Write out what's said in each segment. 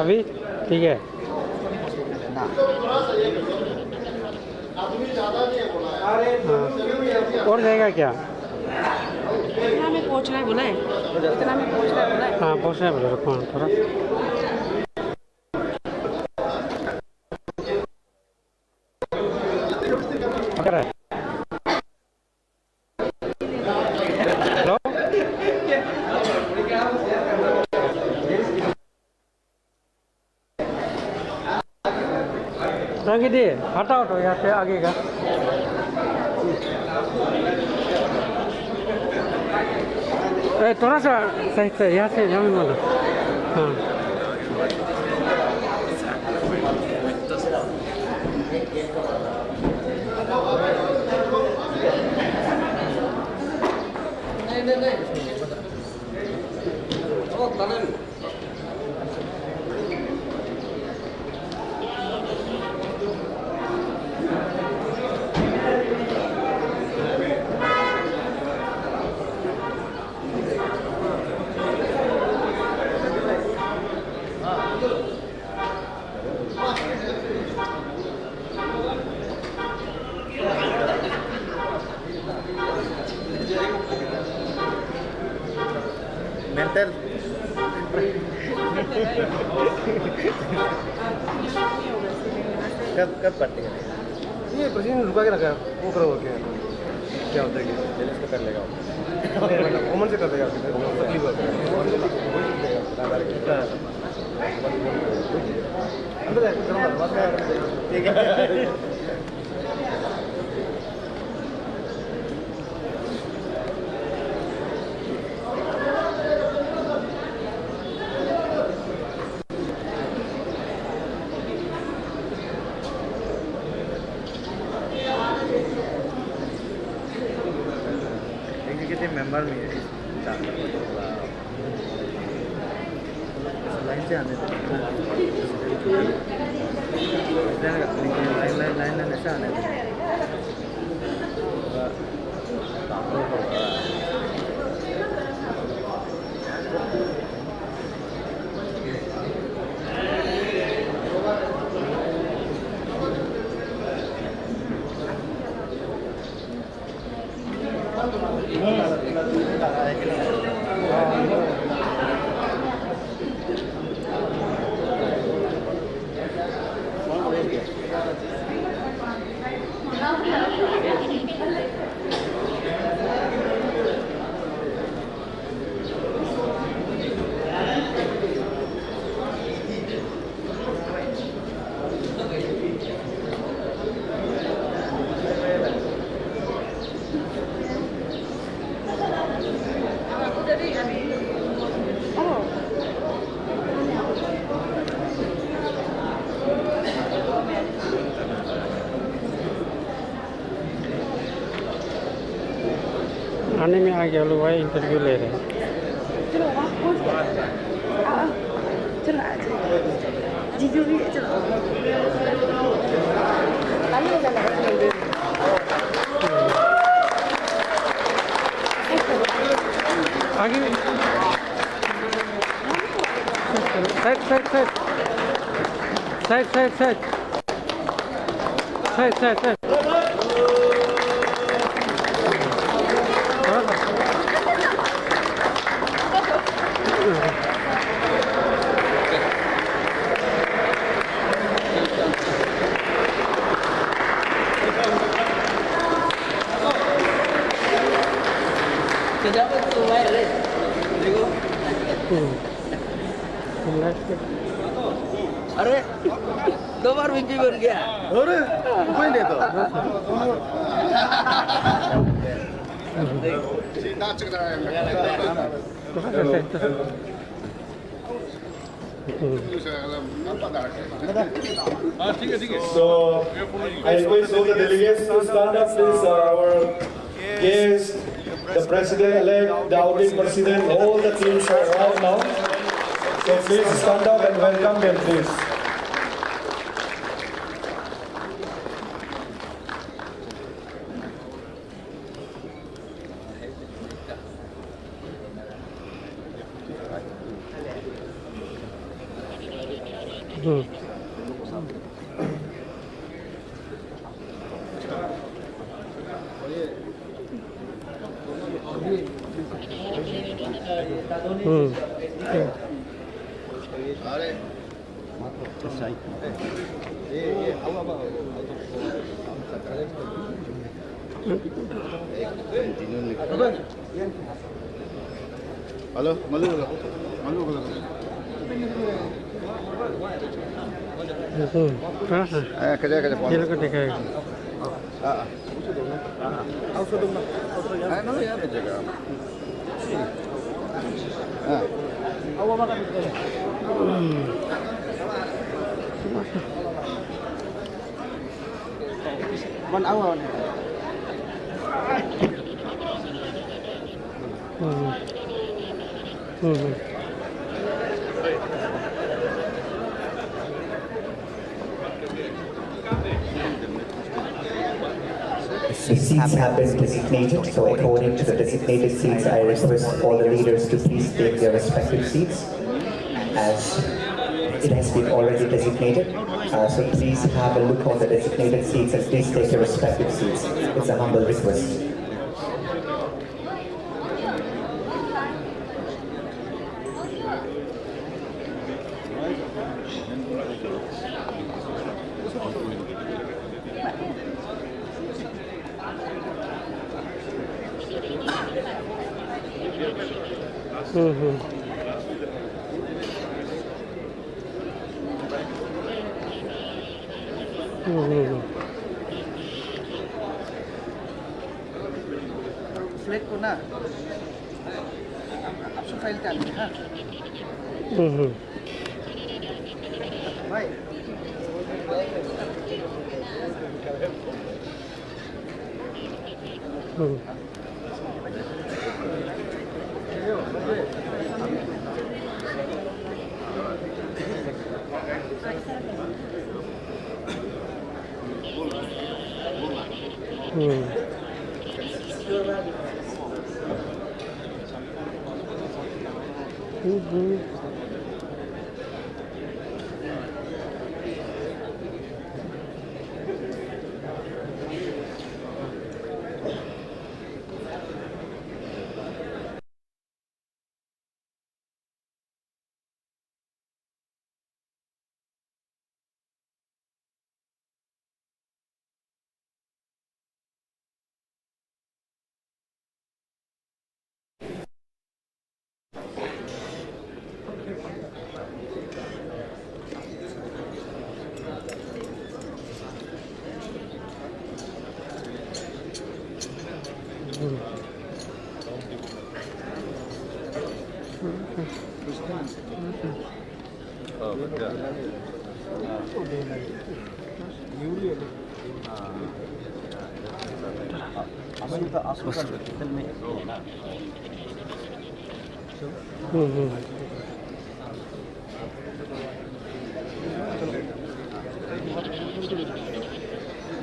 अभी ठीक है। और जाएगा क्या? इतना में पहुंचना है बोला है, इतना में पहुंचना है बोला है। हाँ पहुँचना है बोले, रुको थोड़ा। हेलो रंगी दी हटाओ तो यहाँ से आगे का। थोड़ा सा साइड से यहाँ से जमीन वाला। हाँ मेंटल कब पढ़ते हैं ये प्रेसिडेंट रुका के रखा है, वो करो क्या क्या होता है कि जेलस को कर लेगा कॉमन से कर देगा तकलीफ होता है अंदर जाए बात में ठीक है। मेंबर में लाइन से आने लाइन ऐसे आने आने में आ गया लोग भाई, इंटरव्यू ले रहे हैं। चलो वहाँ पहुँच गया। चलो जीजू भी चलो आगे side side side side side side side side side अरे 2 बार वीपी बन गया। अरे कोई नहीं तो So I request all the delegates to stand up, please. Our guest, the president-elect, the outgoing president, all the teams are around now. So please stand up and welcome them, please. Halo, malu lah. Kerja puan. Ano ya jaga. Awak makan. One hour. The seats have been designated, so according to the designated seats, I request all the leaders to please take their respective seats, as it has been already designated. So please have a look on the designated seats and please take your respective seats. It's a humble request. Flag ko na. AAPSU file ka ha. Bye.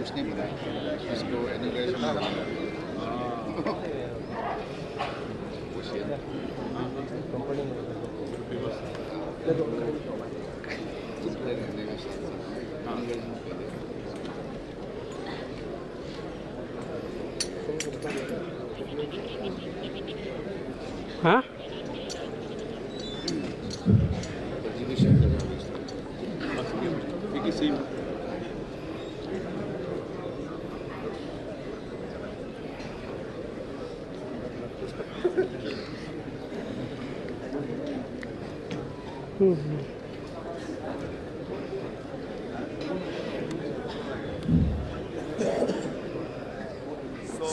Muslim kan? Disco anniversary. Hah?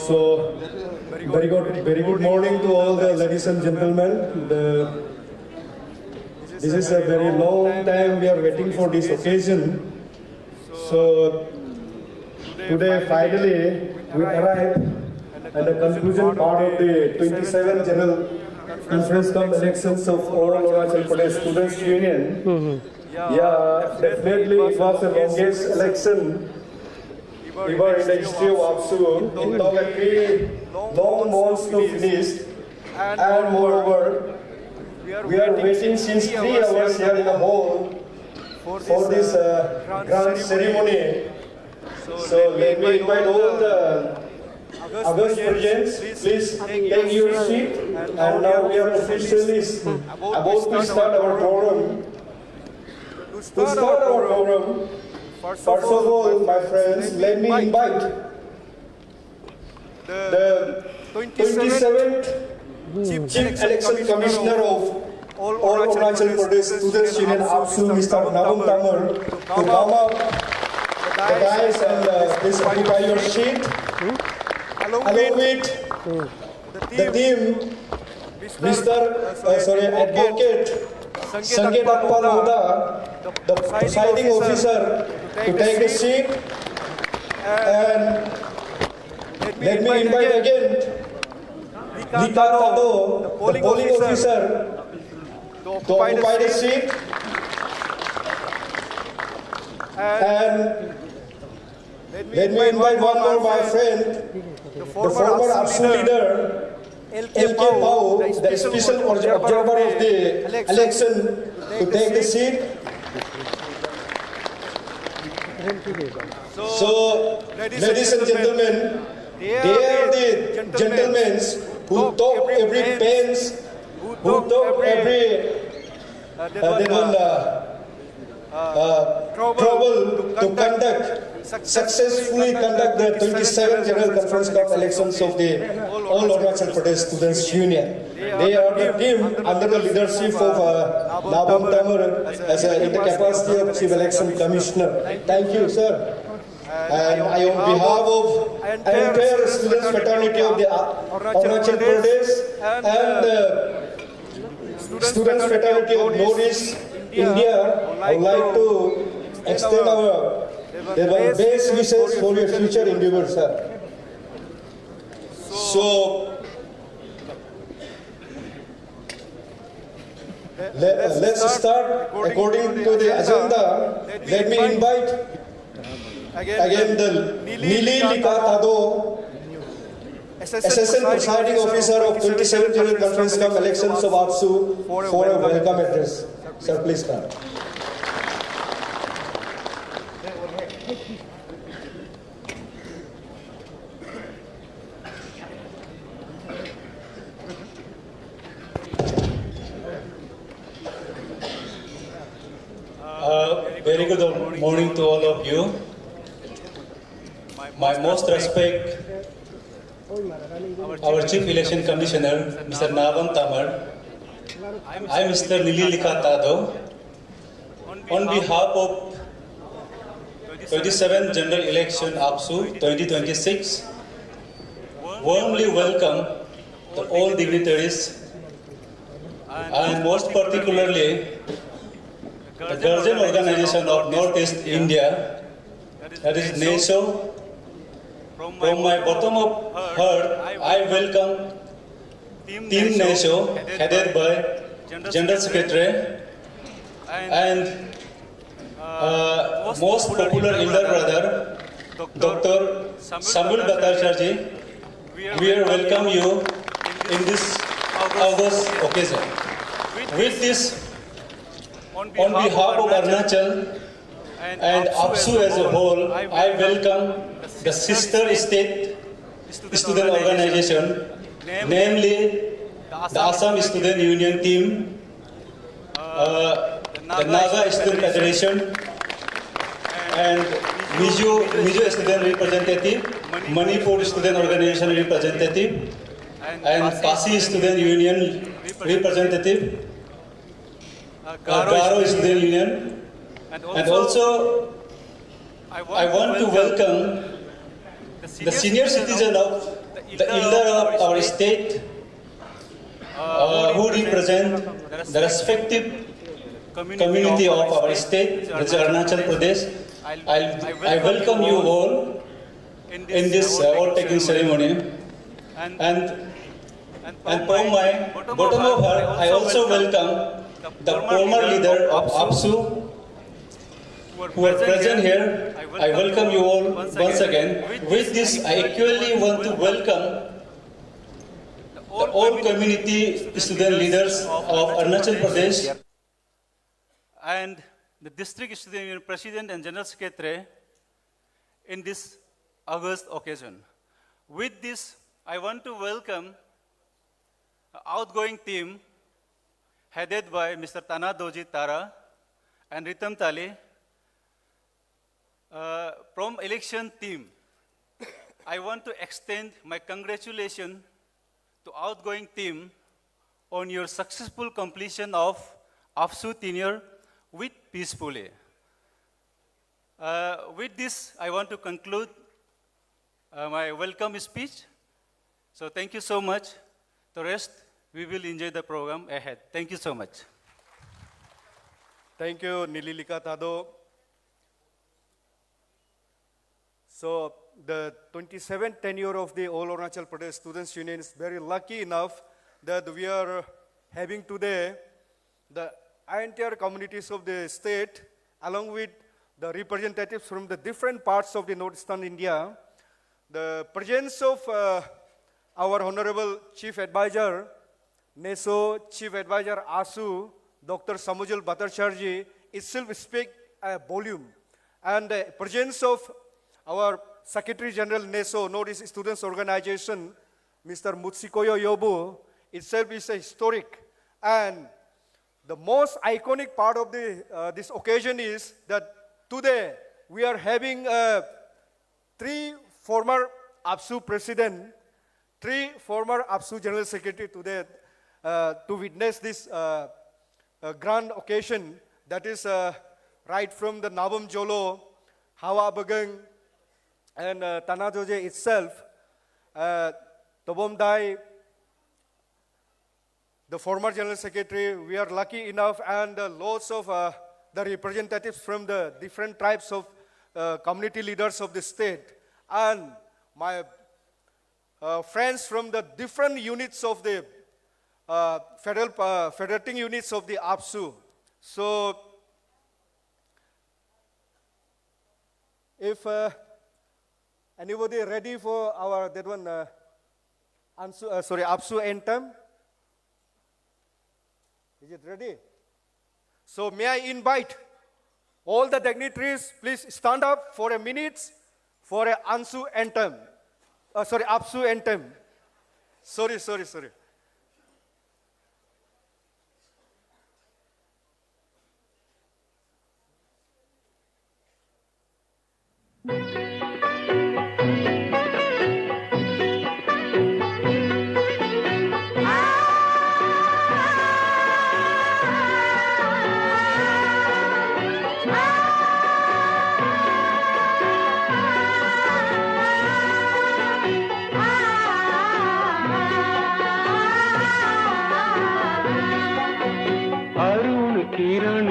So, very good morning to all the ladies and gentlemen. This is a very long time we are waiting for this occasion. So, today finally we arrived at the conclusion part of the 27th General Conference Cum elections of all Arunachal Pradesh Students Union. Yeah, definitely it was the longest election ever in the history of ABSU. It took 3 long months to finish, and moreover, we are waiting since 3 hours here in the hall for this grand ceremony. So let me invite all the August presents. Please take your seat. And now we are officially about to start our program. To start our program, first of all, my friends, let me invite the 27th Chief Election Commissioner of all Arunachal Pradesh Students Union ABSU, Mr. Nabam Tamar, to come up the dais and please occupy your seat. Along with the team, Mr. Advocate Sanket Akpal, the presiding officer, to take a seat. And let me invite again Lika Tado, the polling officer, to occupy the seat. And let me invite one more my friend, the former ABSU leader, LK Pau, the special observer of the election, to take the seat. So, ladies and gentlemen, they are the gentlemen who took every pains, who took every trouble to successfully conduct the 27th General Conference of Elections of the All Arunachal Pradesh Students Union. They are the team under the leadership of Nabam Tamar as in the capacity of Chief Election Commissioner. Thank you, sir. And I, on behalf of entire students fraternity of the Arunachal Pradesh and the students fraternity of Northeast India, I would like to extend our best wishes for your future endeavors, sir. So, let's start according to the agenda. Let me invite again the Nili Lika Tado, Assistant Presiding Officer of 27th General Conference of Elections of ABSU, for a welcome address. Sir, please come. Very good morning to all of you. My most respect, our Chief Election Commissioner, Mr. Nabam Tamar. I am Mr. Nili Lika Tado. On behalf of 27th General Election ABSU 2026, warmly welcome to all dignitaries and most particularly the Guardian Organization of Northeast India, that is NESO. From my bottom of heart, I welcome Team NESO, headed by General Secretary and most popular elder brother, Dr. Samujal Bhattacharya. We welcome you in this August occasion. With this, on behalf of Arunachal and ABSU as a whole, I welcome the sister state student organization, namely the Assam Student Union team, the Naga Student Federation, and Mizo Student Representative, Manipur Student Organization Representative, and Kasi Student Union Representative, Garo Student Union, and also I want to welcome the senior citizen of the elder of our state who represent the respective community of our state, which is Arunachal Pradesh. I welcome you all in this oath-taking ceremony. And from my bottom of heart, I also welcome the former leader of ABSU who are present here. I welcome you all once again. With this, I equally want to welcome all community student leaders of Arunachal Pradesh. the District Student Union President and General Secretary in this August occasion. With this, I want to welcome the outgoing team headed by Mr. Tanadoji Tara and Ritam Tali. From election team, I want to extend my congratulations to outgoing team on your successful completion of ABSU tenure with peacefully. With this, I want to conclude my welcome speech. So thank you so much. The rest, we will enjoy the program ahead. Thank you so much. Thank you, Nililika Tado. So the 27th tenure of the All Arunachal Pradesh Students Union is very lucky enough that we are having today the entire communities of the state along with the representatives from the different parts of the northeastern India. The presence of our Honorable Chief Advisor, NESO, Chief Advisor ABSU, Dr. Samujal Bhattacharya itself speaks a volume. And the presence of our Secretary General NESO, Northeast Students Organization, Mr. Mutsikoyo Yobu, itself is a historic. And the most iconic part of this occasion is that today we are having 3 former ABSU President, 3 former ABSU General Secretary today to witness this grand occasion. That is right from the Nabam Jolo, Hawa Bagang, and Tanadoje itself, Tobom Dai, the former General Secretary. We are lucky enough, and lots of the representatives from the different tribes of community leaders of the state, and my friends from the different units of the federating units of the ABSU. So, if anybody ready for our that one ABSU anthem? Is it ready? So may I invite all the dignitaries, please stand up for a minute for a ABSU anthem. ABSU anthem. Sorry.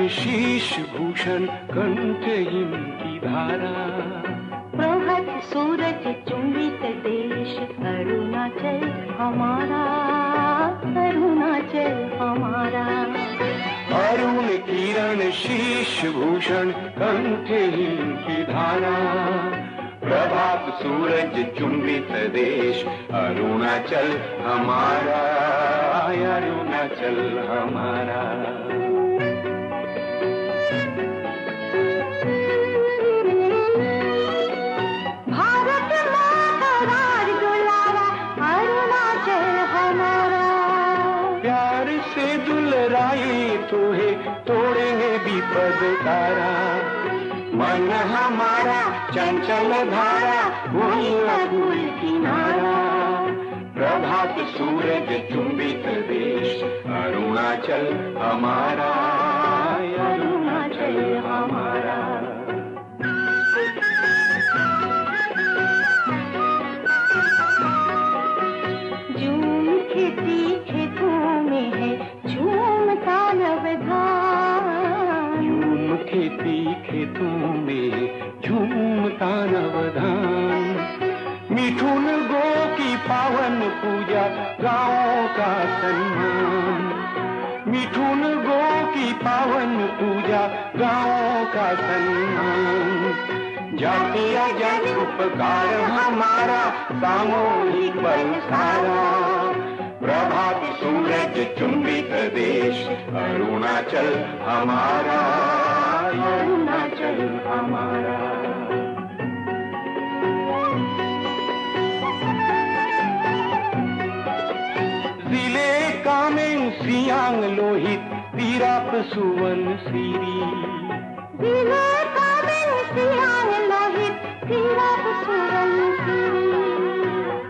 शीश भूषण कंठ इनकी धारा प्रभात सूरज चुंबित देश अरुणाचल हमारा अरुणाचल हमारा अरुण किरण शीश भूषण कंठ इनकी धारा प्रभात सूरज चुंबित देश अरुणाचल हमारा अरुणाचल हमारा तोहे तोड़ेंगे विपद तारा मन हमारा चंचल धारा वही अकुल किनारा प्रभात सूरज चुंबित देश अरुणाचल हमारा अरुणाचल हमारा झूम खेती खेतों में है झूमता नवधान झूम खेती खेतों में झूमता नवधान मिठुन गो की पावन पूजा गाँव का सम्मान मिठुन गो की पावन पूजा गाँव का सम्मान जातीय जन उपकार हमारा सामूहिक बल सारा प्रभात सूरज चुंबित देश अरुणाचल हमारा अरुणाचल हमारा। जिले कामेंग सियांग लोहित तिराप सुवन सिरी। जिले कामेंग सियांग लोहित तिराप सुवन सिरी।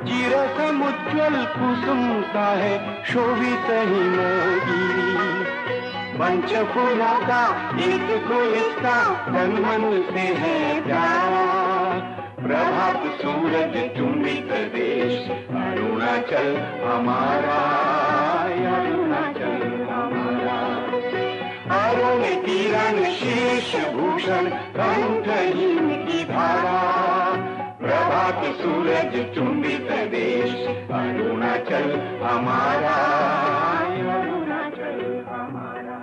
चिरसमुज्ज्वल कुसुम सा है शोभित हिमगिरी। पंचफूलों का एक गुलिस्ता तन मन से है प्यारा। प्रभात सूरज चुंबित देश अरुणाचल हमारा, अरुणाचल हमारा। अरुण किरण शीर्ष भूषण कंठहीन की धारा। प्रभात सूरज चुंबित देश अरुणाचल हमारा, अरुणाचल हमारा।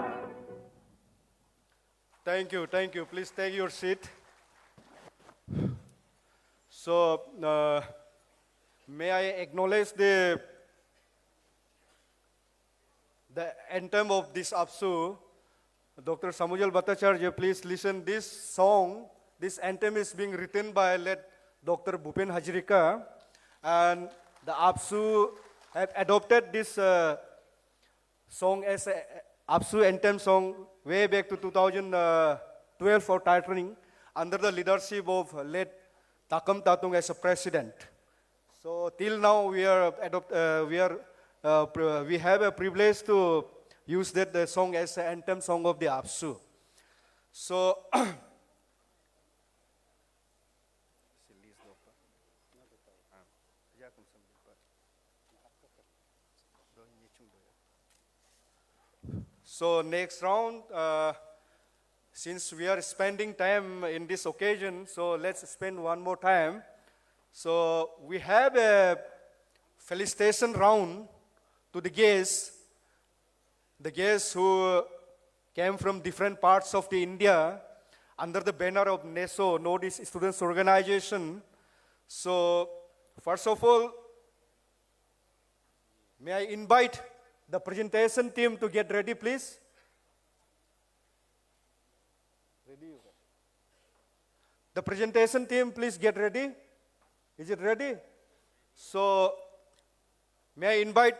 Thank you, thank you. Please take your seat. So, may I acknowledge the anthem of this ABSU. Dr. Samujal Bhattacharya, please listen. This song, this anthem is being written by late Dr. Bhupen Hazarika, and the ABSU have adopted this song as a ABSU anthem song way back to 2012 for titling under the leadership of late Takam Tatung as a president. So till now we have a privilege to use that song as an anthem song of the ABSU. So so next round, since we are spending time in this occasion, so let's spend one more time. So we have a felicitation round to the guests who came from different parts of the India under the banner of NESO, Northeast Students Organization. So first of all, may I invite the presentation team to get ready, please. The presentation team, please get ready. Is it ready? So, may I invite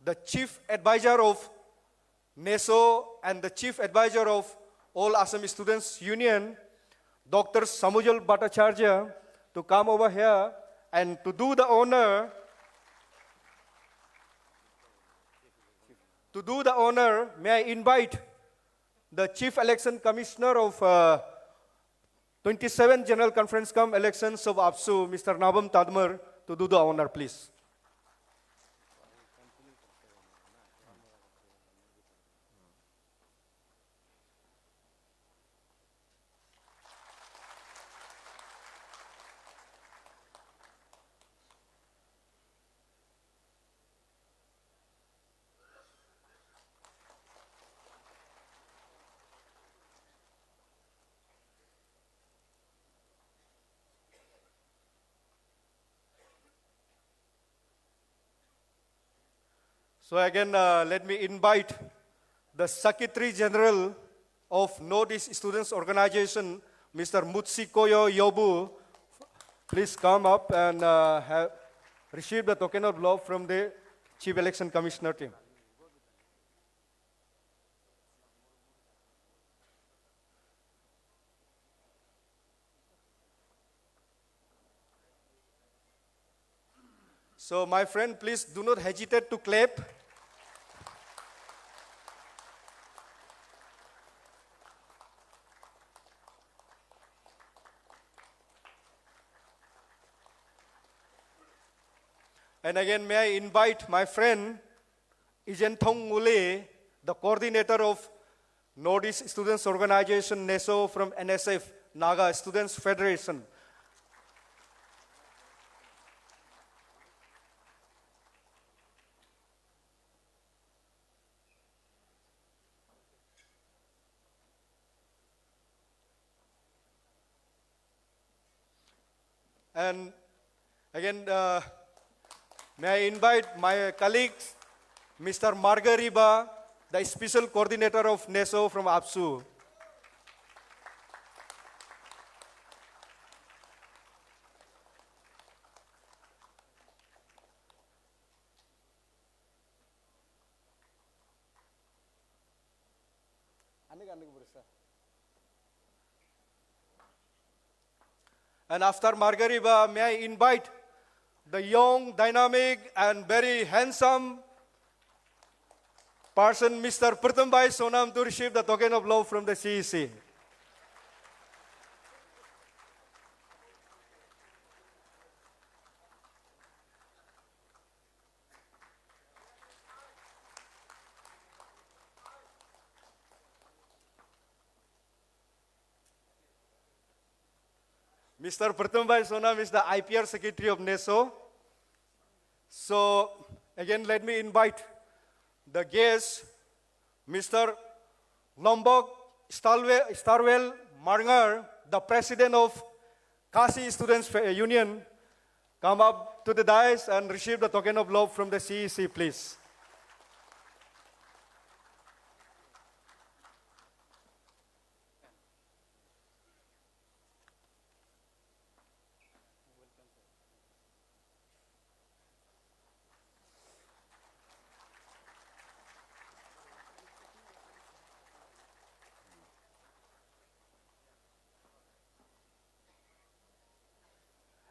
the Chief Advisor of NESO and the Chief Advisor of All Assam Students Union, Dr. Samujal Bhattacharya, to come over here and to do the honor. To do the honor, may I invite the Chief Election Commissioner of 27th General Conference Cum Elections of ABSU, Mr. Nabam Tadmar, to do the honor, please. So again, let me invite the Secretary General of Northeast Students Organization, Mr. Mutsikoyo Yobu. Please come up and receive the token of love from the Chief Election Commissioner team. So my friend, please do not hesitate to clap. And again, may I invite my friend, Ijenthong Mule, the coordinator of Northeast Students Organization, NESO from NSF, Naga Students Federation. And again, may I invite my colleagues, Mr. Margariba, the special coordinator of NESO from ABSU. And after Margariba, may I invite the young, dynamic, and very handsome person, Mr. Prathambhai Sonam, to receive the token of love from the CEC. Mr. Prathambhai Sonam is the IPR Secretary of NESO. So, again, let me invite the guest, Mr. Lombok Starwell Marngar, the President of Kasi Students Union, come up to the dais and receive the token of love from the CEC, please.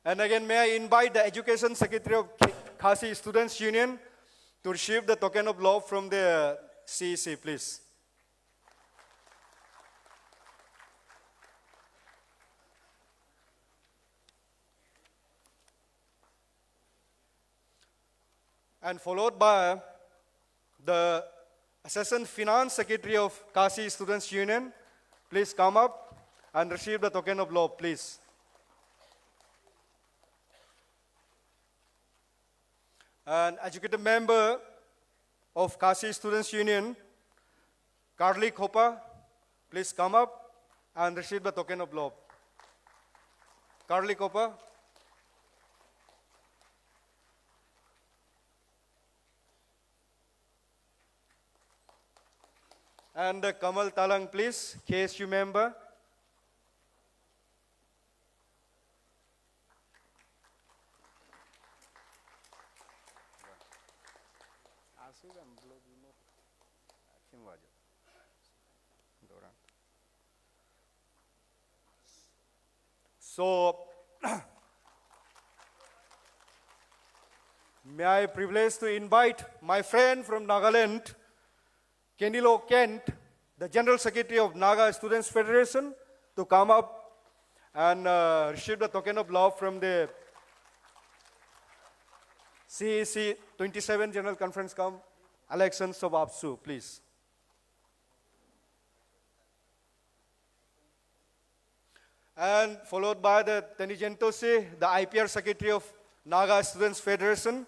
And again, may I invite the Education Secretary of Khasi Students Union to receive the token of love from the CEC, please. And followed by the Assistant Finance Secretary of Khasi Students Union, please come up and receive the token of love, please. An executive member of Kasi Students Union, Carly Khopa, please come up and receive the token of love. Carly Khopa. And Kamal Talang, please, KSU member. So, may I privilege to invite my friend from Nagaland, Kenilo Kent, the General Secretary of Naga Students Federation, to come up and receive the token of love from the CEC 27 General Conference Come Elections of AAPSU, please. And followed by the Tenigentosi, the IPR Secretary of Naga Students Federation,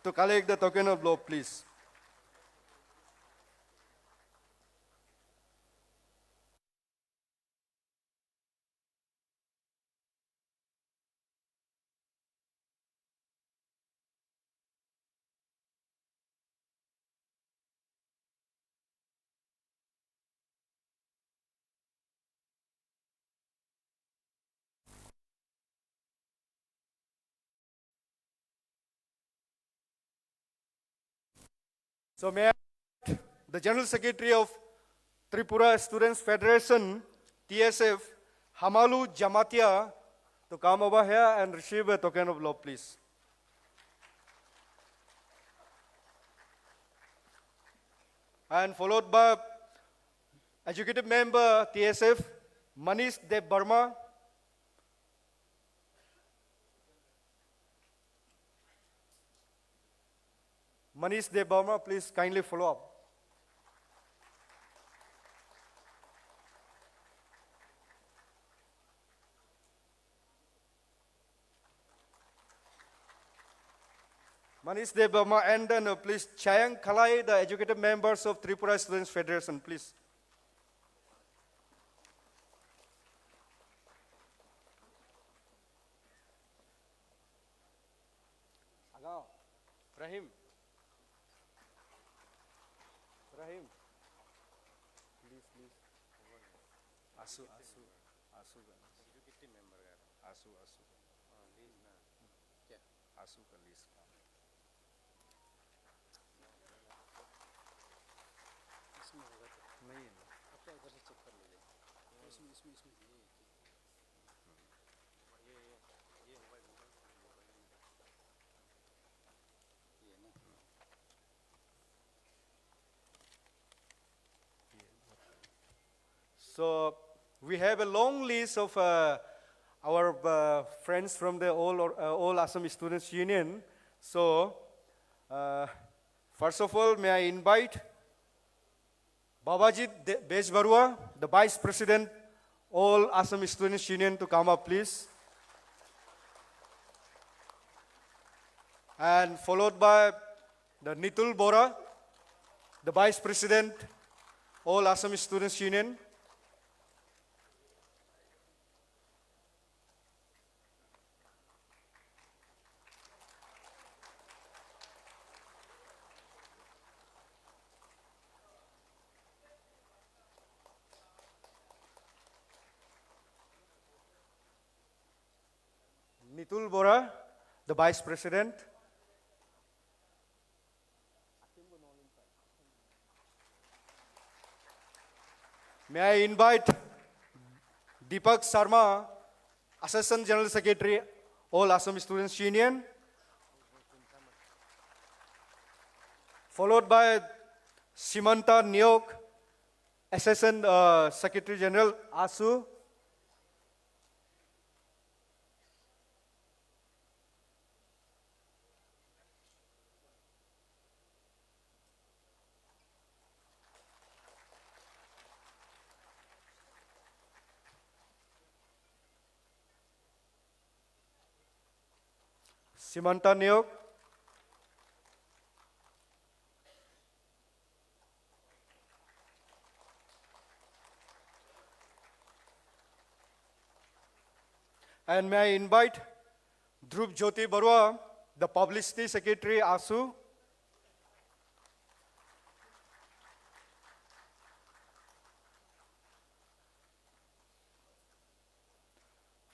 to collect the token of love, please. So may I invite the General Secretary of Tripura Students Federation, TSF, Hamalu Jamatia, to come over here and receive a token of love, please. And followed by Executive Member, TSF, Manish Dev Burma. Manish Dev Burma, please kindly follow up. Manish Dev Burma, and then please Chayang Khalai, the executive members of Tripura Students Federation, please. Agao, Rahim. Rahim. Please. Asu. Executive member. Asu. Asu ka list. नहीं है, अब क्या उधर से So we have a long list of our friends from the all Assam Students Union. So first of all, may I invite Babajit Beshbarua, the Vice President, all Assam Students Union, to come up, please. And followed by the Nitul Bora, the Vice President, all Assam Students Union. Nitul Bora, the Vice President. May I invite Deepak Sharma, Assistant General Secretary, all Assam Students Union. Followed by Simanta Nyok, Assistant Secretary General, ASU. Simanta Nyok. And may I invite Dhruv Jyoti Barua, the Publicity Secretary, ASU.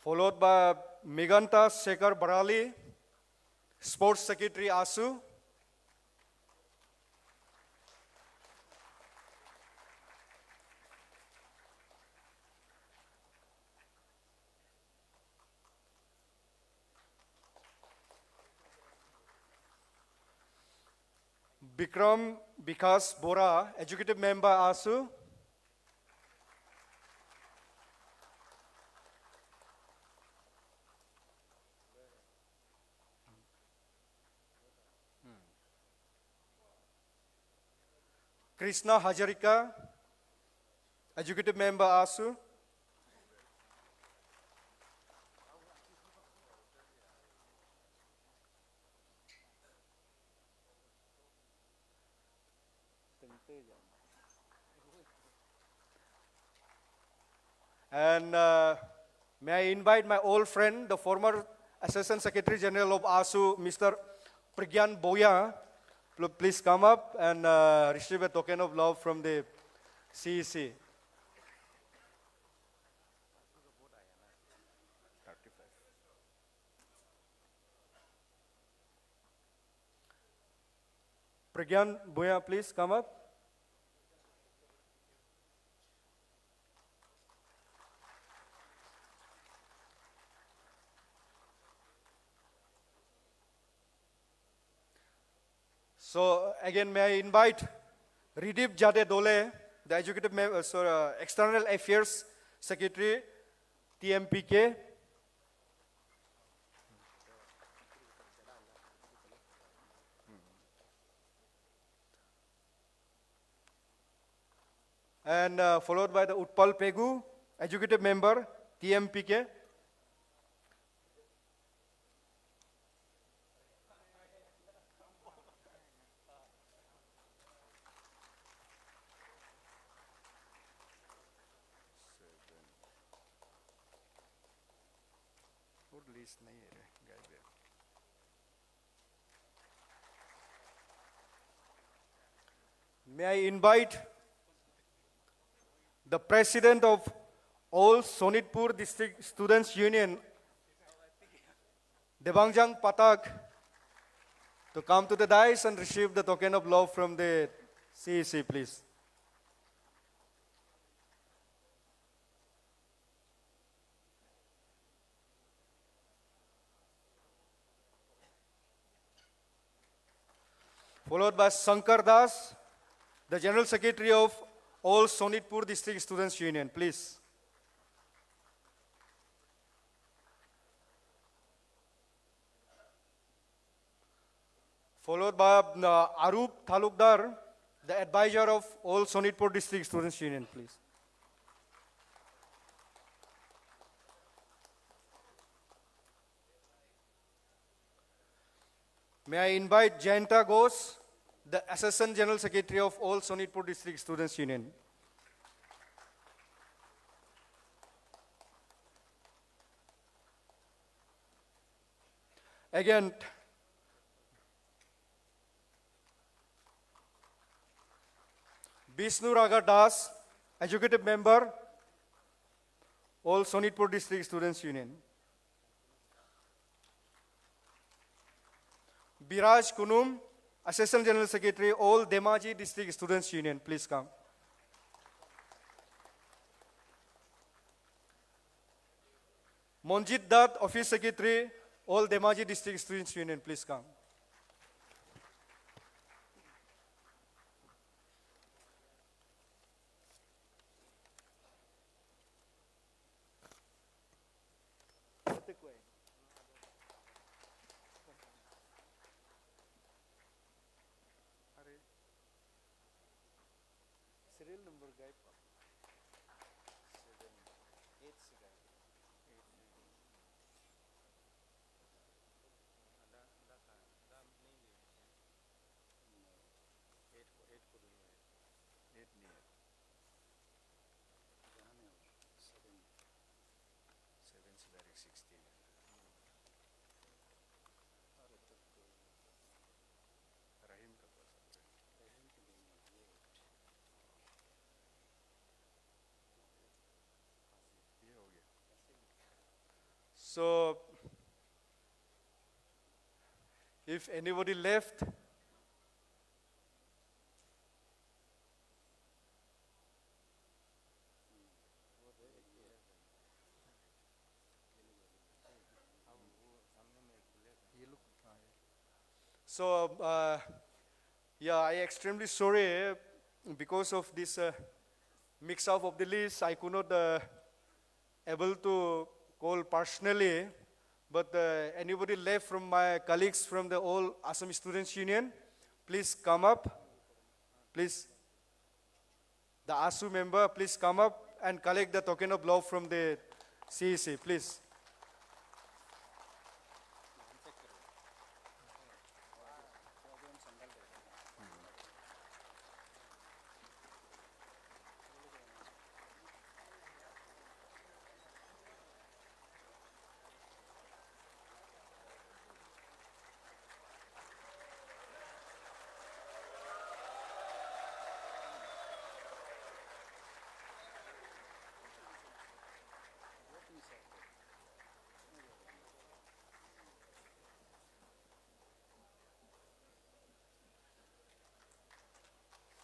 Followed by Meganta Shekhar Barali, Sports Secretary, ASU. Bikram Vikas Bora, Executive Member, ASU. Krishna Hajarika, Executive Member, ASU. And may I invite my old friend, the former Assistant Secretary General of ASU, Mr. Pragyan Boya. Please come up and receive a token of love from the CEC. Pragyan Boya, please come up. So again, may I invite Ridip Jade Dole, the Executive External Affairs Secretary, TMPK. And followed by the Utpal Pegu, Executive Member, TMPK. May I invite the President of all Sonitpur District Students Union, Debangjang Patak, to come to the dais and receive the token of love from the CEC, please. followed by Sankar Das, the General Secretary of all Sonitpur District Students Union, please. Followed by Arup Thalukdar, the advisor of all Sonitpur District Students Union, please. May I invite Jayanta Ghosh, the Assistant General Secretary of all Sonitpur District Students Union. Again, Vishnu Raga Das, Executive Member, all Sonitpur District Students Union. Biraj Kunum, Assistant General Secretary, all Demaji District Students Union, please come. Monjit Dutt, Office Secretary, all Demaji District Students Union, please come. Serial number guy. So, if anybody left, so yeah, I extremely sorry because of this mix-up of the list. I could not able to call personally, but anybody left from my colleagues from the all Assam Students Union, please come up. Please, the ASU member, please come up and collect the token of love from the CEC, please.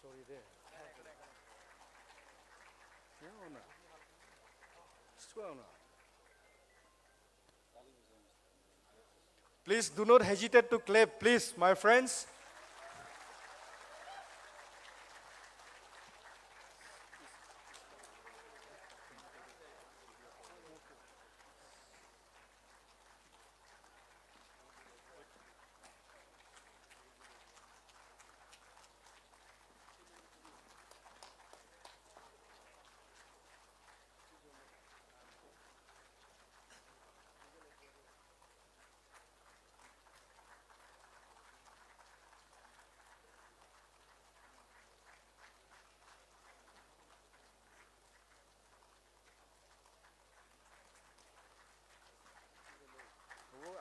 Sorry there. Yeah or not? Swear or not? Please do not hesitate to clap, please, my friends.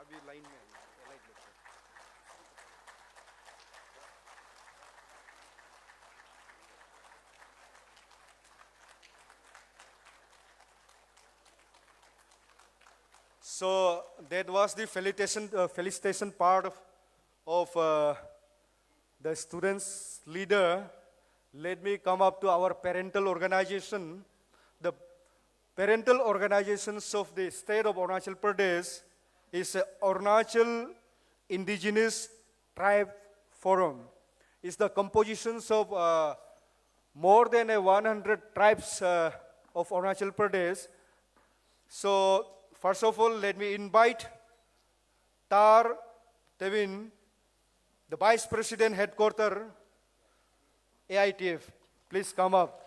अभी line में light लगता है. So that was the felicitation part of the students' leader. Let me come up to our parental organization. The parental organizations of the state of Arunachal Pradesh is Arunachal Indigenous Tribe Forum. is the compositions of more than 100 tribes of Arunachal Pradesh. So, first of all, let me invite Tar Tevin, the Vice President Headquarter, AITF. Please come up.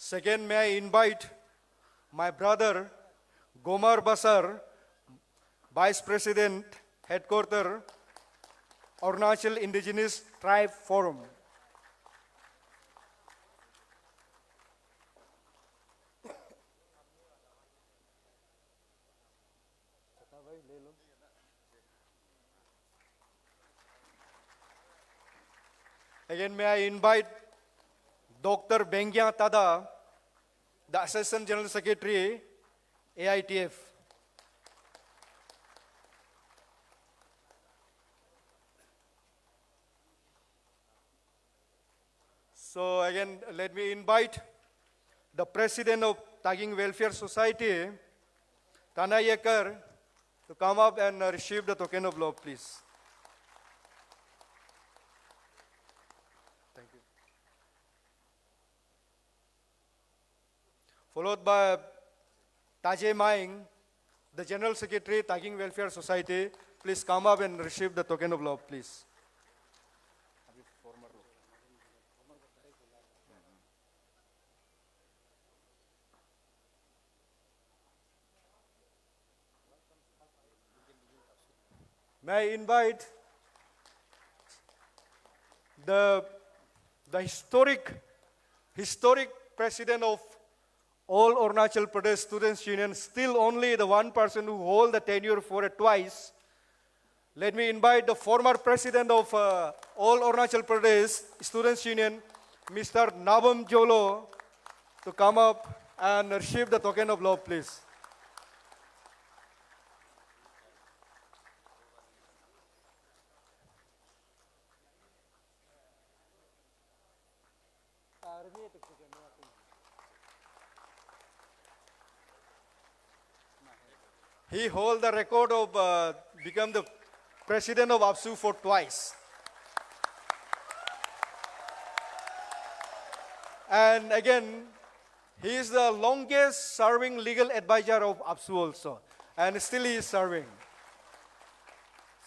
Second, may I invite my brother, Gomar Basar, Vice President, Headquarter, Arunachal Indigenous Tribe Forum. Again, may I invite Dr. Bengya Tada, the Assistant General Secretary, AITF. So again, let me invite the President of Tagging Welfare Society, Tanayekar, to come up and receive the token of love, please. Followed by Tajay Maing, the General Secretary, Tagging Welfare Society. Please come up and receive the token of love, please. May I invite the historic President of all Arunachal Pradesh Students Union, still only the one person who hold the tenure for it twice. Let me invite the former President of all Arunachal Pradesh Students Union, Mr. Nabam Jolo, to come up and receive the token of love, please. He holds the record of become the president of ABSU for twice. And again, he is the longest serving legal advisor of ABSU also. And still he is serving.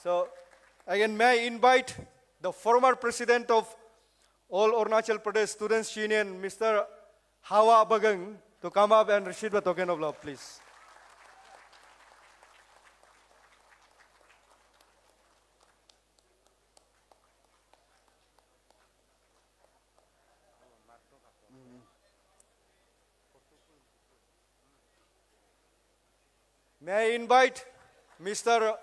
So again, may I invite the former president of all Arunachal Pradesh Students Union, Mr. Hawa Bagang, to come up and receive the token of love, please. May I invite Mr.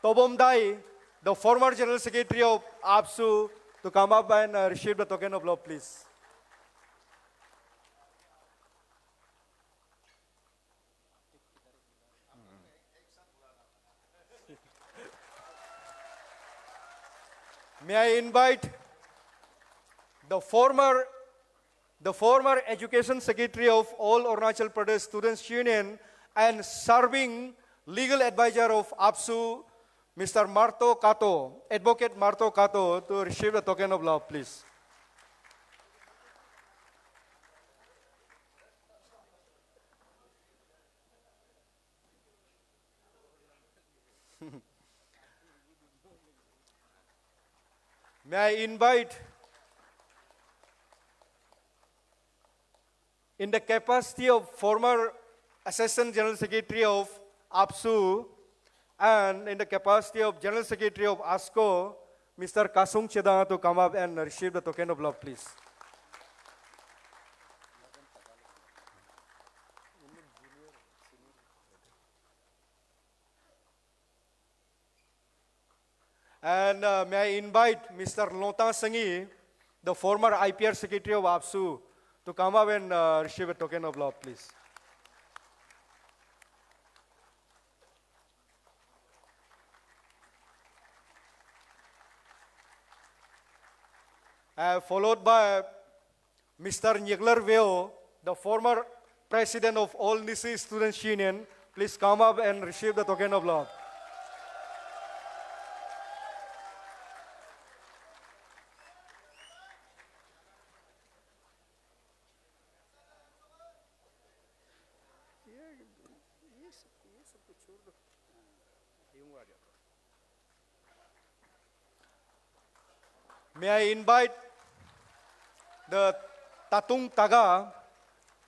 Tobom Dai, the former General Secretary of ABSU, to come up and receive the token of love, please. May I invite the former Education Secretary of all Arunachal Pradesh Students Union and serving legal advisor of ABSU, Mr. Marto Kato, Advocate Marto Kato, to receive the token of love, please. May I invite, in the capacity of former Assistant General Secretary of ABSU and in the capacity of General Secretary of ASCO, Mr. Kasung Cheda, to come up and receive the token of love, please. And may I invite Mr. Lota Sangi, the former IPR Secretary of ABSU, to come up and receive a token of love, please. followed by Mr. Nyegler Veo, the former president of All Nisi Students Union. Please come up and receive the token of love. May I invite the Tatung Taga,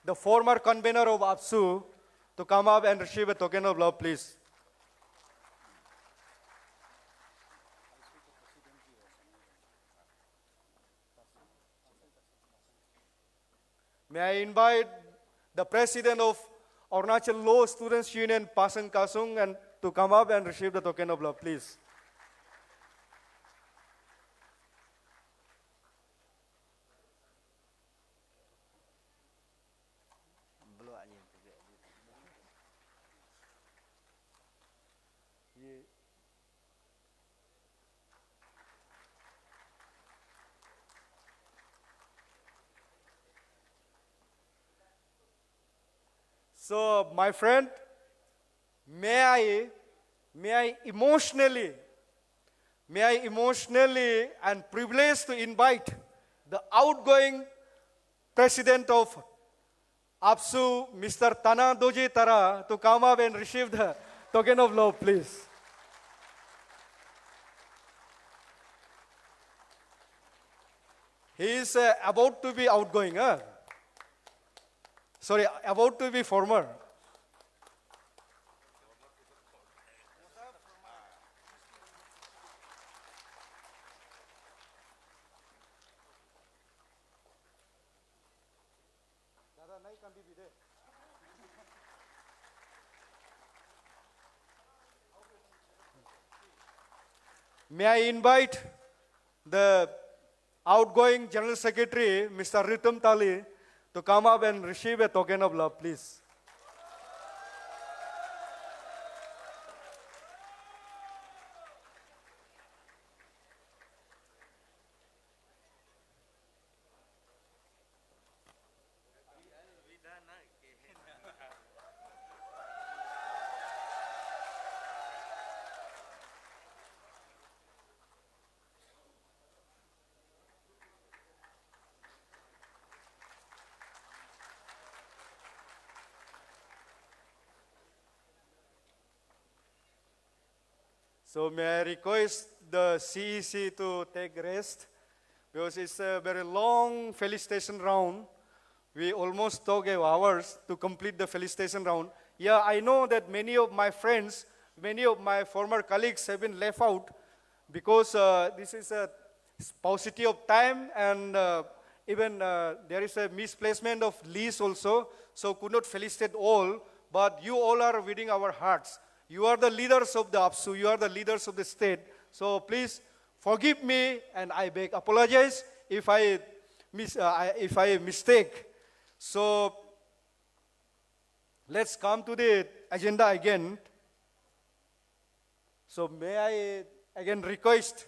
the former convener of ABSU, to come up and receive a token of love, please. May I invite the president of Arunachal Law Students Union, Pasang Kasung, and to come up and receive the token of love, please. So, my friend, may I emotionally and privileged to invite the outgoing president of ABSU, Mr. Tana Doji Tara, to come up and receive the token of love, please. He is about to be outgoing, huh? Sorry, about to be former. May I invite the outgoing General Secretary, Mr. Ritam Tali, to come up and receive a token of love, please. So may I request the CEC to take rest, because it's a very long felicitation round. We almost took hours to complete the felicitation round. Yeah, I know that many of my friends, many of my former colleagues have been left out because this is a paucity of time, and even there is a misplacement of list also, so could not felicitate all, but you all are within our hearts. You are the leaders of the ABSU, you are the leaders of the state. So please forgive me, and I beg apologize if I mistake. So let's come to the agenda again. So may I again request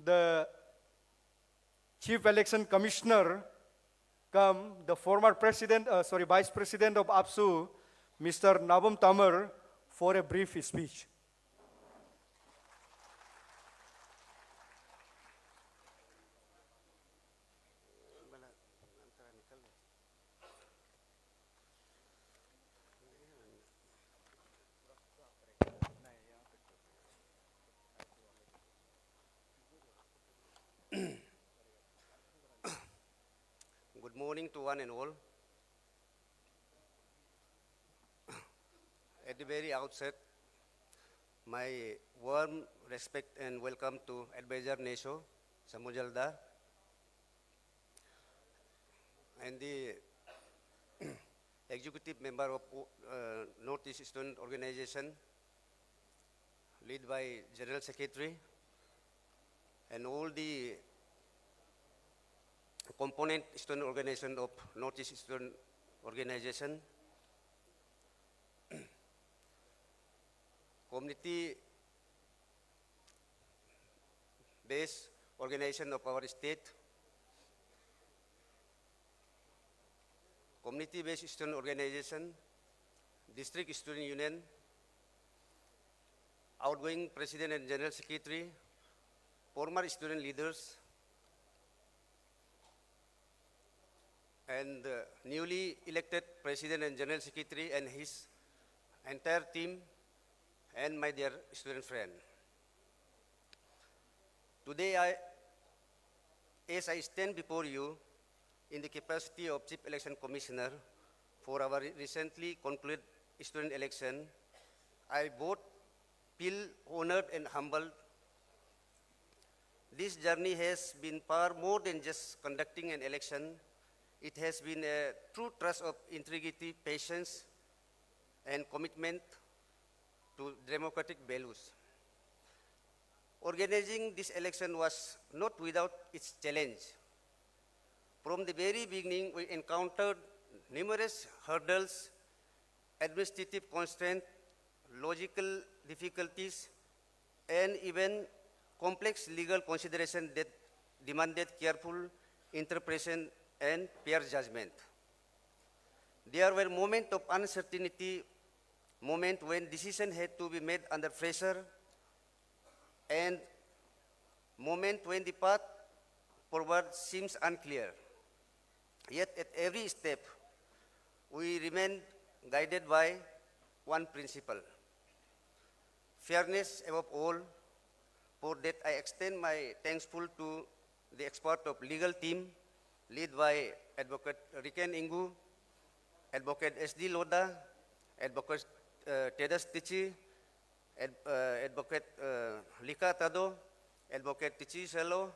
the Chief Election Commissioner come, the former Vice President of ABSU, Mr. Nabam Tamar, for a brief speech. Good morning to one and all. At the very outset, my warm respect and welcome to Advisor NESO, Samujal Da, and the executive member of Northeast Student Organization, led by General Secretary, and all the component student organization of Northeast Student Organization, community-based organization of our state, community-based student organization, district student union, outgoing president and general secretary, former student leaders, and the newly elected president and general secretary and his entire team, and my dear student friend. Today, as I stand before you in the capacity of Chief Election Commissioner for our recently concluded student election, I both feel honored and humbled. This journey has been far more than just conducting an election. It has been a true trust of integrity, patience, and commitment to democratic values. Organizing this election was not without its challenge. From the very beginning, we encountered numerous hurdles, administrative constraints, logical difficulties, and even complex legal considerations that demanded careful interpretation and fair judgment. There were moments of uncertainty, moments when decisions had to be made under pressure, and moments when the path forward seems unclear. Yet at every step, we remained guided by one principle: fairness above all. For that, I extend my thankful to the expert of legal team led by Advocate Riken Ingu, Advocate S.D. Loda, Advocate Tedas Tichi, Advocate Lika Tado, Advocate Tichi Selo,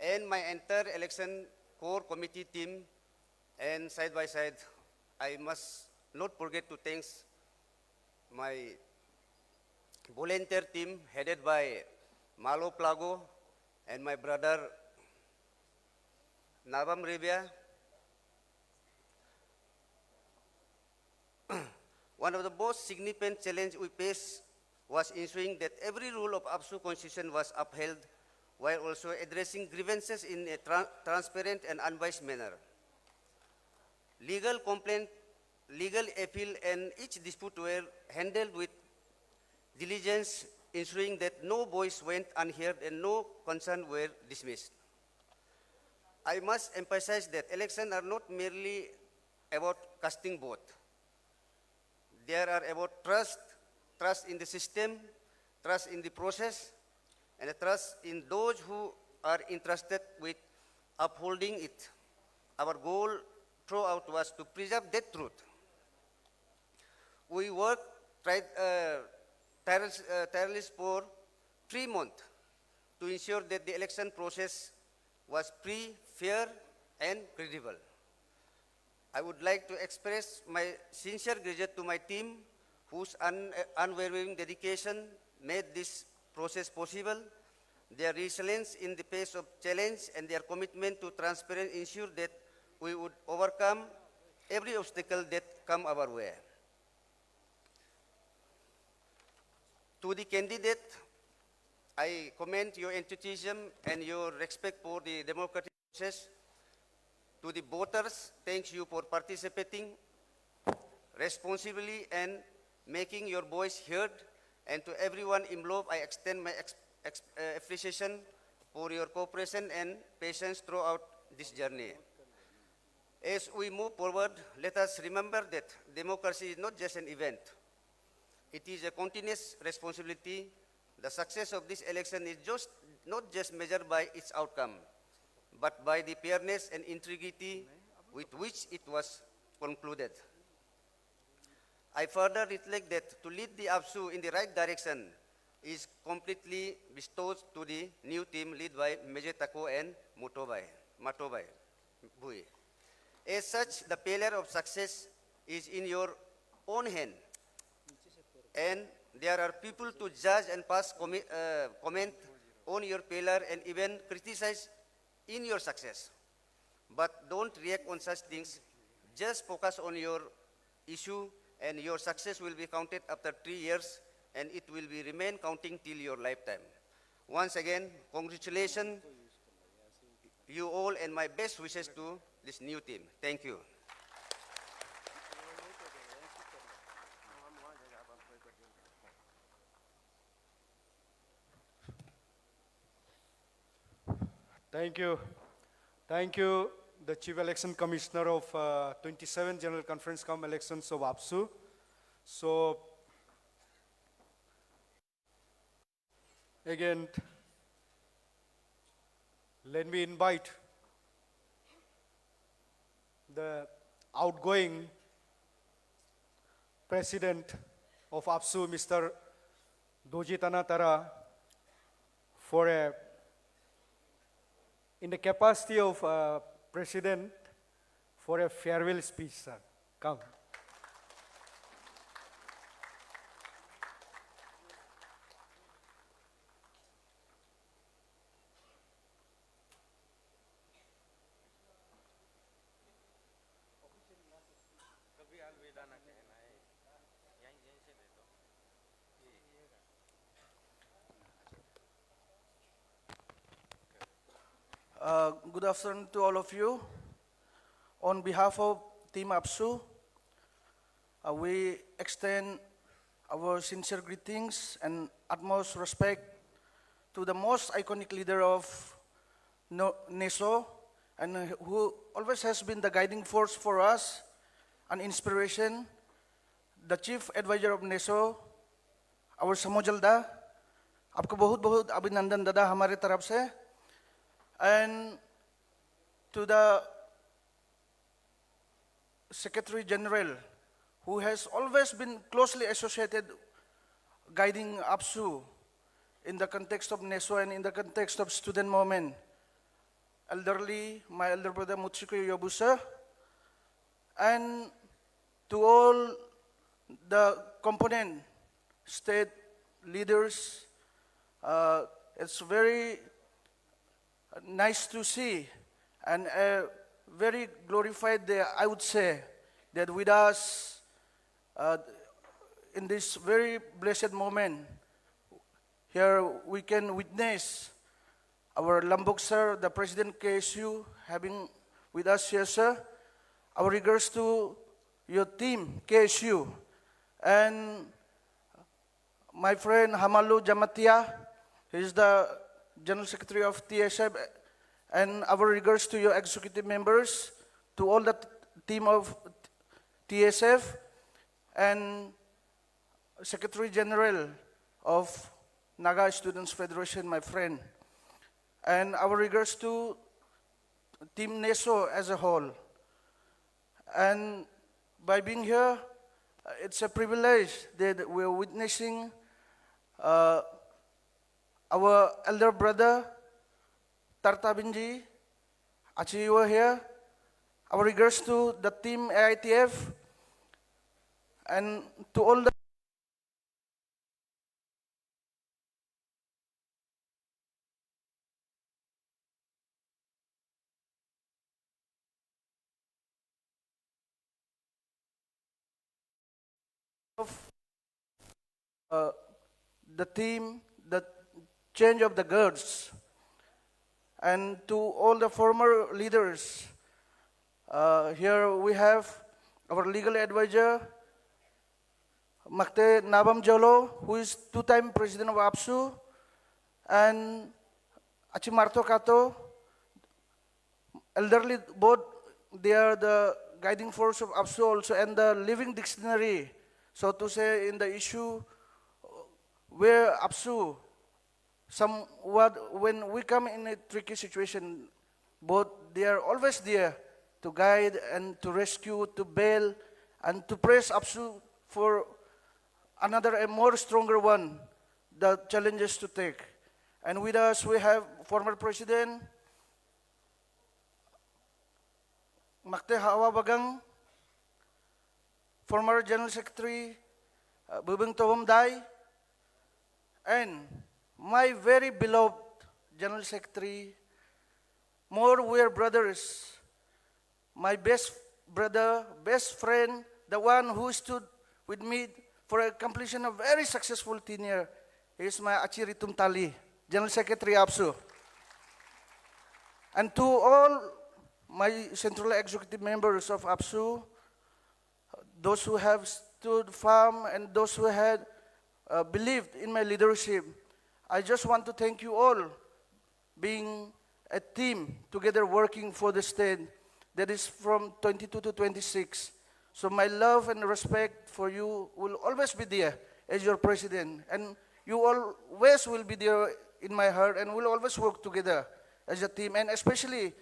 and my entire election core committee team. And side by side, I must not forget to thank my volunteer team headed by Malo Plago and my brother Nabam Rebia. One of the most significant challenges we faced was ensuring that every rule of ABSU Constitution was upheld while also addressing grievances in a transparent and unbiased manner. Legal complaint, legal appeal, and each dispute were handled with diligence, ensuring that no voice went unheard and no concerns were dismissed. I must emphasize that elections are not merely about casting vote. They are about trust in the system, trust in the process, and a trust in those who are entrusted with upholding it. Our goal throughout was to preserve that truth. We worked tirelessly for 3 months to ensure that the election process was free, fair, and credible. I would like to express my sincere gratitude to my team, whose unwavering dedication made this process possible. Their resilience in the face of challenge and their commitment to transparency ensured that we would overcome every obstacle that come our way. To the candidate, I commend your enthusiasm and your respect for the democratic process. To the voters, thank you for participating responsibly and making your voice heard. And to everyone involved, I extend my appreciation for your cooperation and patience throughout this journey. As we move forward, let us remember that democracy is not just an event. It is a continuous responsibility. The success of this election is not just measured by its outcome, but by the fairness and integrity with which it was concluded. I further reflect that to lead the ABSU in the right direction is completely bestowed to the new team led by Major Tako and Matobay Bui. As such, the failure of success is in your own hand, and there are people to judge and pass comment on your failure and even criticize in your success. But don't react on such things. Just focus on your issue, and your success will be counted after 3 years, and it will be remain counting till your lifetime. Once again, congratulations you all, and my best wishes to this new team. Thank you. Thank you. Thank you, the Chief Election Commissioner of 27 General Conference Come Elections of ABSU. So, again, let me invite the outgoing President of ABSU, Mr. Dojitana Tara, for in the capacity of President, for a farewell speech, sir. Come. Good afternoon to all of you. On behalf of Team ABSU, we extend our sincere greetings and utmost respect to the most iconic leader of NESO, and who always has been the guiding force for us, an inspiration, the Chief Advisor of NESO, our Samujal Da. आपको बहुत बहुत अभिनंदन दादा हमारे तरफ से. And to the Secretary General, who has always been closely associated guiding ABSU in the context of NESO and in the context of student movement. Elderly, my elder brother Mutsuko Yobusa, and to all the component state leaders, it's very nice to see and a very glorified day, I would say, that with us in this very blessed moment, here we can witness our Lambok sir, the President KSU, having with us here, sir. Our regards to your team, KSU, and my friend Hamalu Jamatia, he is the General Secretary of TSF, and our regards to your executive members, to all the team of TSF, and Secretary General of Naga Students Federation, my friend. And our regards to Team NESO as a whole. And by being here, it's a privilege that we're witnessing our elder brother, Tarta Binji, actually you were here. Our regards to the team AITF and to all the the team, the change of the guards, and to all the former leaders. Here we have our legal advisor, Makte Nabam Jolo, who is two-time president of ABSU, and Achimarto Kato, elderly, both they are the guiding force of ABSU also, and the living dictionary, so to say, in the issue where ABSU, somewhat, when we come in a tricky situation, both they are always there to guide and to rescue, to bail, and to press ABSU for another, a more stronger one, the challenges to take. And with us, we have former President Makte Hawa Bagang, former General Secretary Bubeng Tawam Dai, and my very beloved General Secretary, more we are brothers, my best brother, best friend, the one who stood with me for a completion of very successful tenure, is my Achiri Tumtali, General Secretary ABSU. And to all my central executive members of ABSU, those who have stood firm and those who had believed in my leadership, I just want to thank you all being a team together working for the state that is from 22 to 26. So my love and respect for you will always be there as your president. And you always will be there in my heart, and we'll always work together as a team. And especially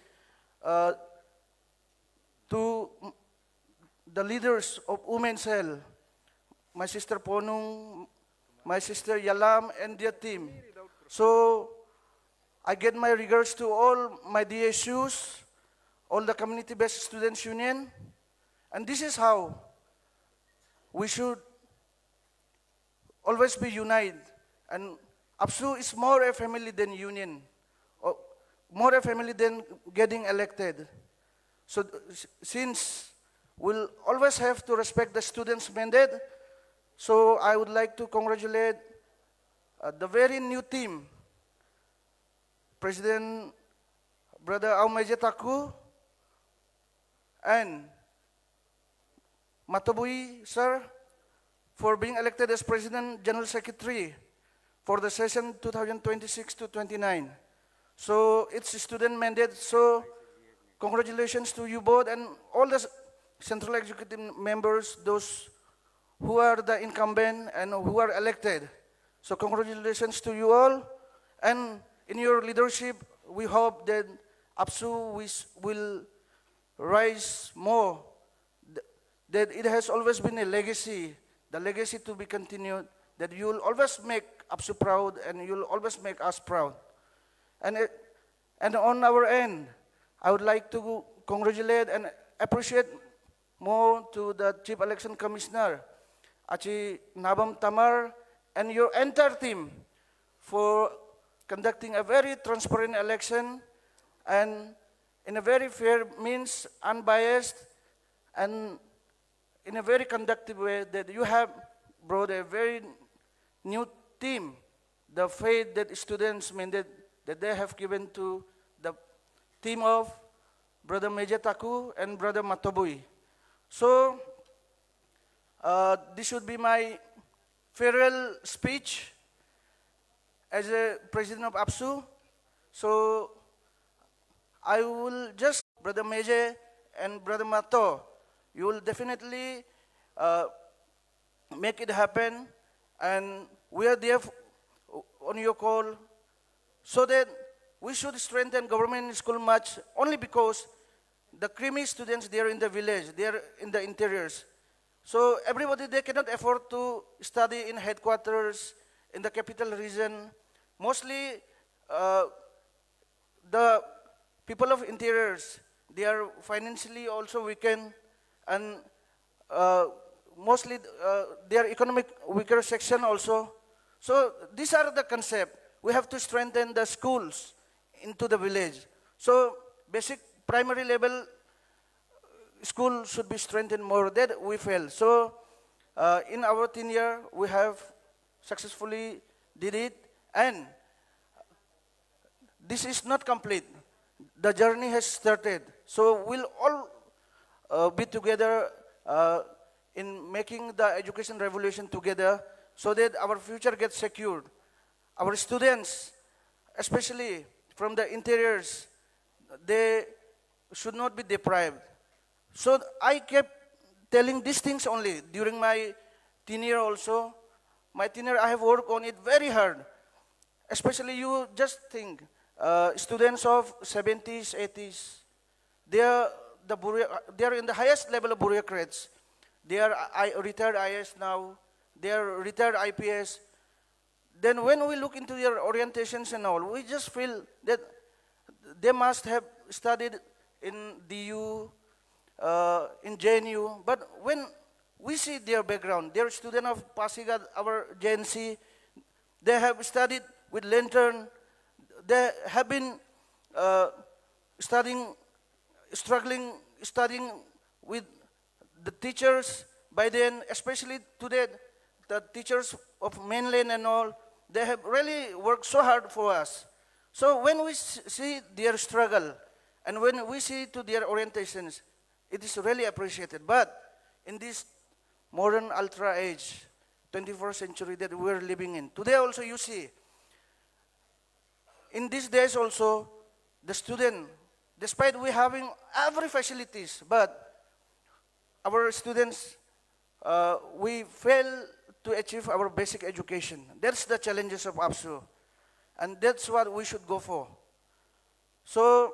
to the leaders of Women's Health, my sister Ponung, my sister Yalam, and their team. So I get my regards to all my DSUs, all the community-based students union, and this is how we should always be united. And ABSU is more a family than union, or more a family than getting elected. So since we'll always have to respect the students' mandate, so I would like to congratulate the very new team, President Brother Aumeje Taku and Matabui, sir, for being elected as President General Secretary for the session 2026 to 29. So it's a student mandate, so congratulations to you both and all the Central Executive members, those who are the incumbent and who are elected. So congratulations to you all, and in your leadership, we hope that ABSU will rise more, that it has always been a legacy, the legacy to be continued, that you will always make ABSU proud and you will always make us proud. And on our end, I would like to congratulate and appreciate more to the Chief Election Commissioner, Achi Nabam Tamar, and your entire team for conducting a very transparent election and in a very fair means, unbiased, and in a very conductive way, that you have brought a very new team, the faith that students mandate that they have given to the team of Brother Meja Taku and Brother Matobui. So, this should be my farewell speech as a president of ABSU. So, I will just, Brother Meje and Brother Mato, you will definitely make it happen, and we are there on your call, so that we should strengthen government school much only because the creamy students there in the village, they are in the interiors. So everybody, they cannot afford to study in headquarters, in the capital region. Mostly the people of interiors, they are financially also weakened, and mostly they are economic weaker section also. So these are the concept. We have to strengthen the schools into the village. So basic primary level school should be strengthened more. That we failed. So in our tenure, we have successfully did it, and this is not complete. The journey has started. So we'll all be together in making the education revolution together, so that our future gets secured. Our students, especially from the interiors, they should not be deprived. So I kept telling these things only during my tenure also. My tenure, I have worked on it very hard. Especially you just think, students of 70s, 80s, they are in the highest level of bureaucrats. They are retired IS now. They are retired IPS. Then when we look into their orientations and all, we just feel that they must have studied in DU, in JNU. But when we see their background, they are student of Pasigat, our JNC. They have studied with Lantern. They have been studying with the teachers. By then, especially today, the teachers of mainland and all, they have really worked so hard for us. So when we see their struggle, and when we see to their orientations, it is really appreciated. But in this modern ultra age, 21st century that we are living in, today also you see, in these days also, the student, despite we having every facilities, but our students, we fail to achieve our basic education. That's the challenges of ABSU, and that's what we should go for. So,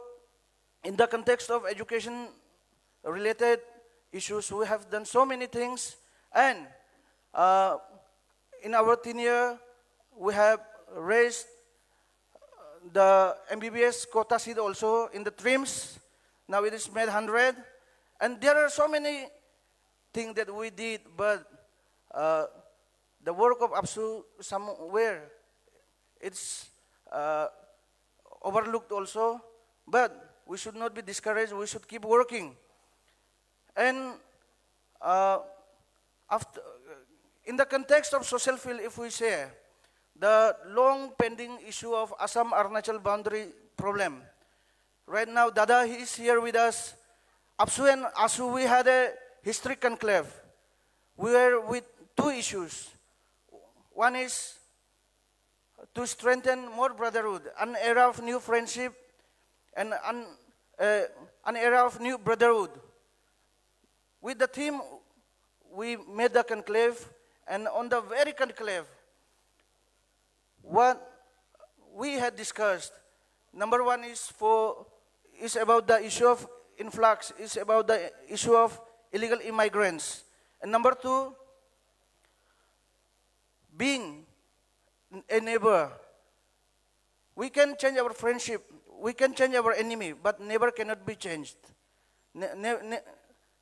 in the context of education-related issues, we have done so many things, and in our tenure, we have raised the MBBS quota seat also in the trims. Now it is made 100. And there are so many things that we did, but the work of ABSU somewhere, it's overlooked also. But we should not be discouraged. We should keep working. And in the context of social field, if we say, the long pending issue of Assam-Arunachal boundary problem. Right now, Dada, he is here with us. ABSU and ASU, we had a history conclave. We were with two issues. One is to strengthen more brotherhood, an era of new friendship and an era of new brotherhood. With the theme, we made the conclave, and on the very conclave, what we had discussed, number one is about the issue of influx, is about the issue of illegal immigrants. And number two, being a neighbor. We can change our friendship, we can change our enemy, but neighbor cannot be changed.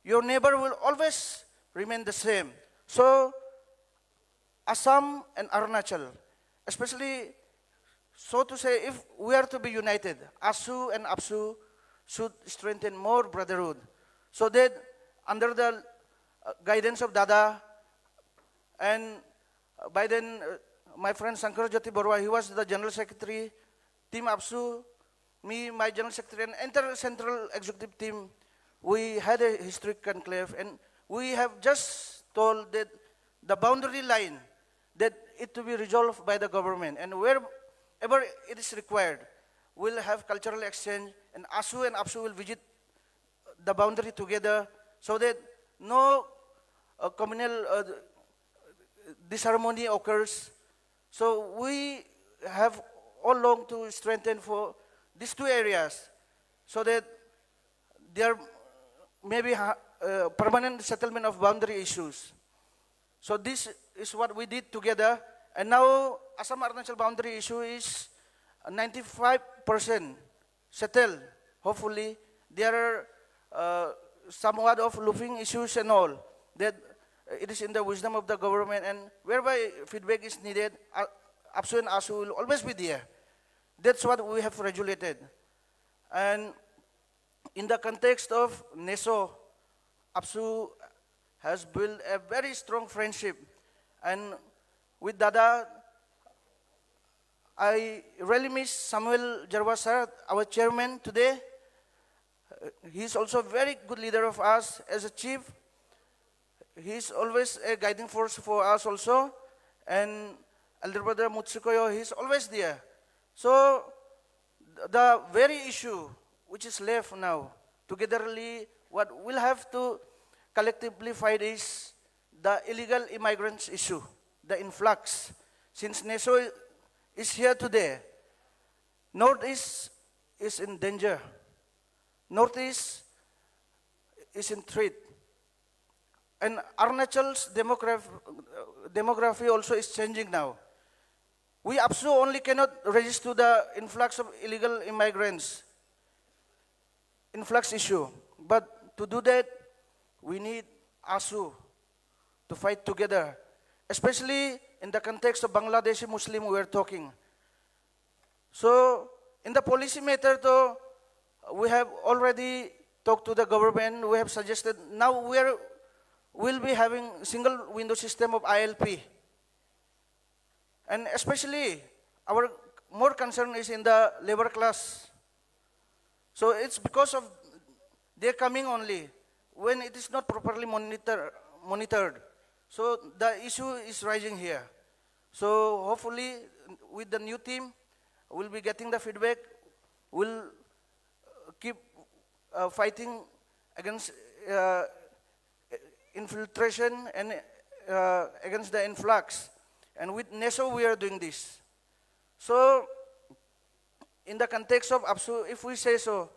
Your neighbor will always remain the same. So, Assam and Arunachal, especially, so to say, if we are to be united, ASU and ABSU should strengthen more brotherhood, so that under the guidance of Dada, and by then my friend Sankar Jyoti Barua, he was the General Secretary, Team ABSU, me, my General Secretary, and entire Central Executive Team, we had a historic conclave, and we have just told that the boundary line, that it to be resolved by the government, and wherever it is required, we'll have cultural exchange, and ASU and ABSU will visit the boundary together, so that no communal disharmony occurs. So we have all along to strengthen for these two areas, so that there may be permanent settlement of boundary issues. So this is what we did together, and now Assam-Arunachal boundary issue is 95% settled. Hopefully, there are somewhat of looping issues and all, that it is in the wisdom of the government, and whereby feedback is needed, ABSU and ASU will always be there. That's what we have regulated. And in the context of NESO, ABSU has built a very strong friendship. And with Dada, I really miss Samuel Jarwa sir, our chairman today. He's also a very good leader of us as a chief. He's always a guiding force for us also. And elder brother Mutsukoyo, he's always there. So the very issue which is left now, togetherly, what we'll have to collectively fight is the illegal immigrants issue, the influx. Since NESO is here today, Northeast is in danger. Northeast is in threat. And Arunachal's demography also is changing now. We ABSU only cannot register the influx of illegal immigrants, influx issue. But to do that, we need ASU to fight together, especially in the context of Bangladeshi Muslim we are talking. So, in the policy matter though, we have already talked to the government, we have suggested, now we'll be having single window system of ILP. And especially, our more concern is in the labor class. So it's because of their coming only, when it is not properly monitored. So the issue is rising here. So hopefully, with the new team, we'll be getting the feedback. We'll keep fighting against infiltration and against the influx. And with NESO, we are doing this. So, in the context of ABSU, if we say so,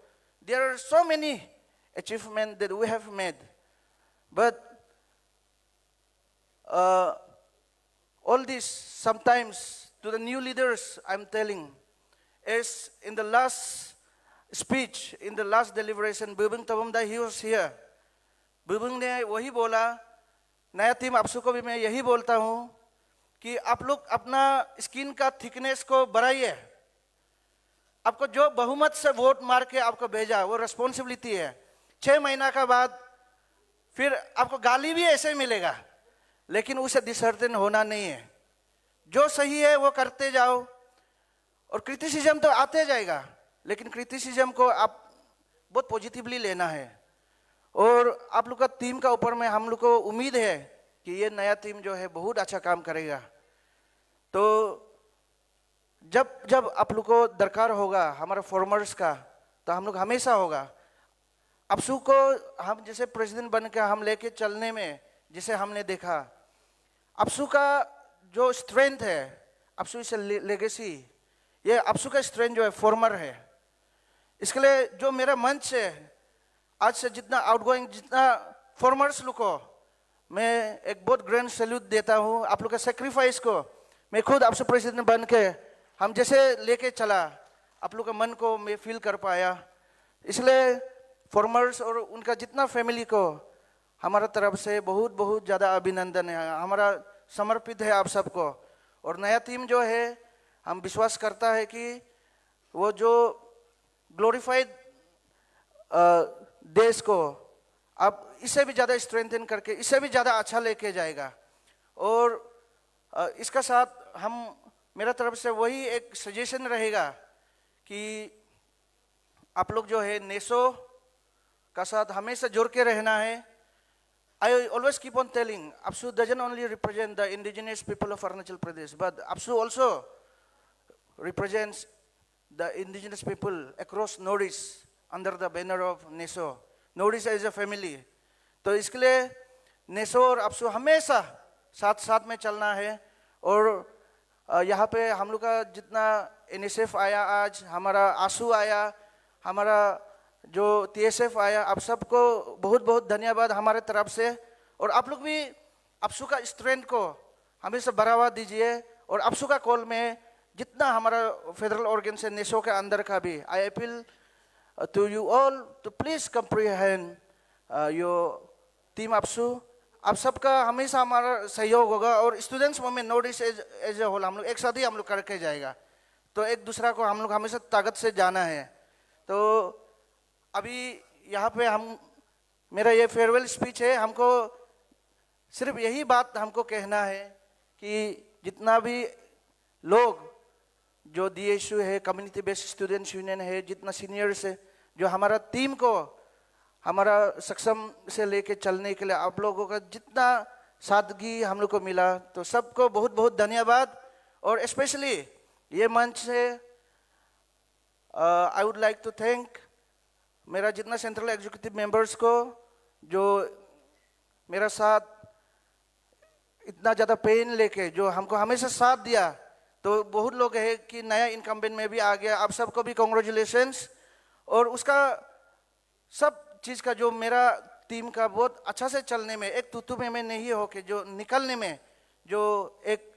there are so many achievements that we have made. But all this, sometimes, to the new leaders, I'm telling, is in the last speech, in the last deliberation, Bubung Tabumda, he was here. Bubung ने वही बोला, नया team ABSU को भी मैं यही बोलता हूँ कि आप लोग अपना स्किन का थिकनेस को बढ़ाइए. आपको जो बहुमत से वोट मार के आपको भेजा, वो रिस्पॉन्सिबिलिटी है. 6 महीना का बाद फिर आपको गाली भी ऐसे ही मिलेगा, लेकिन उसे डिसहर्टन होना नहीं है. जो सही है वो करते जाओ, और क्रिटिसिज्म तो आते जाएगा, लेकिन क्रिटिसिज्म को आप बहुत पॉजिटिवली लेना है. और आप लोग का टीम का ऊपर में हम लोग को उम्मीद है कि ये नया टीम जो है बहुत अच्छा काम करेगा. तो जब जब आप लोग को दरकार होगा हमारा फॉर्मर्स का, तो हम लोग हमेशा होगा. ABSU को हम जैसे प्रेसिडेंट बन के हम लेके चलने में, जिसे हमने देखा, ABSU का जो स्ट्रेंथ है, ABSU इज लेगेसी, ये ABSU का स्ट्रेंथ जो है फॉर्मर है. इसके लिए जो मेरा मंच है, आज से जितना आउटगोइंग, जितना फॉर्मर्स लोग को मैं एक बहुत ग्रैंड सैल्यूट देता हूँ. आप लोग का सेक्रीफाइस को मैं खुद ABSU प्रेसिडेंट बन के हम जैसे लेके चला, आप लोग का मन को मैं फील कर पाया. इसलिए फॉर्मर्स और उनका जितना फैमिली को हमारा तरफ से बहुत बहुत ज़्यादा अभिनंदन है. हमारा समर्पित है आप सबको. और नया टीम जो है, हम विश्वास करता है कि वो जो ग्लोरीफाइड देश को अब इससे भी ज़्यादा स्ट्रेंथन करके इससे भी ज़्यादा अच्छा लेके जाएगा. और इसका साथ हम, मेरा तरफ से वही एक सजेशन रहेगा कि आप लोग जो है नेसो का साथ हमेशा जुड़ के रहना है. I always keep on telling, ABSU doesn't only represent the indigenous people of Arunachal Pradesh, but ABSU also represents the indigenous people across Northeast under the banner of NESO. Northeast is a family. तो इसके लिए NESO और ABSU हमेशा साथ साथ में चलना है. और यहाँ पे हम लोग का जितना NSF आया, आज हमारा ASU आया, हमारा जो TSF आया, आप सबको बहुत बहुत धन्यवाद हमारे तरफ से. और आप लोग भी ABSU का स्ट्रेंथ को हमेशा बढ़ावा दीजिए. और ABSU का कॉल में जितना हमारा फेडरल ऑर्गन से NESO के अंदर का भी, I appeal to you all to please comprehend your team ABSU. आप सबका हमेशा हमारा सहयोग होगा. और students movement north east as a whole हम लोग एक साथ ही हम लोग करके जाएगा. तो एक दूसरा को हम लोग हमेशा ताकत से जाना है. तो अभी यहाँ पे मेरा ये फेयरवेल स्पीच है. हमको सिर्फ यही बात हमको कहना है कि जितना भी लोग जो DSU है, कम्युनिटी बेस्ड स्टूडेंट्स यूनियन है, जितना सीनियर्स है, जो हमारा टीम को हमारा सक्षम से लेके चलने के लिए आप लोगों का जितना सादगी हम लोग को मिला, तो सबको बहुत बहुत धन्यवाद. और स्पेशली ये मंच से I would like to thank मेरा जितना सेंट्रल एग्जीक्यूटिव मेंबर्स को, जो मेरा साथ इतना ज़्यादा पेन लेके जो हमको हमेशा साथ दिया. तो बहुत लोग है कि नया इनकम्बेंट में भी आ गया. आप सबको भी कॉन्ग्रेचुलेशंस. और उसका सब चीज़ का जो मेरा टीम का बहुत अच्छा से चलने में, एक तुतु में नहीं हो के जो निकलने में जो एक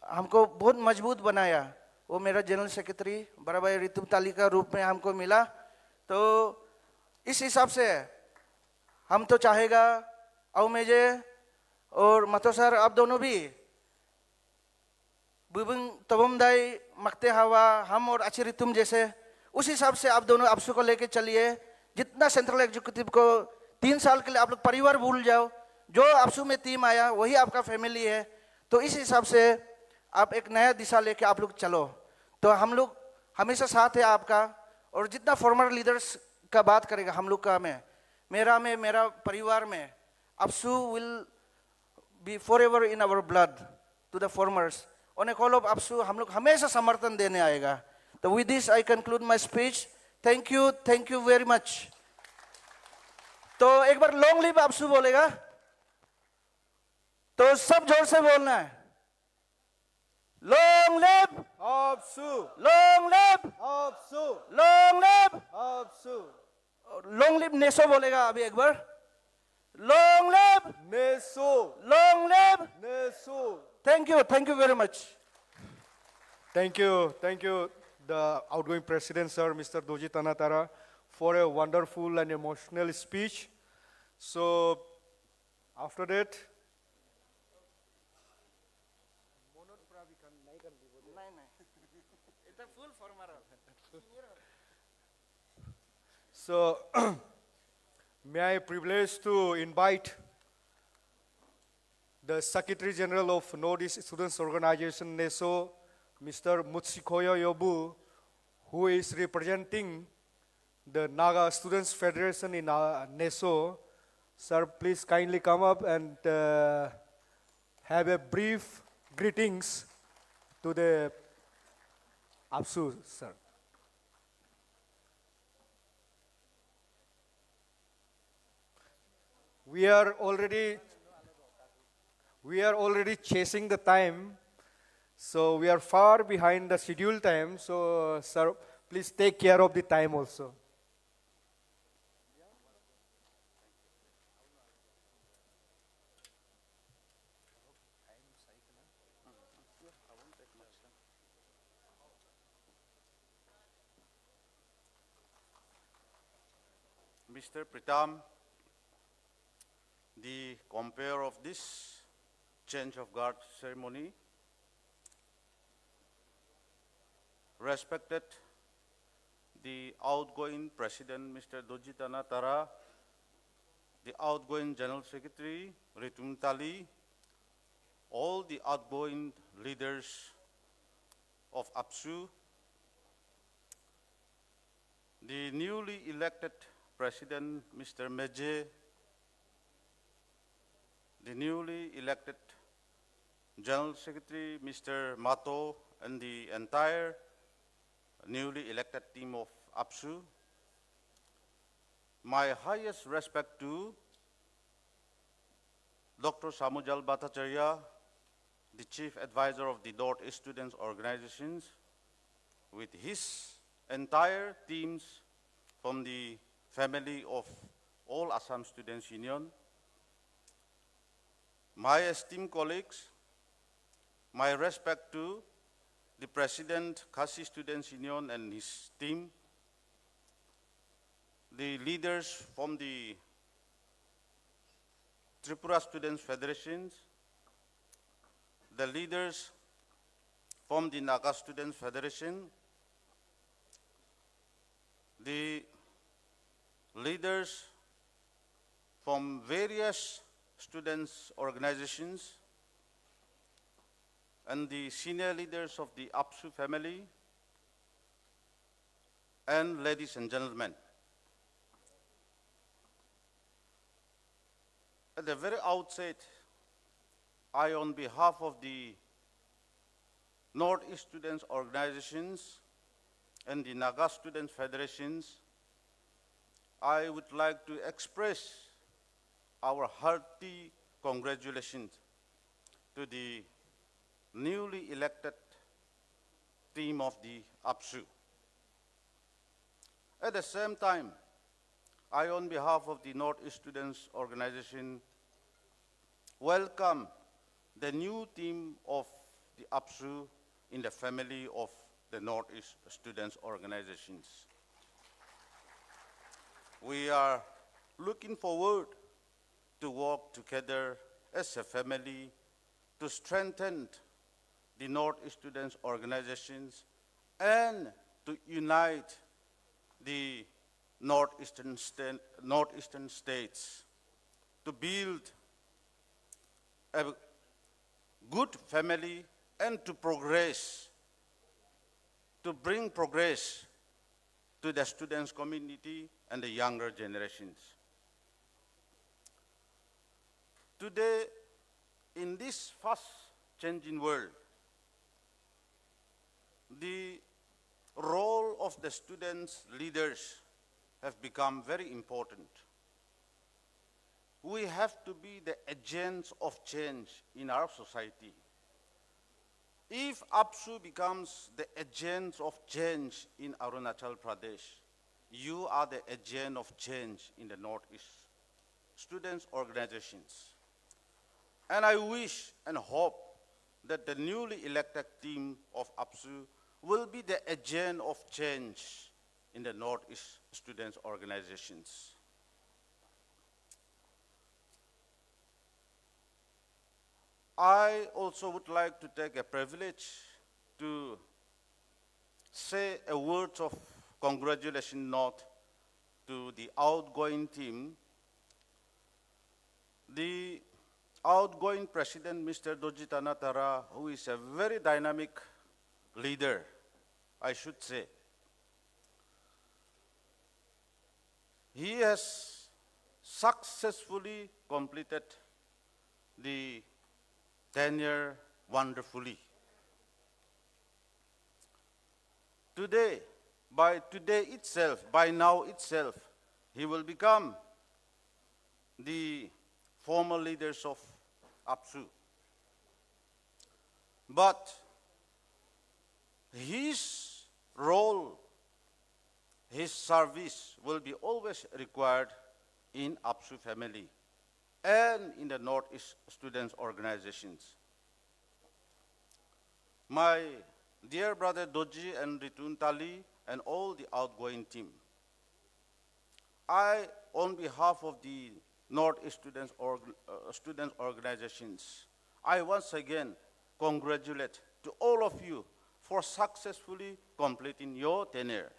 हमको बहुत मजबूत बनाया, वो मेरा जनरल सेक्रेटरी बड़ा भाई ऋतु ताली का रूप में हमको मिला. तो इस हिसाब से हम तो चाहेगा अवमेजे और मतो सर आप दोनों भी बुबुंग तबुमदाई मकते हवा हम और अच्छी तुम जैसे उस हिसाब से आप दोनों ABSU को लेके चलिए. जितना सेंट्रल एग्जीक्यूटिव को 3 साल के लिए आप लोग परिवार भूल जाओ. जो ABSU में टीम आया वही आपका फैमिली है. तो इस हिसाब से आप एक नया दिशा लेके आप लोग चलो. तो हम लोग हमेशा साथ है आपका. और जितना फॉर्मर लीडर्स का बात करेगा हम लोग का मेरा परिवार में ABSU will be for ever in our blood to the formers. On a call of ABSU हम लोग हमेशा समर्थन देने आएगा. तो with this I conclude my speech. Thank you very much. तो एक बार लॉन्ग लिव ABSU बोलेगा तो सब जोर से बोलना है। Long live ABSU, long live ABSU, long live. ABSU, long live NESO बोलेगा अभी एक बार। Long live NESO, long live. NESO. Thank you very much. Thank you, the outgoing president, sir, Mr. Doji Tanatara, for a wonderful and emotional speech. So, after that, so may I privilege to invite the Secretary General of Northeast Students Organization, NESO, Mr. Mutsikoyo Yobu, who is representing the Naga Students Federation in NESO. Sir, please kindly come up and have a brief greetings to the ABSU, sir. We are already chasing the time. So we are far behind the scheduled time. So, sir, please take care of the time also. Mr. Pritam, the compare of this change of guard ceremony, respected the outgoing President, Mr. Doji Tanatara, the outgoing General Secretary, Ritum Tali, all the outgoing leaders of ABSU, the newly elected President, Mr. Meje, the newly elected General Secretary, Mr. Mato, and the entire newly elected team of ABSU. My highest respect to Dr. Samujal Bhattacharya, the Chief Advisor of the Northeast Students Organizations, with his entire teams from the family of all Assam Students Union. My esteemed colleagues, my respect to the President, Khasi Students Union and his team, the leaders from the Tripura Students Federations, the leaders from the Naga Students Federation, the leaders from various students' organizations, and the senior leaders of the ABSU family, and ladies and gentlemen. At the very outset, I, on behalf of the Northeast Students Organizations and the Naga Students Federations, I would like to express our hearty congratulations to the newly elected team of the ABSU. At the same time, I, on behalf of the Northeast Students Organization, welcome the new team of the ABSU in the family of the Northeast Students Organizations. We are looking forward to work together as a family to strengthen the Northeast Students Organizations and to unite the Northeastern states to build a good family and to progress, to bring progress to the students' community and the younger generations. Today, in this fast-changing world, the role of the students' leaders have become very important. We have to be the agents of change in our society. If ABSU becomes the agent of change in Arunachal Pradesh, you are the agent of change in the Northeast students' organizations. And I wish and hope that the newly elected team of ABSU will be the agent of change in the Northeast students' organizations. I also would like to take a privilege to say a word of congratulation note to the outgoing team. The outgoing president, Mr. Doji Tanatara, who is a very dynamic leader, I should say. He has successfully completed the tenure wonderfully. Today, by now itself, he will become the former leaders of ABSU. But his role, his service will be always required in ABSU family and in the Northeast students' organizations. My dear brother Doji and Ritun Tali and all the outgoing team, I, on behalf of the Northeast students organizations, I once again congratulate to all of you for successfully completing your tenure.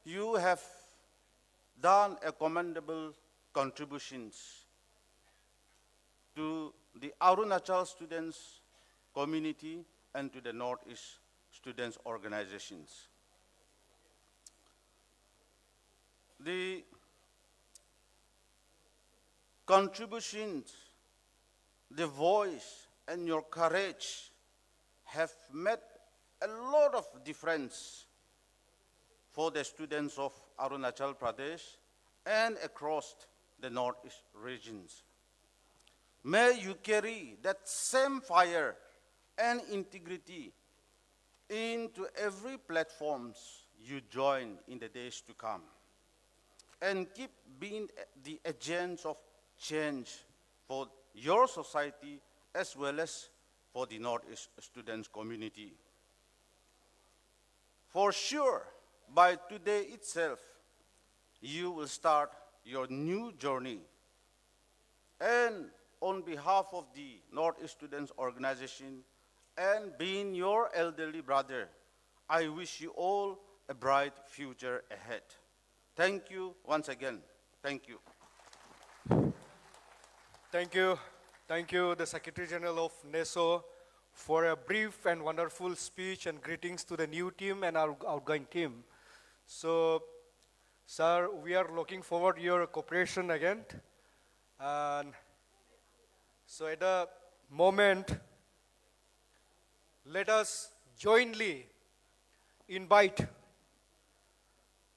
You have done a commendable contributions to the Arunachal students community and to the Northeast students organizations. The contributions, the voice, and your courage have made a lot of difference for the students of Arunachal Pradesh and across the Northeast regions. May you carry that same fire and integrity into every platforms you join in the days to come, and keep being the agents of change for your society as well as for the Northeast students community. For sure, by today itself, you will start your new journey. And on behalf of the Northeast Students Organization and being your elderly brother, I wish you all a bright future ahead. Thank you once again. Thank you. Thank you. Thank you, the Secretary General of NESO, for a brief and wonderful speech and greetings to the new team and our outgoing team. So, sir, we are looking forward to your cooperation again. And so at the moment, let us jointly invite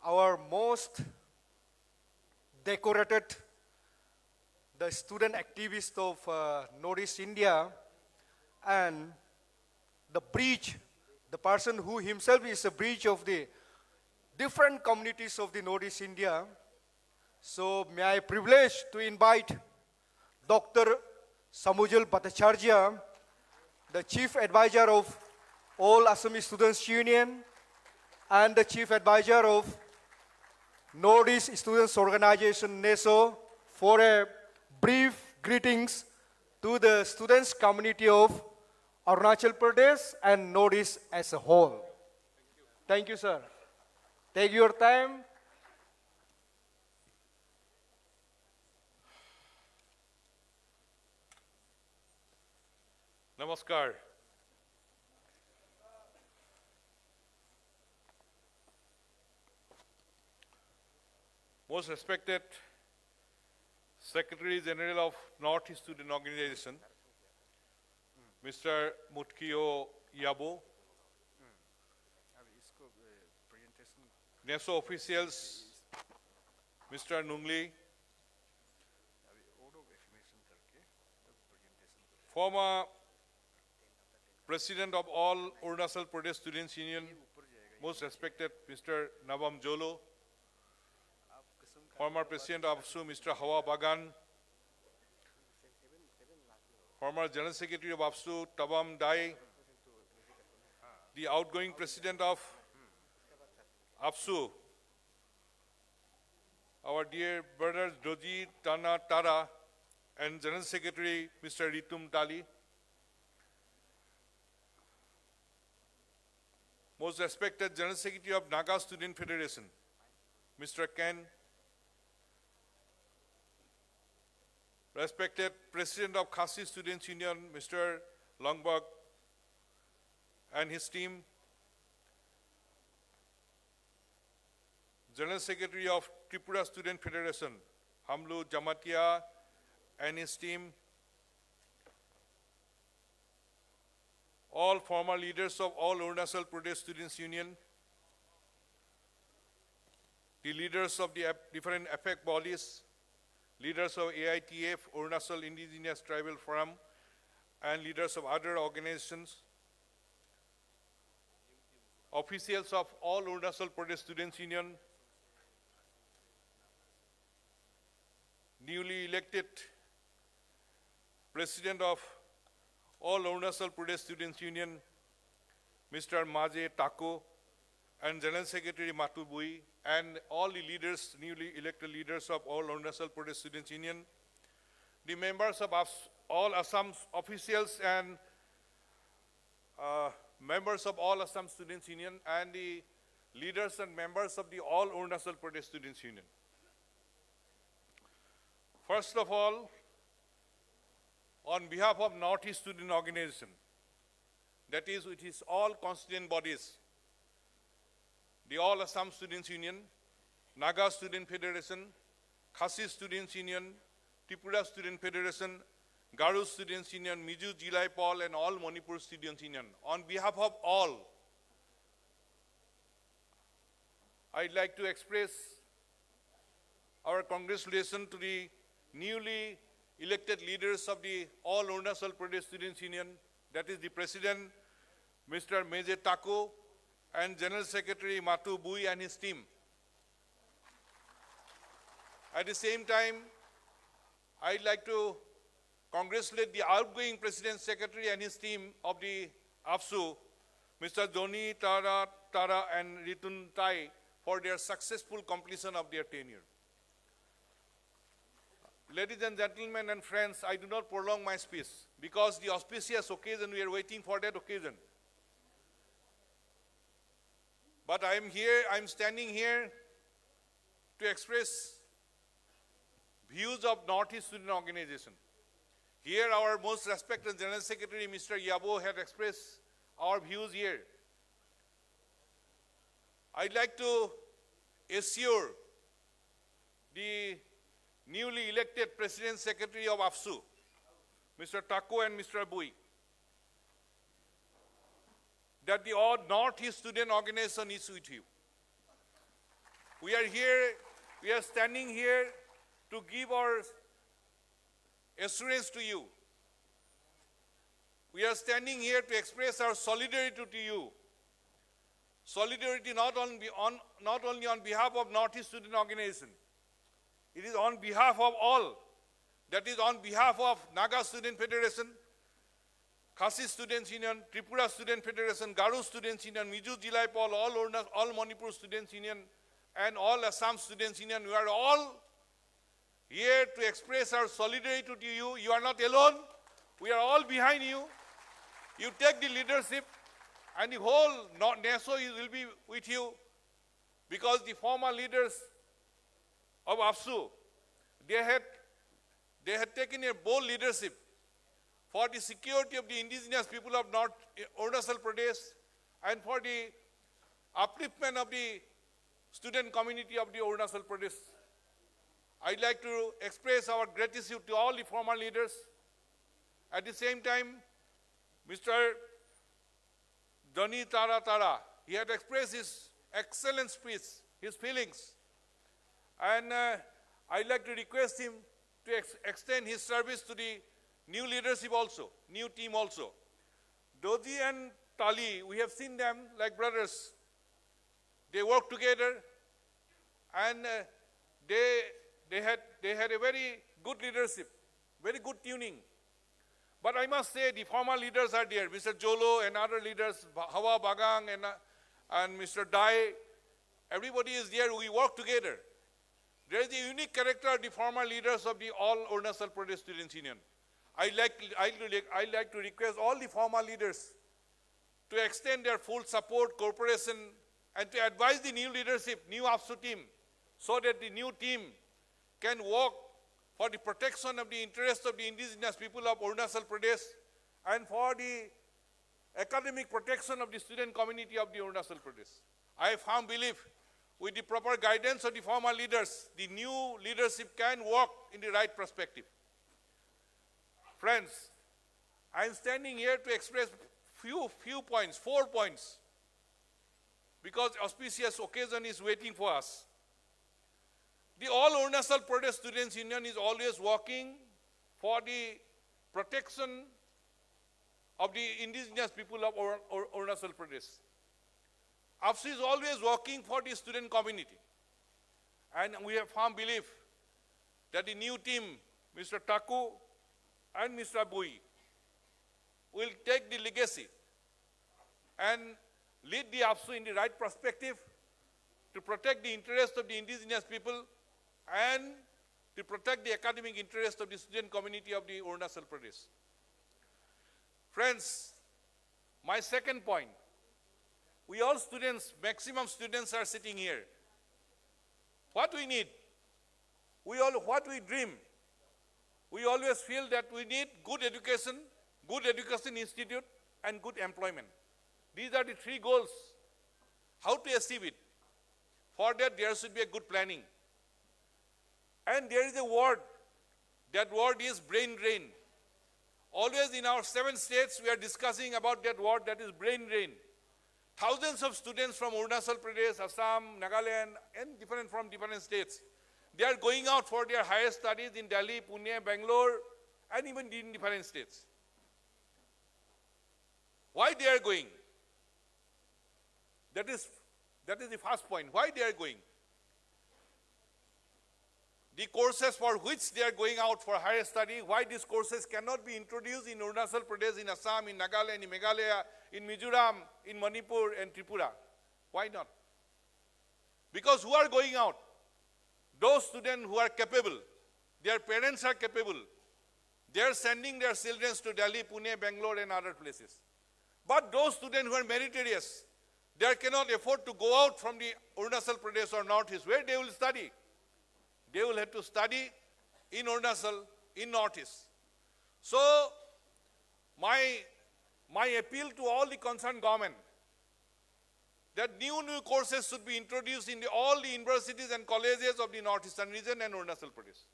our most decorated, the student activist of Northeast India, and the bridge, the person who himself is a bridge of the different communities of the Northeast India. So may I privilege to invite Dr. Samujal Bhattacharya, the Chief Advisor of all Assamese Students Union and the Chief Advisor of Northeast Students Organization NESO, for a brief greetings to the students community of Arunachal Pradesh and Northeast as a whole. Thank you, sir. Take your time. Namaskar. Most respected Secretary General of Northeast Student Organization, Mr. Mutkio Yabo, NESO officials, Mr. Nungli, former President of all Arunachal Pradesh Students Union, most respected Mr. Nabam Jolo, former President of ABSU, Mr. Hawa Bagan, former General Secretary of ABSU, Tabam Dai, the outgoing President of ABSU, our dear brothers Doji Tana Tara, and General Secretary Mr. Ritum Tali, most respected General Secretary of Naga Student Federation, Mr. Ken, respected President of Khasi Students Union, Mr. Longbag, and his team, General Secretary of Tripura Student Federation, Hamlu Jamatia, and his team, all former leaders of all Arunachal Pradesh Students Union, the leaders of the different APEC bodies, leaders of AITF, Arunachal Indigenous Tribal Forum, and leaders of other organizations, officials of all Arunachal Pradesh Students Union, newly elected President of all Arunachal Pradesh Students Union, Mr. Maje Tako, and General Secretary Matu Bui, and all the leaders, newly elected leaders of all Arunachal Pradesh Students Union, the members of all Assam officials and members of all Assam Students Union, and the leaders and members of the all Arunachal Pradesh Students Union. First of all, on behalf of Northeast Student Organization, that is with its all constituent bodies, the All Assam Students Union, Naga Student Federation, Khasi Students Union, Tripura Student Federation, Garu Students Union, Miju Jilai Paul, and all Manipur Students Union. On behalf of all, I'd like to express our congratulations to the newly elected leaders of the all Arunachal Pradesh Students Union, that is the President, Mr. Meje Tako, and General Secretary Matu Bui and his team. At the same time, I'd like to congratulate the outgoing President Secretary and his team of the ABSU, Mr. Doni Tara and Ritun Tai, for their successful completion of their tenure. Ladies and gentlemen and friends, I do not prolong my speech because the auspicious occasion, we are waiting for that occasion. But I am standing here to express views of Northeast Student Organization. Here our most respected General Secretary, Mr. Yabo, had expressed our views here. I'd like to assure the newly elected President Secretary of ABSU, Mr. Tako and Mr. Bui, that the all Northeast Student Organization is with you. We are here, we are standing here to give our assurance to you. We are standing here to express our solidarity to you. Solidarity not only on behalf of Northeast Student Organization, it is on behalf of all. That is on behalf of Naga Student Federation, Khasi Students Union, Tripura Student Federation, Garu Students Union, Miju Jilai Paul, all Manipur Students Union, and all Assam Students Union. We are all here to express our solidarity to you. You are not alone. We are all behind you. You take the leadership, and the whole NESO will be with you, because the former leaders of ABSU, they had taken a bold leadership for the security of the indigenous people of North Arunachal Pradesh and for the upliftment of the student community of the Arunachal Pradesh. I'd like to express our gratitude to all the former leaders. At the same time, Mr. Dani Tara Tara, he had expressed his excellent speech, his feelings. And I'd like to request him to extend his service to the new leadership also, new team also. Doji and Tali, we have seen them like brothers. They work together, and they had a very good leadership, very good tuning. But I must say the former leaders are there, Mr. Jolo and other leaders, Hawa Bagang and Mr. Dai. Everybody is there, we work together. There is a unique character of the former leaders of the All Arunachal Pradesh Students' Union. I'd like to request all the former leaders to extend their full support, cooperation, and to advise the new leadership, new ABSU team, so that the new team can work for the protection of the interests of the indigenous people of Arunachal Pradesh and for the academic protection of the student community of the Arunachal Pradesh. I have firm belief with the proper guidance of the former leaders, the new leadership can work in the right perspective. Friends, I am standing here to express few points, 4 points, because auspicious occasion is waiting for us. The All Arunachal Pradesh Students' Union is always working for the protection of the indigenous people of Arunachal Pradesh. ABSU is always working for the student community. And we have firm belief that the new team, Mr. Taku and Mr. Bui, will take the legacy and lead the ABSU in the right perspective to protect the interests of the indigenous people and to protect the academic interests of the student community of the Arunachal Pradesh. Friends, my second point, we all students, maximum students are sitting here. What we need, what we dream, we always feel that we need good education institute, and good employment. These are the 3 goals. How to achieve it? For that, there should be a good planning. And there is a word, that word is brain drain. Always in our 7 states, we are discussing about that word, that is brain drain. Thousands of students from Arunachal Pradesh, Assam, Nagaland, and from different states, they are going out for their higher studies in Delhi, Pune, Bangalore, and even in different states. Why they are going? That is the first point. Why they are going? The courses for which they are going out for higher study, why these courses cannot be introduced in Arunachal Pradesh, in Assam, in Nagaland, in Meghalaya, in Mizoram, in Manipur, and Tripura. Why not? Because who are going out? Those students who are capable, their parents are capable. They are sending their children to Delhi, Pune, Bangalore, and other places. But those students who are meritorious, they cannot afford to go out from the Arunachal Pradesh or Northeast. Where they will study? They will have to study in Arunachal, in Northeast. So, my appeal to all the concerned government, that new courses should be introduced in all the universities and colleges of the Northeastern region and Arunachal Pradesh.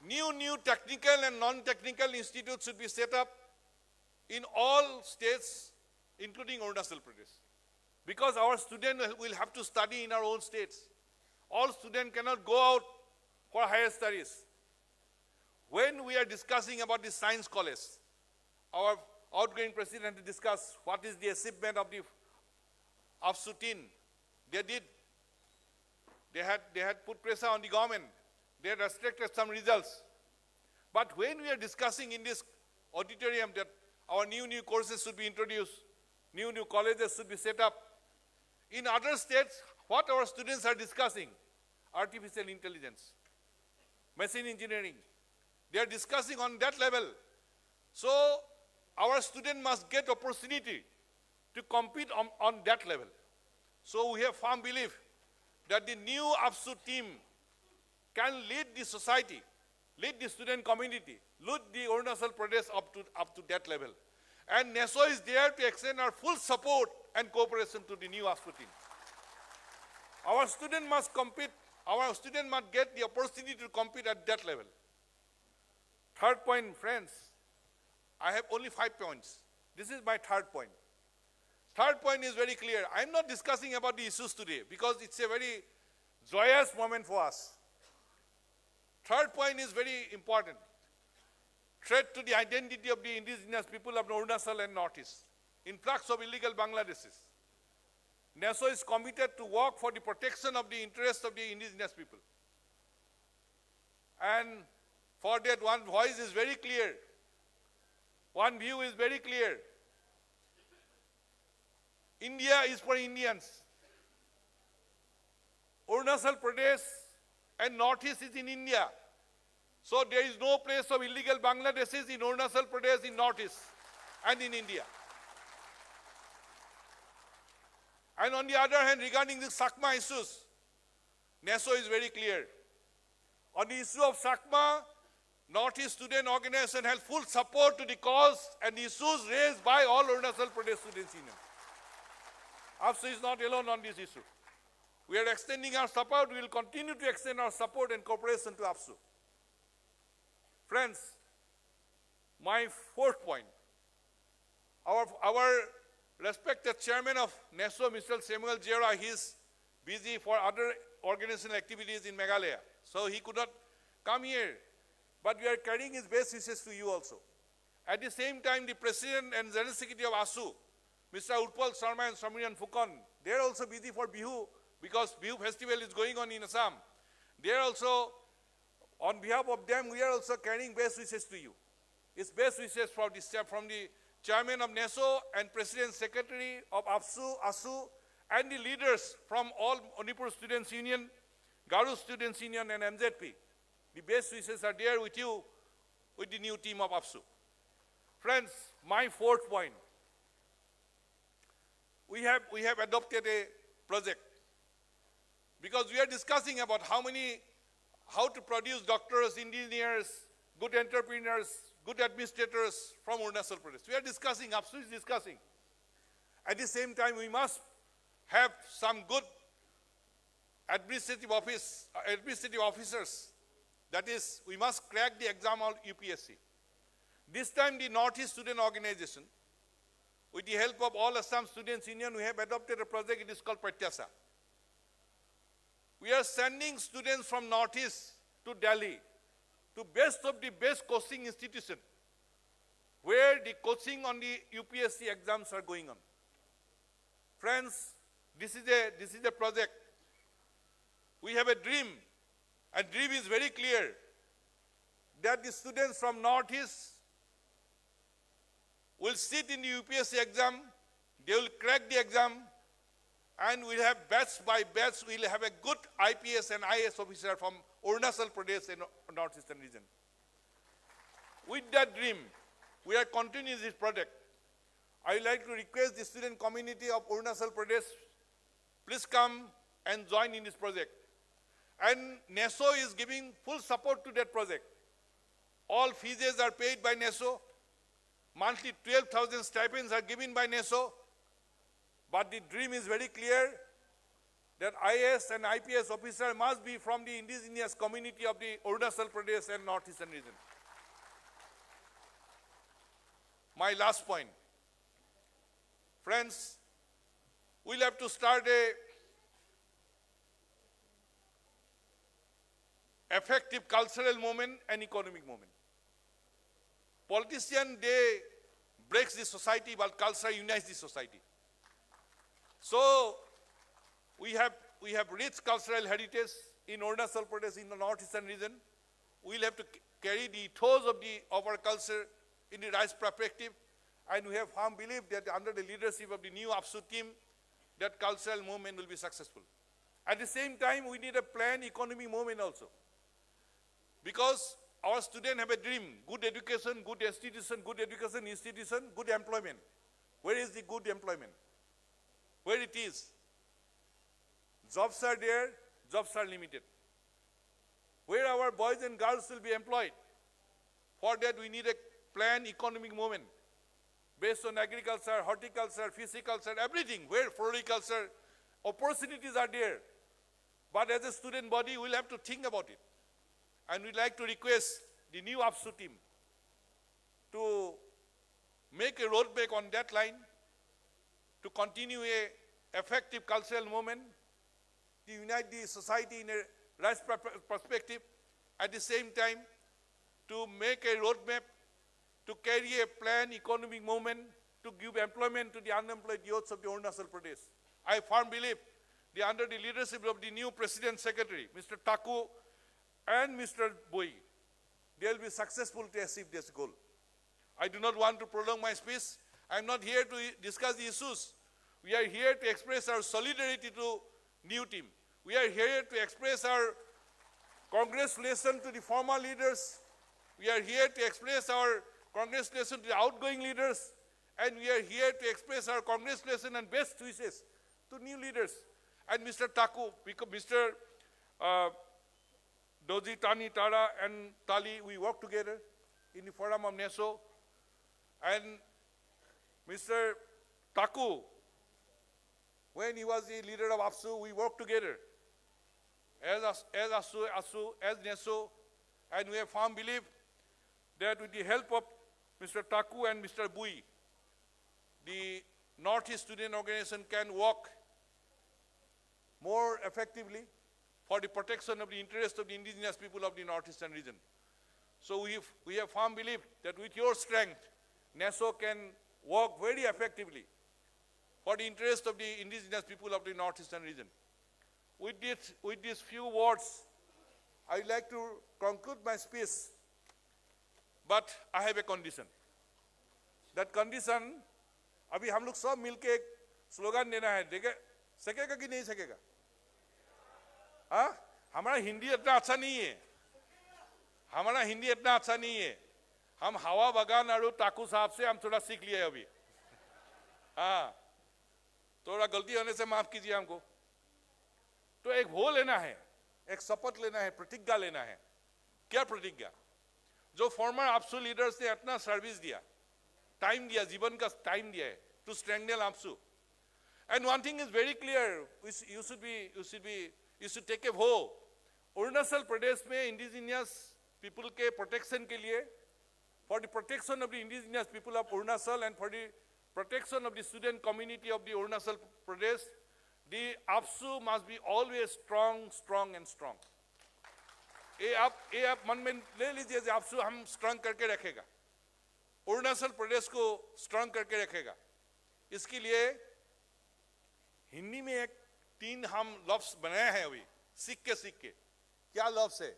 New technical and non-technical institutes should be set up in all states, including Arunachal Pradesh. Because our students will have to study in our own states. All students cannot go out for higher studies. When we are discussing about the science college, our outgoing president discussed what is the achievement of the ABSU team. They had put pressure on the government. They had restricted some results. But when we are discussing in this auditorium that our new courses should be introduced, new colleges should be set up, in other states, what our students are discussing, artificial intelligence, machine engineering, they are discussing on that level. So, our student must get opportunity to compete on that level. So, we have firm belief that the new ABSU team can lead the society, lead the student community, lead the Arunachal Pradesh up to that level. And NESO is there to extend our full support and cooperation to the new ABSU team. Our student must compete, our student must get the opportunity to compete at that level. Third point, friends, I have only 5 points. This is my third point. Third point is very clear. I'm not discussing about the issues today because it's a very joyous moment for us. Third point is very important. Threat to the identity of the indigenous people of Arunachal and Northeast. Influx of illegal Bangladeshis. NESO is committed to work for the protection of the interests of the indigenous people. And for that, one voice is very clear. One view is very clear. India is for Indians. Arunachal Pradesh and Northeast is in India. So there is no place of illegal Bangladeshis in Arunachal Pradesh, in Northeast, and in India. And on the other hand, regarding the SACMA issues, NESO is very clear. On the issue of SACMA, Northeast Student Organization has full support to the cause and issues raised by all Arunachal Pradesh Students Union. ABSU is not alone on this issue. We are extending our support. We will continue to extend our support and cooperation to ABSU. Friends, my fourth point. Our respected chairman of NESO, Mr. Samuel Bhattacharya, he is busy for other organizational activities in Meghalaya. So he could not come here. But we are carrying his best wishes to you also. At the same time, the President and General Secretary of ASU, Mr. Utpal Sharma and Samrian Fukan, they are also busy for Bihu because Bihu festival is going on in Assam. They are also, on behalf of them, we are also carrying best wishes to you. It's best wishes from the Chairman of NESO and President Secretary of ABSU, ASU, and the leaders from all Manipur Students Union, Garu Students Union, and MZP. The best wishes are there with you, with the new team of ABSU. Friends, my fourth point. We have adopted a project because we are discussing about how to produce doctors, engineers, good entrepreneurs, good administrators from Arunachal Pradesh. We are discussing, ABSU is discussing. At the same time, we must have some good administrative officers. That is, we must crack the exam of UPSC. This time, the Northeast Student Organization, with the help of all Assam Students Union, we have adopted a project. It is called Pratyasa. We are sending students from Northeast to Delhi, to best of the best coaching institution, where the coaching on the UPSC exams are going on. Friends, this is a project. We have a dream, and dream is very clear, that the students from Northeast will sit in the UPSC exam, they will crack the exam, and we'll have batch by batch, we'll have a good IPS and IAS officer from Arunachal Pradesh and Northeastern region. With that dream, we are continuing this project. I would like to request the student community of Arunachal Pradesh, please come and join in this project. And NESO is giving full support to that project. All fees are paid by NESO. Monthly 12,000 stipends are given by NESO. But the dream is very clear that IAS and IPS officer must be from the indigenous community of the Arunachal Pradesh and Northeastern region. My last point. Friends, we'll have to start a effective cultural movement and economic movement. Politicians, they break the society, but culture unites the society. So we have rich cultural heritage in Arunachal Pradesh, in the Northeastern region. We'll have to carry the ethos of our culture in the right perspective, and we have firm belief that under the leadership of the new ABSU team, that cultural movement will be successful. At the same time, we need a planned economic movement also. Because our students have a dream, good education, good institution, good employment. Where is the good employment? Where it is? Jobs are there, jobs are limited. Where our boys and girls will be employed? For that, we need a planned economic movement based on agriculture, horticulture, pisciculture, everything. Where floriculture, opportunities are there. But as a student body, we'll have to think about it. And we'd like to request the new ABSU team to make a roadmap on that line, to continue a effective cultural movement, to unite the society in a right perspective, at the same time, to make a roadmap, to carry a planned economic movement, to give employment to the unemployed youths of the Arunachal Pradesh. I firmly believe that under the leadership of the new President Secretary, Mr. Taku and Mr. Boi, they will be successful to achieve this goal. I do not want to prolong my speech. I am not here to discuss the issues. We are here to express our solidarity to new team. We are here to express our congratulations to the former leaders. We are here to express our congratulations to the outgoing leaders. And we are here to express our congratulations and best wishes to new leaders. And Mr. Taku, because Mr. Doji, Tani, Tara, and Tali, we work together in the forum of NESO. And Mr. Taku, when he was the leader of ABSU, we worked together as ABSU, as NESO, and we have firm belief that with the help of Mr. Taku and Mr. Bui, the Northeast Student Organization can work more effectively for the protection of the interests of the indigenous people of the Northeastern region. So we have firm belief that with your strength, NESO can work very effectively for the interest of the indigenous people of the Northeastern region. With these few words, I would like to conclude my speech, but I have a condition. That condition, अभी हम लोग सब मिलके एक slogan देना है, देखे सकेगा कि नहीं सकेगा? हाँ, हमारा हिंदी इतना अच्छा नहीं है, हमारा हिंदी इतना अच्छा नहीं है, हम हवा बगान और टाकू साहब से हम थोड़ा सीख लिए अभी, हाँ, थोड़ा गलती होने से माफ कीजिए हमको, तो एक वो लेना है, एक शपथ लेना है, प्रतिज्ञा लेना है, क्या प्रतिज्ञा? जो फॉर्मर ABSU लीडर्स ने इतना सर्विस दिया, टाइम दिया, जीवन का टाइम दिया है, to strengthen ABSU. And one thing is very clear, you should take a vow. Arunachal Pradesh में indigenous people के protection के लिए, for the protection of the indigenous people of Arunachal and for the protection of the student community of the Arunachal Pradesh, the ABSU must be always strong, strong and strong. ये आप मन में ले लीजिए कि ABSU हम strong करके रखेगा, अरुणाचल प्रदेश को strong करके रखेगा. इसके लिए हिंदी में एक 3 हम लफ्ज बनाए हैं अभी सीख के क्या लफ्ज है?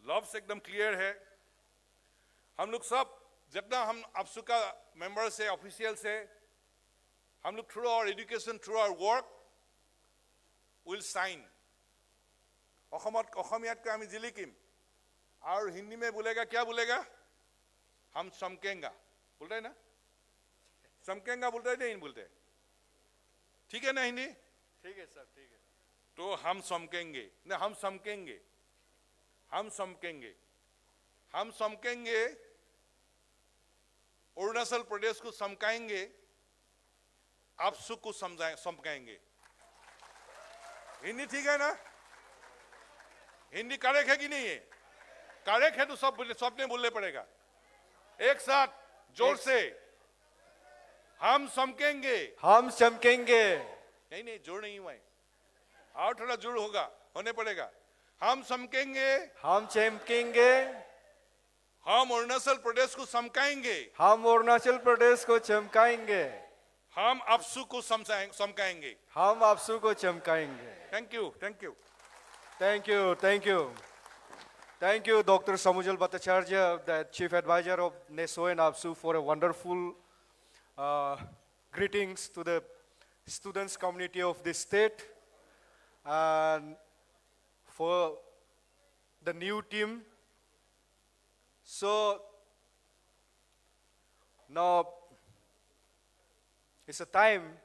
लफ्ज एकदम क्लियर है. हम लोग सब जितना हम ABSU का मेंबर से ऑफिशियल से हम लोग through our education through our work will sign. অসমীয়াত को हमें जिलिकिम और हिंदी में बोलेगा क्या बोलेगा? हम समकेंगा बोलते हैं ना, समकेंगा बोलते हैं नहीं बोलते? ठीक है ना हिंदी? ठीक है सर, ठीक है. तो हम समकेंगे ना, हम समकेंगे, हम समकेंगे, हम समकेंगे, अरुणाचल प्रदेश को समकाएंगे, ABSU को समकाएंगे. हिंदी ठीक है ना? हिंदी करेक्ट है कि नहीं है? करेक्ट है तो सबने बोलने पड़ेगा एक साथ जोर से. हम समकेंगे, हम चमकेंगे. नहीं जोर नहीं हुआ है, और थोड़ा जोर होने पड़ेगा. हम समकेंगे, हम चमकेंगे, हम अरुणाचल प्रदेश को समकाएंगे, हम अरुणाचल प्रदेश को चमकाएंगे, हम ABSU को समकाएंगे, हम ABSU को चमकाएंगे. Thank you, thank you. Thank you, thank you. Thank you, Dr. Samujal Bhattacharya, the Chief Advisor of NESO and ABSU, for a wonderful greetings to the students community of this state and for the new team. So now it's a time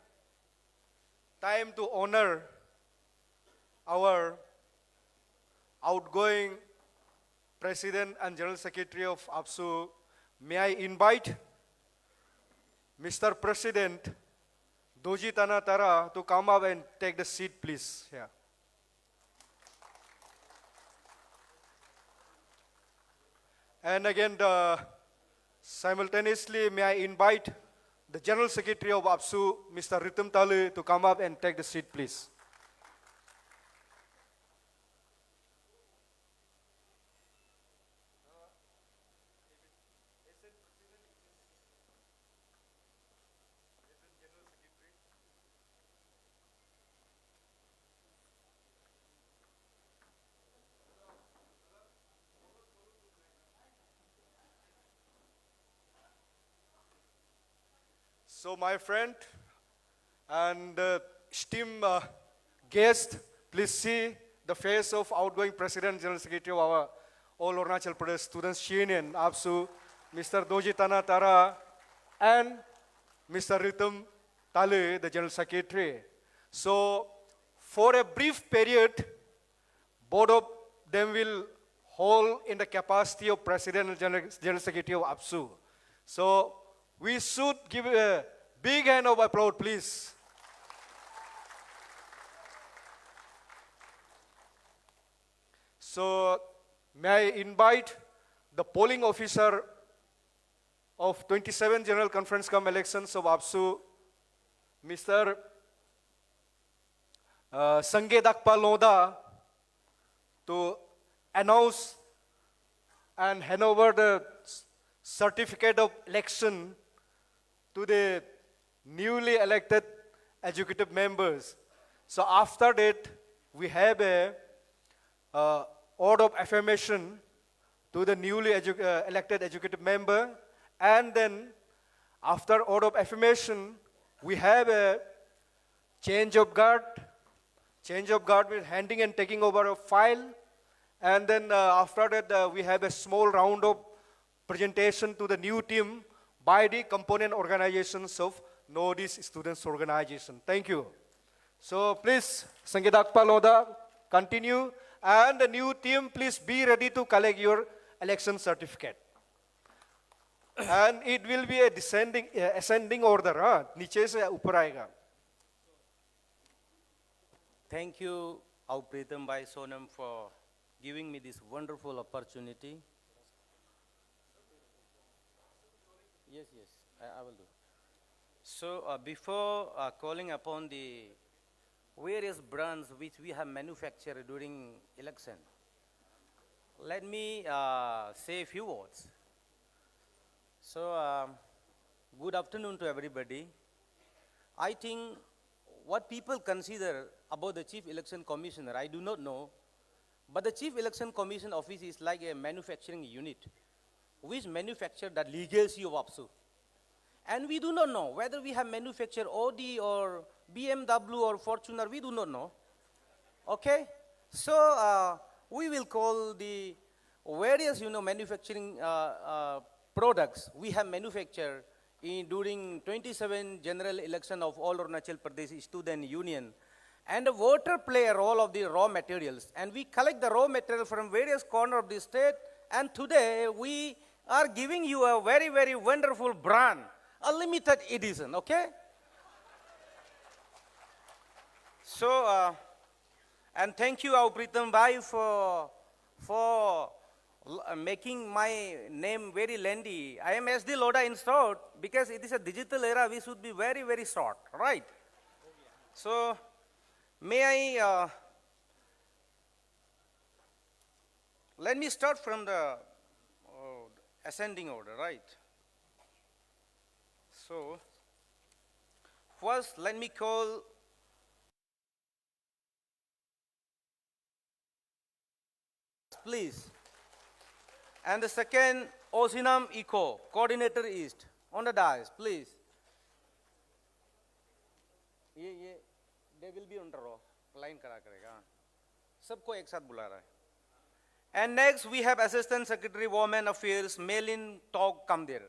to honor our outgoing President and General Secretary of ABSU. May I invite Mr. President Doji Tara to come up and take the seat, please. Yeah. And again, simultaneously, may I invite the General Secretary of ABSU, Mr. Ritam Talu, to come up and take the seat, please. So my friend and esteemed guest, please see the face of outgoing President General Secretary of our All Arunachal Pradesh Students Union, ABSU, Mr. Dojitana Tara, and Mr. Ritam Talu, the General Secretary. So for a brief period, both of them will hold in the capacity of President and General Secretary of ABSU. So we should give a big hand of applause, please. So may I invite the polling officer of 27 General Conference Cum elections of ABSU, Mr. Sange Dakpa Loda, to announce and hand over the certificate of election to the newly elected executive members. So after that, we have a order of affirmation to the newly elected executive member, and then after order of affirmation, we have a change of guard with handing and taking over a file, and then after that we have a small round of presentation to the new team by the component organizations of Northeast Students Organization. Thank you. So please, Sangidakpa Loda, continue, and the new team, please be ready to collect your election certificate. And it will be a ascending order. Niche se upar aayega. Thank you, Pritam Bhai Sonam, for giving me this wonderful opportunity. Yes, I will do. So before calling upon the various brands which we have manufactured during election, let me say a few words. So good afternoon to everybody. I think what people consider about the Chief Election Commissioner, I do not know, but the Chief Election Commission office is like a manufacturing unit which manufactured the legacy of ABSU. And we do not know whether we have manufactured Audi or BMW or Fortuner, we do not know. Okay? So we will call the various, manufacturing products we have manufactured during 27 general election of all Arunachal Pradesh Student Union. And the water play a role of the raw materials. And we collect the raw material from various corners of the state. And today we are giving you a very, very wonderful brand, a limited edition, okay? So, and thank you, Pritam Bhai, for making my name very lengthy. I am SD Loda in short, because it is a digital era, we should be very, very short, right? So, may I, let me start from the ascending order, right? So, first let me call please. And the second, Osinam Eco, Coordinator East, on the dais, please. They will be on the row, line kara karega. Sabko ek sath bula raha hai. And next we have Assistant Secretary Women Affairs, Melin Tog Kamdir.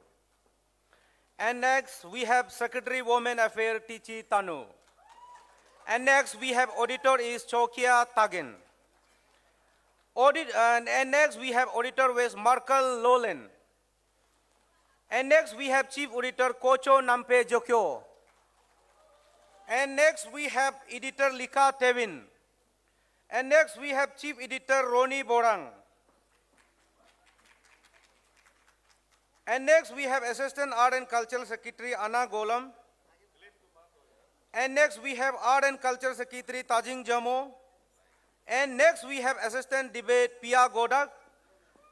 And next we have Secretary Women Affairs, Tichi Tanu. And next we have Auditor is Chokia Tagin. And next we have Auditor West Markel Lolen. And next we have Chief Auditor Kocho Nampe Jokyo. And next we have Editor Lika Tevin. And next we have Chief Editor Roni Borang. And next we have Assistant Art and Cultural Secretary Anna Golam. And next we have Art and Culture Secretary Tajing Jamo. And next we have Assistant Debate Pia Godak.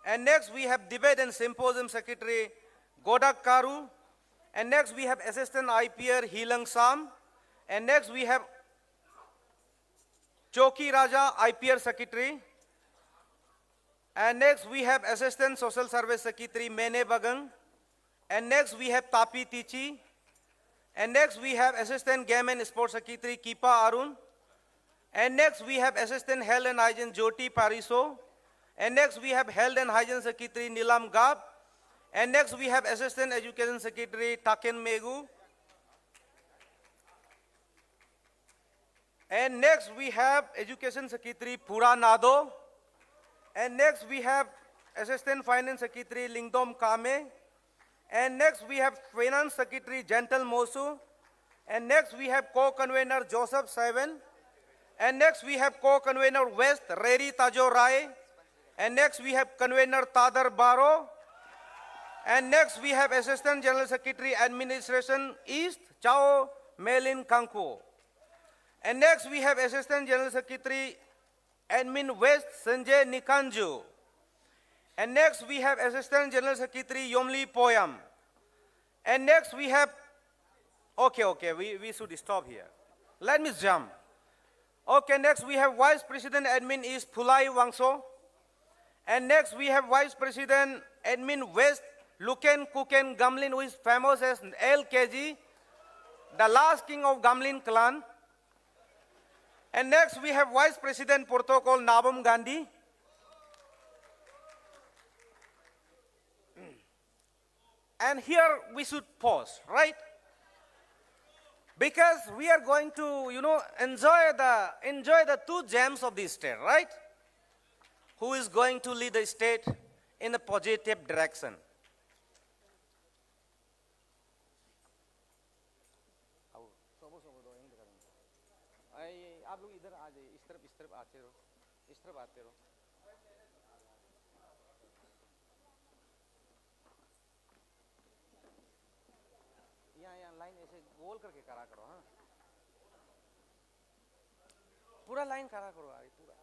And next we have Debate and Symposium Secretary Godak Karu. And next we have Assistant IPR Hilang Sam. And next we have Choki Raja IPR Secretary. And next we have Assistant Social Service Secretary Mene Bagang. And next we have Tapi Tichi. And next we have Assistant Game and Sports Secretary Kipa Arun. And next we have Assistant Health and Hygiene Jyoti Pariso. And next we have Health and Hygiene Secretary Nilam Gab. And next we have Assistant Education Secretary Taken Megu. And next we have Education Secretary Pura Nado. And next we have Assistant Finance Secretary Lingdom Kame. And next we have Finance Secretary Gentle Mosu. And next we have Co-Convener Joseph Seven. And next we have Co-Convener West Reri Tajo Rai. And next we have Convener Tadar Baro. And next we have Assistant General Secretary Administration East Chao Melin Kanko. And next we have Assistant General Secretary Admin West Sanjay Nikanju. And next we have Assistant General Secretary Yomli Poyam. And next we have, okay, we should stop here. Let me jump. Okay, next we have Vice President Admin East Phulai Wangso. And next we have Vice President Admin West Luken Kuken Gamlin, who is famous as LKG, the last king of Gamlin clan. And next we have Vice President Protocol Nabam Gandhi. And here we should pause, right? Because we are going to, enjoy the two gems of the state, right? Who is going to lead the state in a positive direction? आप लोग इधर आ जाइए, इस तरफ आते रहो, इस तरफ आते रहो। यहाँ लाइन ऐसे गोल करके खड़ा करो, हाँ। पूरा लाइन खड़ा करो, अरे पूरा।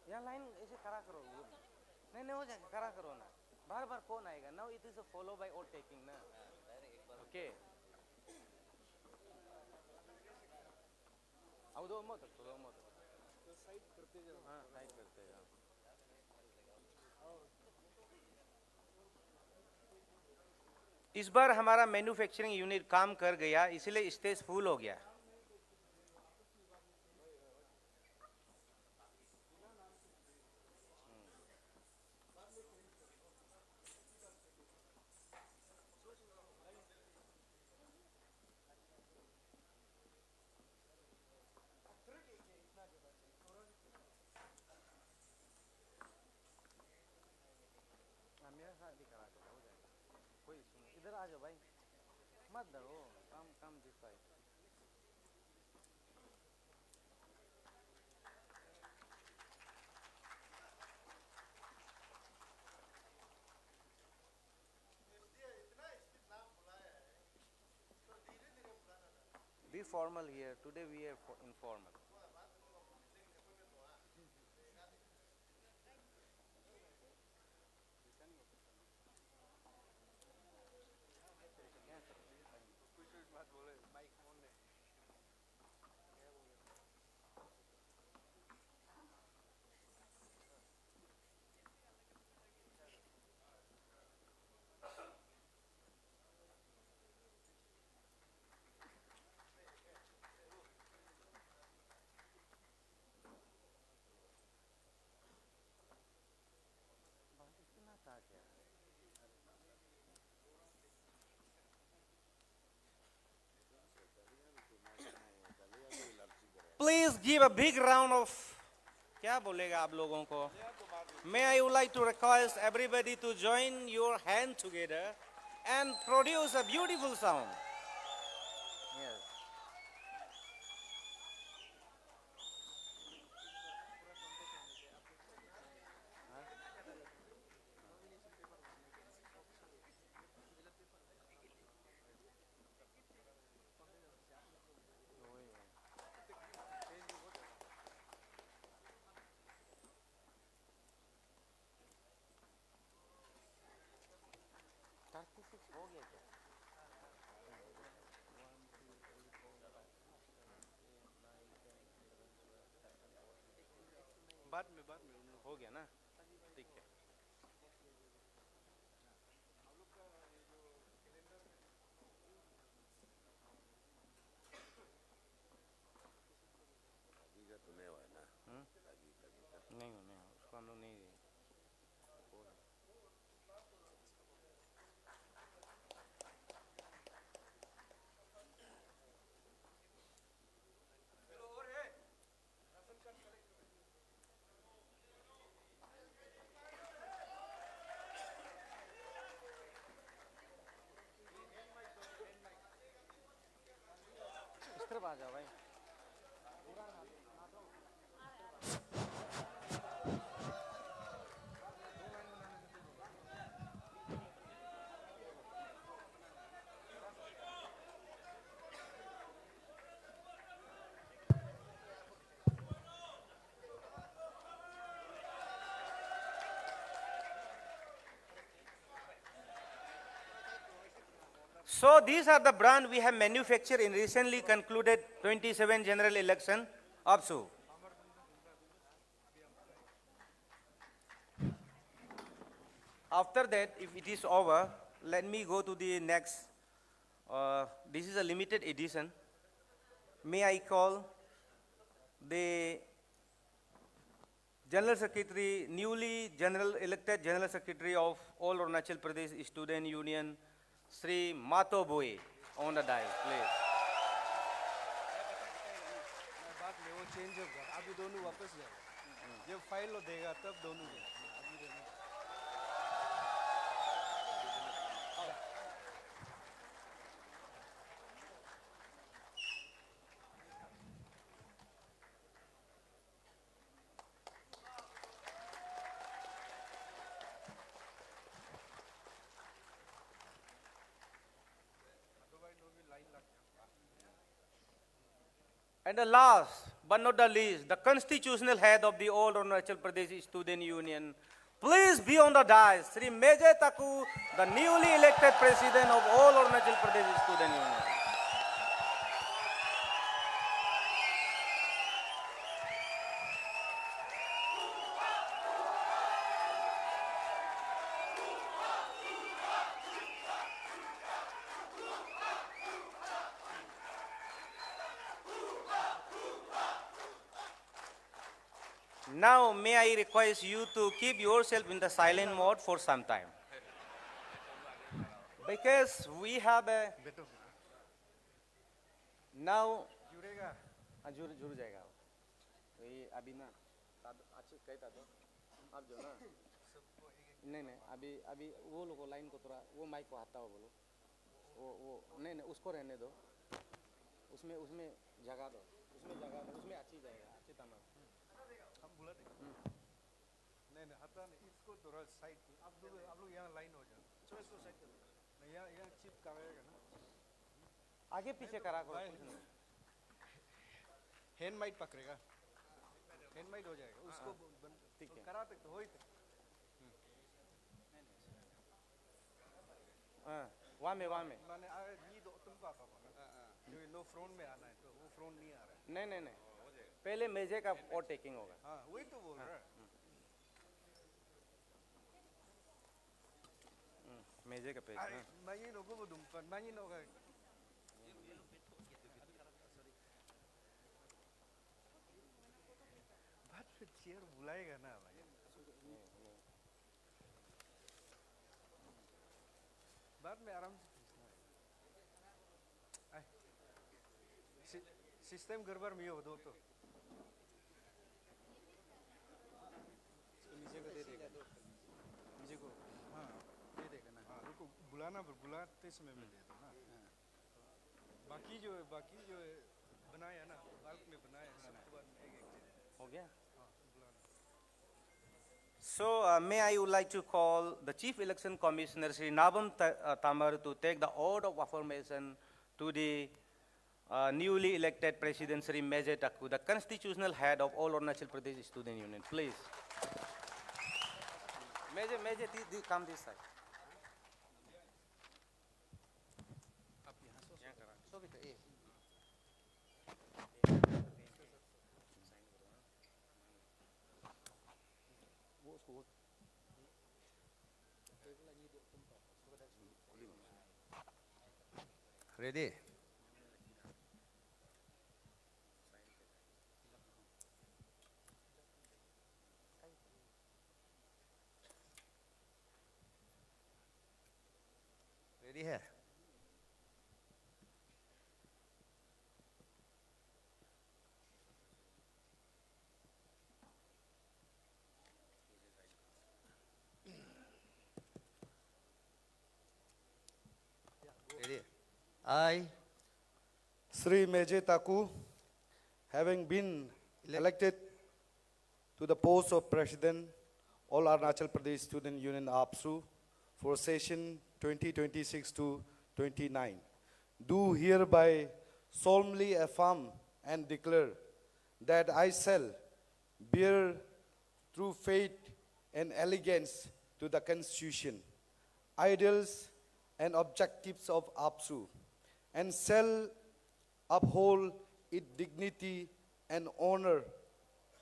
यहाँ लाइन ऐसे खड़ा करो, नहीं हो जाएगा, खड़ा करो ना, बार बार कौन आएगा? Now it is a follow by or taking ना, okay? अब दो मत, तो साइड करते जाओ, हाँ साइड करते जाओ। इस बार हमारा मैन्युफैक्चरिंग यूनिट काम कर गया, इसलिए स्टेज फुल हो गया। इधर आ जाओ भाई, मत डरो, काम this side. Be formal here. Today we are informal. please give a big round of, क्या बोलेगा आप लोगों को? May I would like to request everybody to join your hand together and produce a beautiful sound. Yes. बाद में हो गया ना, ठीक है. नहीं उसको हम लोग नहीं. इस तरफ आ जाओ भाई. So these are the brand we have manufactured in recently concluded 27 general election ABSU. After that, if it is over, let me go to the next. This is a limited edition. May I call the General Secretary, newly elected General Secretary of All Arunachal Pradesh Student Union, Sri Mato Boy, on the dais, please. बाद में वो change होगा, अभी दोनों वापस जाएगा. जब file लो देगा तब दोनों जाएगा. And the last but not the least, the constitutional head of the All Arunachal Pradesh Student Union, please be on the dais, Sri Meje Taku, the newly elected president of All Arunachal Pradesh Student Union. Now, may I request you to keep yourself in the silent mode for some time. Because we have a... Now... जुड़ेगा. जुड़ जाएगा. ये अभी ना अच्छे कहता दो. आप जो ना नहीं अभी वो लोगों लाइन को थोड़ा वो माइक को हटाओ बोलो. वो नहीं उसको रहने दो. उसमें जगह दो. उसमें अच्छी जाएगा. अच्छी तमाम. हम बुला देंगे. नहीं हटा नहीं, इसको थोड़ा साइड. आप लोग यहाँ लाइन हो जाओ. इसको साइड कर दो. नहीं यहाँ चिप करेगा ना. आगे पीछे करा करो. हैंड माइक पकड़ेगा. हैंड माइक हो जाएगा. उसको ठीक है. करा तक तो हो ही तक. वहाँ में मैंने ये दो तुमको आता होगा. जो नो फ्रोन में आना है तो वो फ्रोन नहीं आ रहा है. नहीं पहले मेजे का और टेकिंग होगा. हाँ वही तो बोल रहा है. मेजे का पेज. मैं ये लोगों को दूँ पर मैं ये लोग बात फिर चेयर बुलाएगा ना भाई. बाद में आराम से सिस्टम गड़बड़ में हो दो तो देखो हाँ ये देखा ना हाँ रुको बुलाना बुलाते समय में दे दो ना बाकी जो बनाया ना बाल्क में बनाया सबके बाद में एक चीज हो गया हाँ बुलाना So, may I would like to call the Chief Election Commissioner, Sri Nabam Tamar, to take the oath of affirmation to the newly elected President, Sri Meje Taku, the constitutional head of all Arunachal Pradesh Student Union. Please. Meje, come this side. Ready? Ready here? Ready? I, Sri Meje Taku, having been elected to the post of President, All Arunachal Pradesh Student Union AAPSU for session 2026 to 29, do hereby solemnly affirm and declare that I shall bear true faith and allegiance to the Constitution, ideals and objectives of AAPSU, and shall uphold its dignity and honor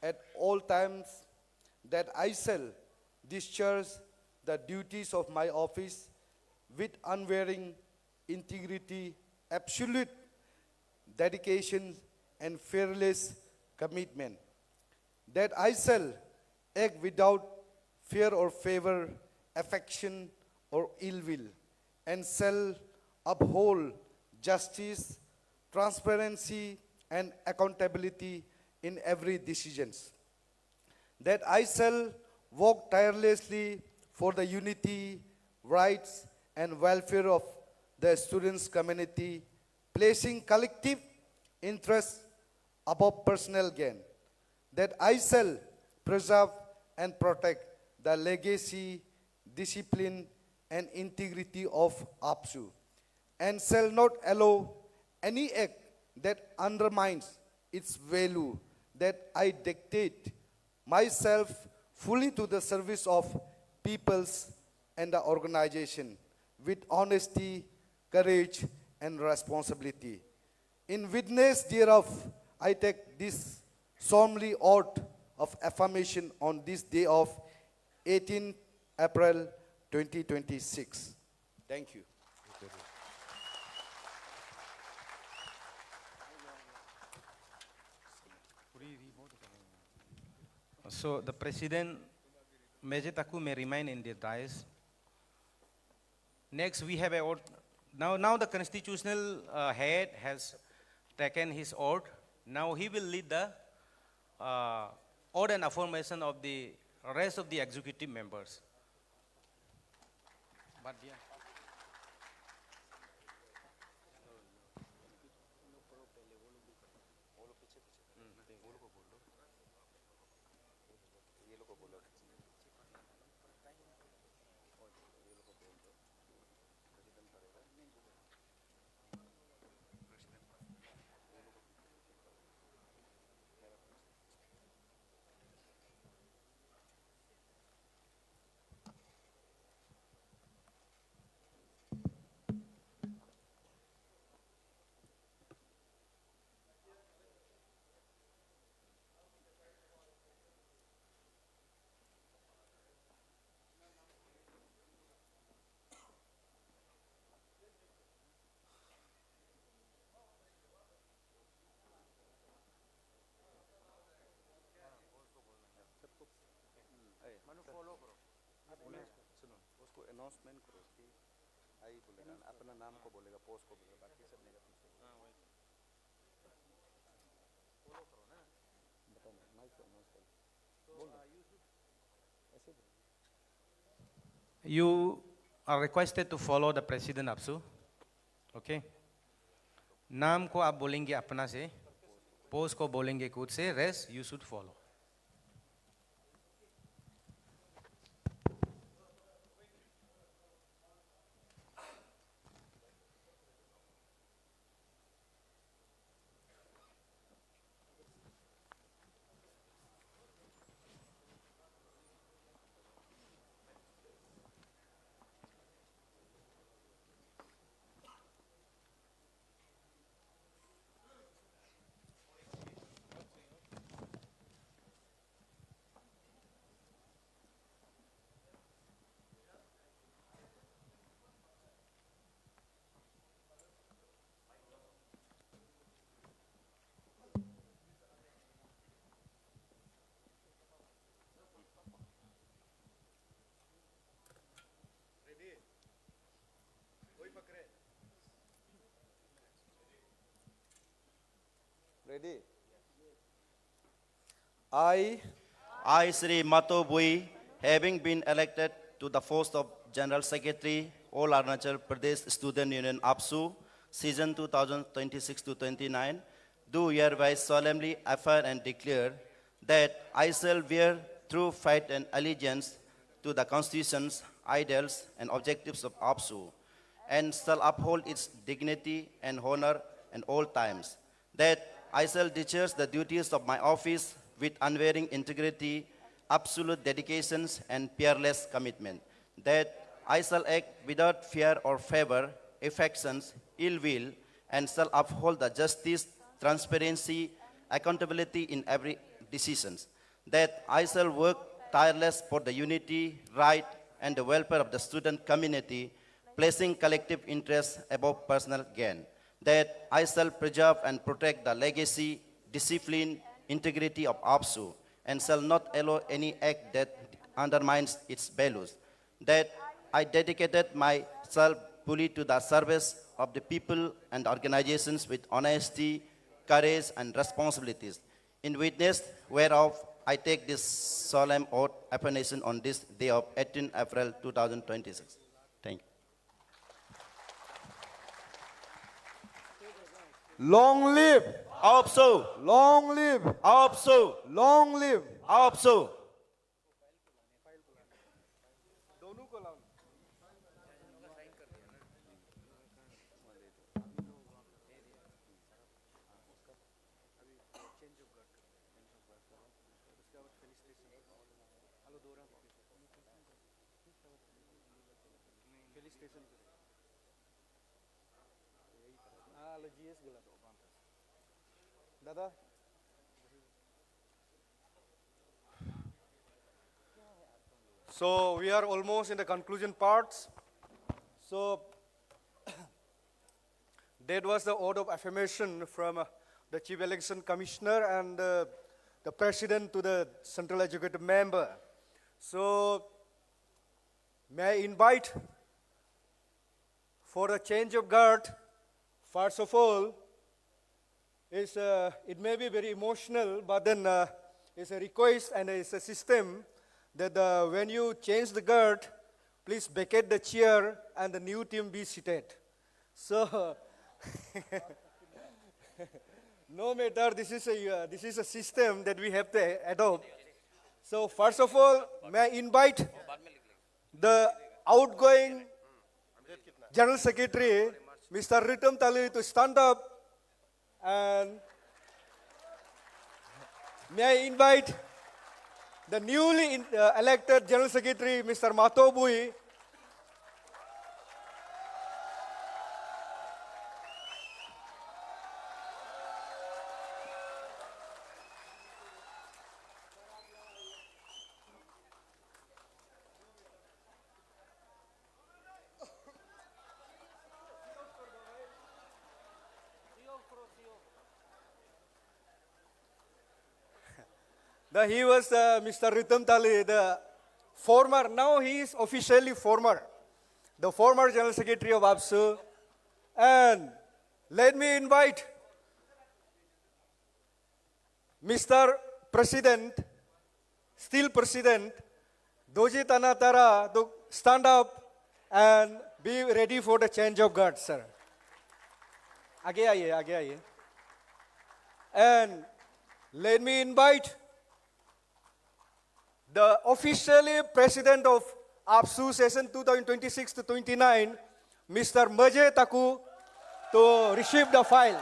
at all times, that I shall discharge the duties of my office with unwavering integrity, absolute dedication, and fearless commitment, that I shall act without fear or favor, affection or ill will, and shall uphold justice, transparency, and accountability in every decision, that I shall work tirelessly for the unity, rights, and welfare of the students' community, placing collective interests above personal gain, that I shall preserve and protect the legacy, discipline, and integrity of AAPSU, and shall not allow any act that undermines its value, that I dictate myself fully to the service of peoples and the organization with honesty, courage, and responsibility. In witness thereof, I take this solemnly oath of affirmation on this day of 18 April 2026. Thank you. So the President Meje Taku may remain in the dais. Next, we have a oath. Now the constitutional head has taken his oath. Now he will lead the oath and affirmation of the rest of the executive members. But yeah. उसको announcement करो कि आई बोलेगा अपना नाम को बोलेगा post को बोलेगा बाकी सब मेरा पीछे फॉलो करो ना बताओ माइक से अनाउंस करो बोल ऐसे बोल You are requested to follow the President ABSU. Okay? नाम को आप बोलेंगे अपना से, पोज को बोलेंगे खुद से, rest you should follow. Ready? I, Sri Mato Bui, having been elected to the post of General Secretary, All Arunachal Pradesh Student Union ABSU, season 2026 to 29, do hereby solemnly affirm and declare that I shall bear true faith and allegiance to the constitutions, ideals, and objectives of ABSU, and shall uphold its dignity and honor in all times. That I shall discharge the duties of my office with unwavering integrity, absolute dedications, and peerless commitment. That I shall act without fear or favor, affections, ill will, and shall uphold the justice, transparency, accountability in every decision. That I shall work tireless for the unity, right, and the welfare of the student community, placing collective interests above personal gain. That I shall preserve and protect the legacy, discipline, integrity of ABSU, and shall not allow any act that undermines its values. That I dedicated myself fully to the service of the people and organizations with honesty, courage, and responsibilities. In witness whereof I take this solemn oath affirmation on this day of 18 April 2026. Thank you. Long live ABSU! Long live ABSU! Long live ABSU! Dada. So we are almost in the conclusion parts. So that was the oath of affirmation from the Chief Election Commissioner and the President to the Central Executive Member. So may I invite for a change of guard, first of all, it may be very emotional, but then it's a request and it's a system that when you change the guard, please vacate the chair and the new team be seated. So, no matter, this is a system that we have to adopt. So first of all, may I invite the outgoing General Secretary, Mr. Ritam Tali, to stand up, and may I invite the newly elected General Secretary, Mr. Mato Bui, he was Mr. Ritam Tali, the former, now he is officially the former General Secretary of ABSU. And let me invite Mr. President, still President, Doji Tanatara, stand up and be ready for the change of guard, sir. आगे आइए. And let me invite the officially president of ABSU session 2026 to 29, Mr. Maje Taku, to receive the file.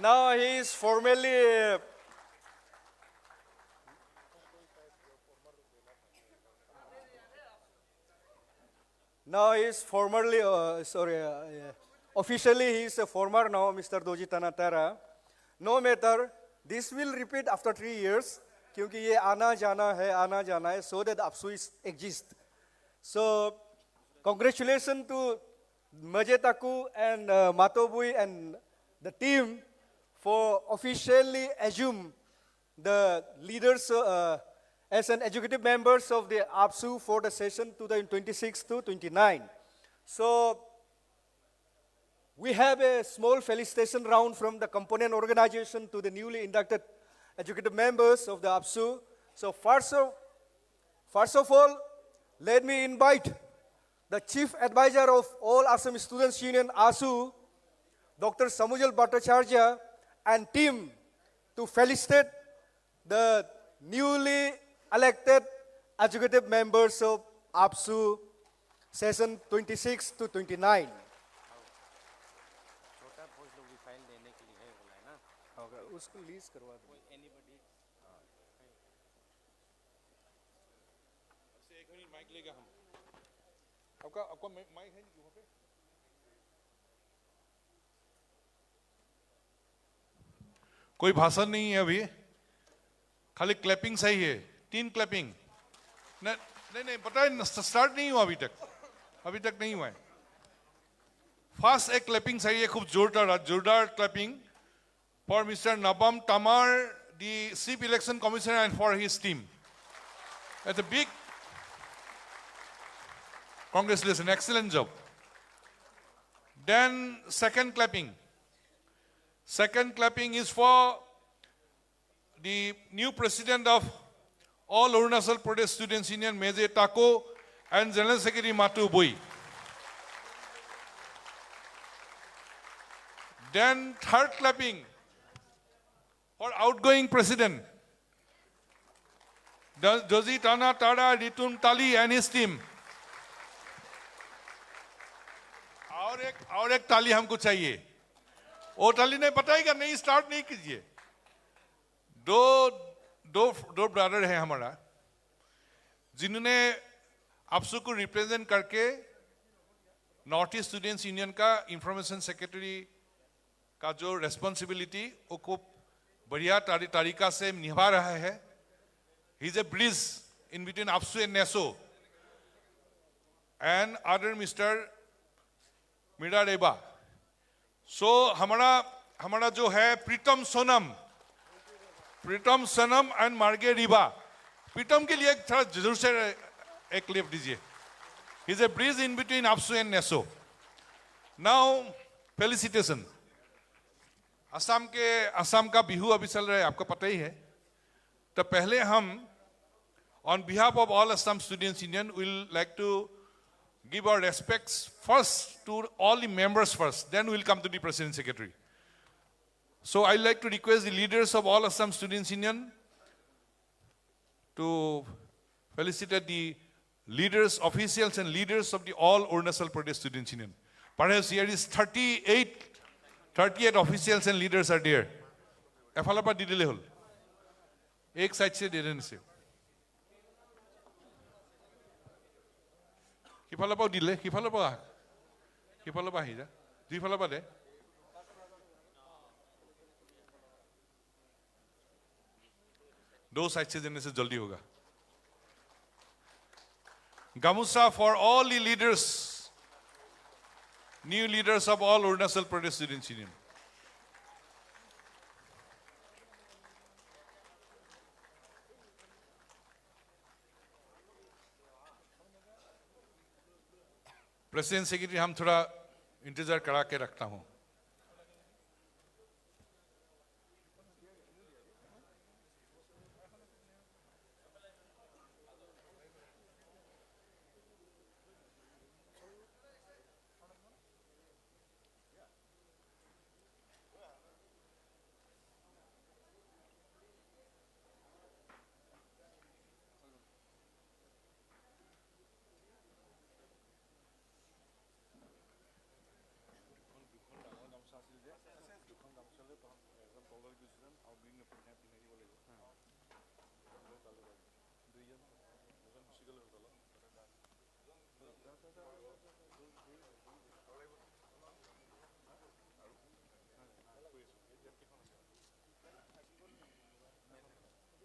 Now he is formally officially he is a former now, Mr. Doji Tanatara. No matter, this will repeat after 3 years, क्योंकि ये आना जाना है, so that ABSU exists. So, congratulations to Maje Taku and Matobui and the team for officially assume the leaders as an executive members of the ABSU for the session 2026 to 29. So we have a small felicitation round from the component organization to the newly inducted executive members of the ABSU. So first of all, let me invite the Chief Advisor of All Assam Students Union, ASU, Dr. Samujal Bhattacharya, and team to felicitate the newly elected executive members of ABSU session 26 to 29. आपका mic है नहीं वहाँ पे? कोई भाषण नहीं है अभी, खाली क्लैपिंग सही है, 3 क्लैपिंग. नहीं पता है, स्टार्ट नहीं हुआ अभी तक नहीं हुआ है. फर्स्ट एक क्लैपिंग सही है, खूब जोरदार clapping for mister नबम Tamar, the chief election commissioner, and for his team. That's a big congratulations, excellent job. Then second clapping is for the new president of all Arunachal Pradesh Students Union, Maje Taku, and General Secretary Matu Bui. Then third clapping for outgoing president, Joji Tana Tada Ritun Tali and his team. और एक ताली हमको चाहिए. वो ताली नहीं बताएगा, नहीं स्टार्ट नहीं कीजिए. दो ब्रदर हैं हमारा, जिन्होंने ABSU को रिप्रेजेंट करके नॉर्थ ईस्ट स्टूडेंट्स यूनियन का इंफॉर्मेशन सेक्रेटरी का जो रेस्पॉन्सिबिलिटी वो खूब बढ़िया तरीका से निभा रहा है. He is a bridge in between ABSU and NESO and other mister Meera Reba. So हमारा जो है प्रीतम सोनम एंड मार्गे रिबा. प्रीतम के लिए थोड़ा जरूर से एक क्लिप दीजिए. ही is a bridge in between ABSU and NESO. Now felicitation. Assam का बिहू अभी चल रहा है, आपको पता ही है. तो पहले हम on behalf of all Assam students union will like to give our respects first to all the members first, then we'll come to the President Secretary. So I'd like to request the leaders of all Assam Students Union to felicitate the leaders, officials and leaders of the all Arunachal Pradesh Students Union. Perhaps here is 38 officials and leaders are there. Efalapa didile hol. Ek side se didn't say. Kipalapa dile, kipalapa hija, kipalapa de. दो side से देने से जल्दी होगा. Gamusa for all the leaders, new leaders of all Arunachal Pradesh Students Union. President secretary हम थोड़ा इंतजार करा के रखता हूं.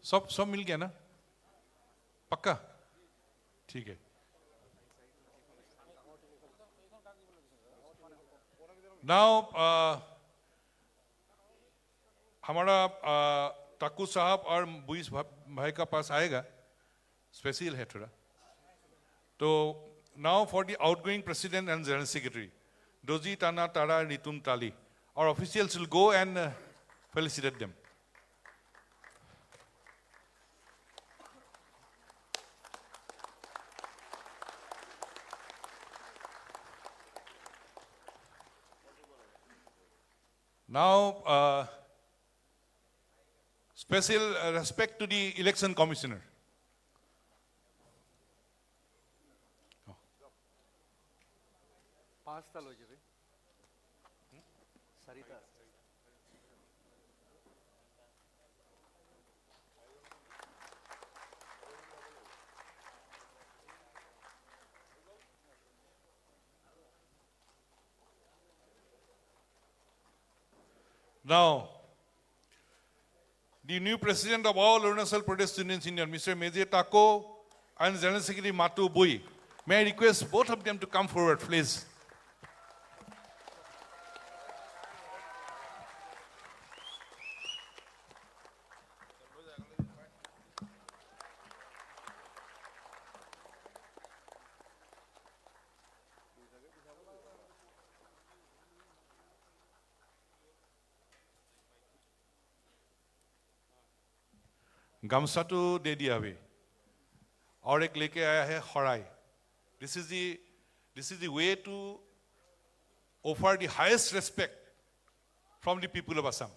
सब मिल गया ना? पक्का? ठीक है. Now हमारा टाकू साहब और बुइस भाई का पास आएगा, स्पेशल है थोड़ा. तो now for the outgoing president and general secretary, Doji Tana Tara Ritum Tali, our officials will go and felicitate them. Now, special respect to the election commissioner. Now, the new president of all Arunachal Pradesh Students Union, Mr. Meje Tako and General Secretary Matu Bui, may I request both of them to come forward, please. गमसा तो दे दिया अभी और एक लेके आया है खराई. This is the way to offer the highest respect from the people of Assam.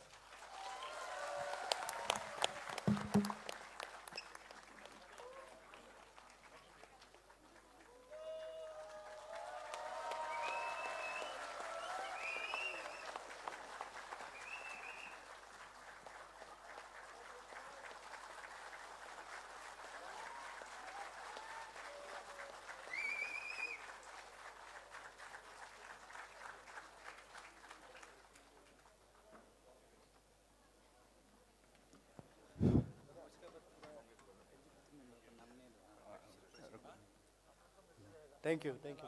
Thank you, thank you.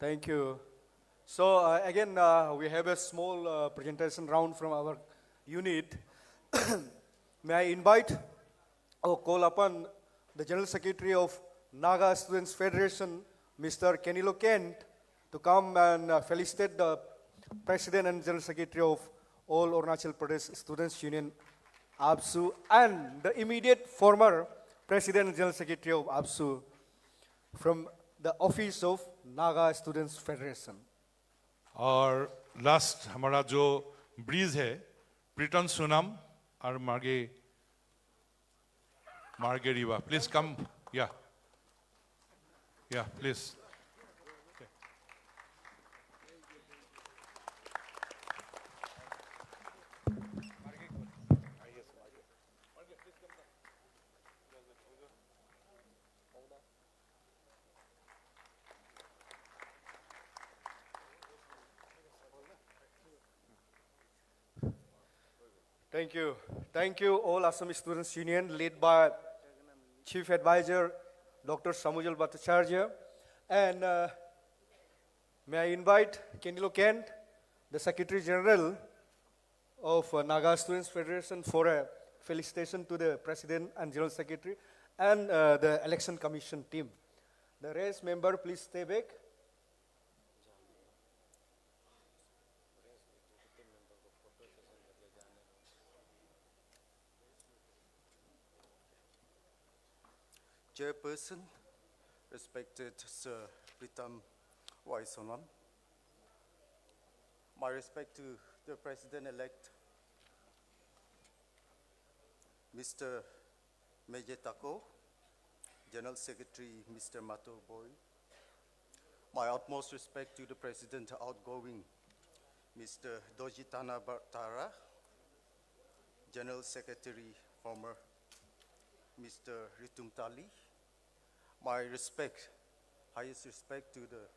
Thank you. So again, we have a small presentation round from our unit. May I invite or call upon the General Secretary of Naga Students Federation, Mr. Kenilo Kent, to come and felicitate the President and General Secretary of all Arunachal Pradesh Students Union, ABSU, and the immediate former President and General Secretary of ABSU from the office of Naga Students Federation. और last हमारा जो bridge है प्रीटन सुनम और मार्गेरिवा, please come. या please. Thank you. Thank you, all Assamese Students Union, led by Chief Advisor, Dr. Samujal Bhattacharya. And may I invite Kendilo Kent, the Secretary General of Naga Students Federation, for a felicitation to the President and General Secretary and the Election Commission team. The rest member, please stay back. Chairperson, respected Sir Pritam Waisonan, my respect to the President-elect, Mr. Mejetako, General Secretary Mr. Mato Boy, my utmost respect to the President Outgoing, Mr. Itanagar, General Secretary former Mr. Ritum Tali, my respect, highest respect to the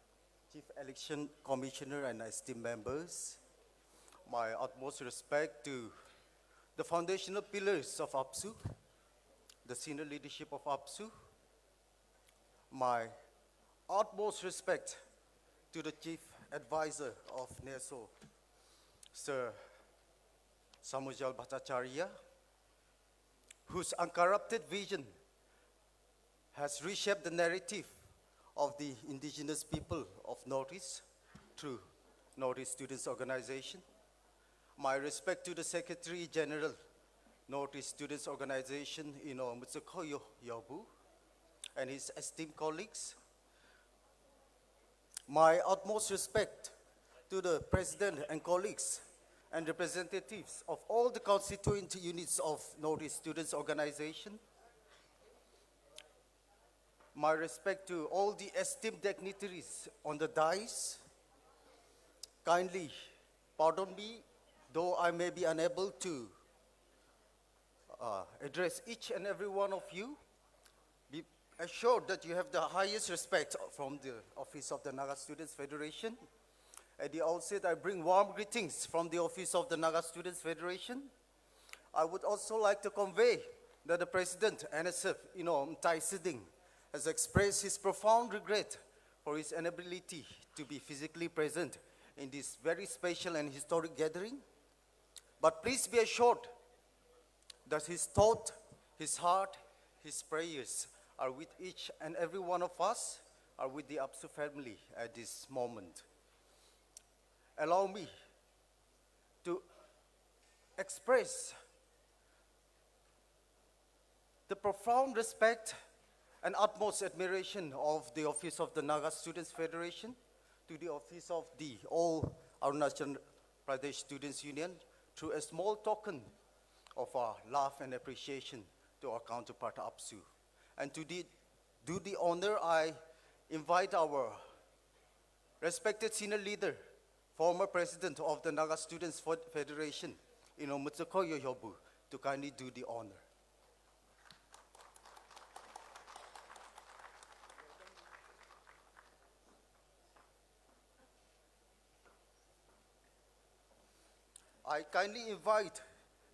Chief Election Commissioner and esteemed members, my utmost respect to the foundational pillars of ABSU, the senior leadership of ABSU, my utmost respect to the Chief Advisor of NESO, Sir Samujal Bhattacharya, whose uncorrupted vision has reshaped the narrative of the indigenous people of Northeast through Northeast Students Organization. My respect to the Secretary General, Northeast Students Organization, Mutsukoyo Yobu, and his esteemed colleagues. My utmost respect to the President and colleagues and representatives of all the constituent units of Northeast Students Organization. My respect to all the esteemed dignitaries on the dais. Kindly pardon me, though I may be unable to address each and every one of you. Be assured that you have the highest respect from the Office of the Naga Students Federation. At the outset, I bring warm greetings from the Office of the Naga Students Federation. I would also like to convey that the President, NSF, Mtai Siding, has expressed his profound regret for his inability to be physically present in this very special and historic gathering. But please be assured that his thought, his heart, his prayers are with each and every one of us, are with the ABSU family at this moment. Allow me to express the profound respect and utmost admiration of the Office of the Naga Students Federation to the Office of the All Arunachal Pradesh Students Union through a small token of our love and appreciation to our counterpart ABSU. And to do the honor, I invite our respected senior leader, former president of the Naga Students Federation, Mutsukoyo Yobu, to kindly do the honor. I kindly invite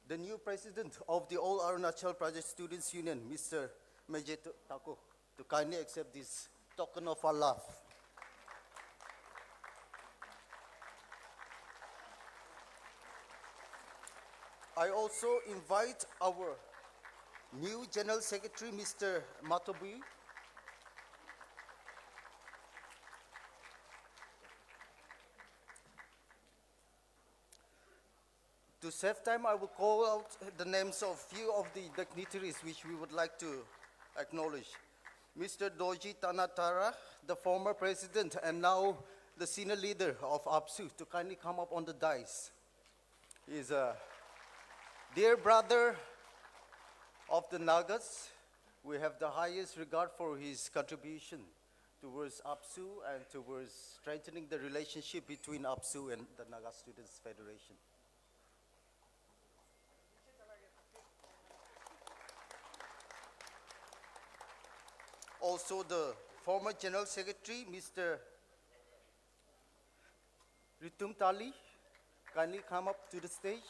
the new president of the All Arunachal Pradesh Students Union, Mr. Mejetako, to kindly accept this token of our love. I also invite our new General Secretary, Mr. Matobu, to save time, I will call out the names of few of the dignitaries which we would like to acknowledge. Mr. Doji Tanatara, the former president and now the senior leader of ABSU, to kindly come up on the dais. He is a dear brother of the Nagas. We have the highest regard for his contribution towards ABSU and towards strengthening the relationship between ABSU and the Naga Students Federation. Also the former General Secretary, Mr. Ritum Tali, kindly come up to the stage.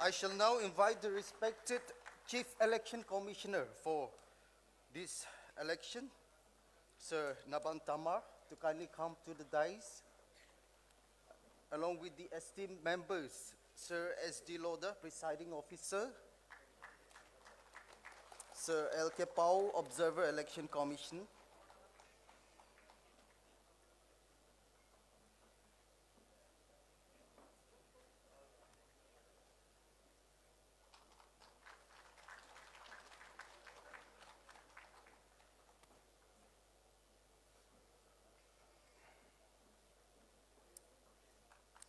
I shall now invite the respected Chief Election Commissioner for this election, Sir Naban Tamar, to kindly come to the dais, along with the esteemed members, Sir S.D. Loda, Presiding Officer, Sir L.K. Pau, Observer Election Commission,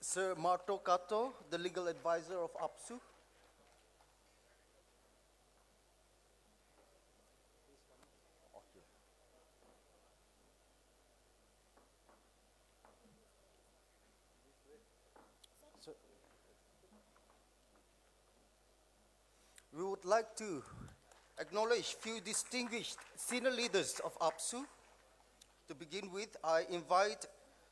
Sir Marto Kato, the Legal Advisor of AAPSU, we would like to acknowledge few distinguished senior leaders of ABSU. To begin with, I invite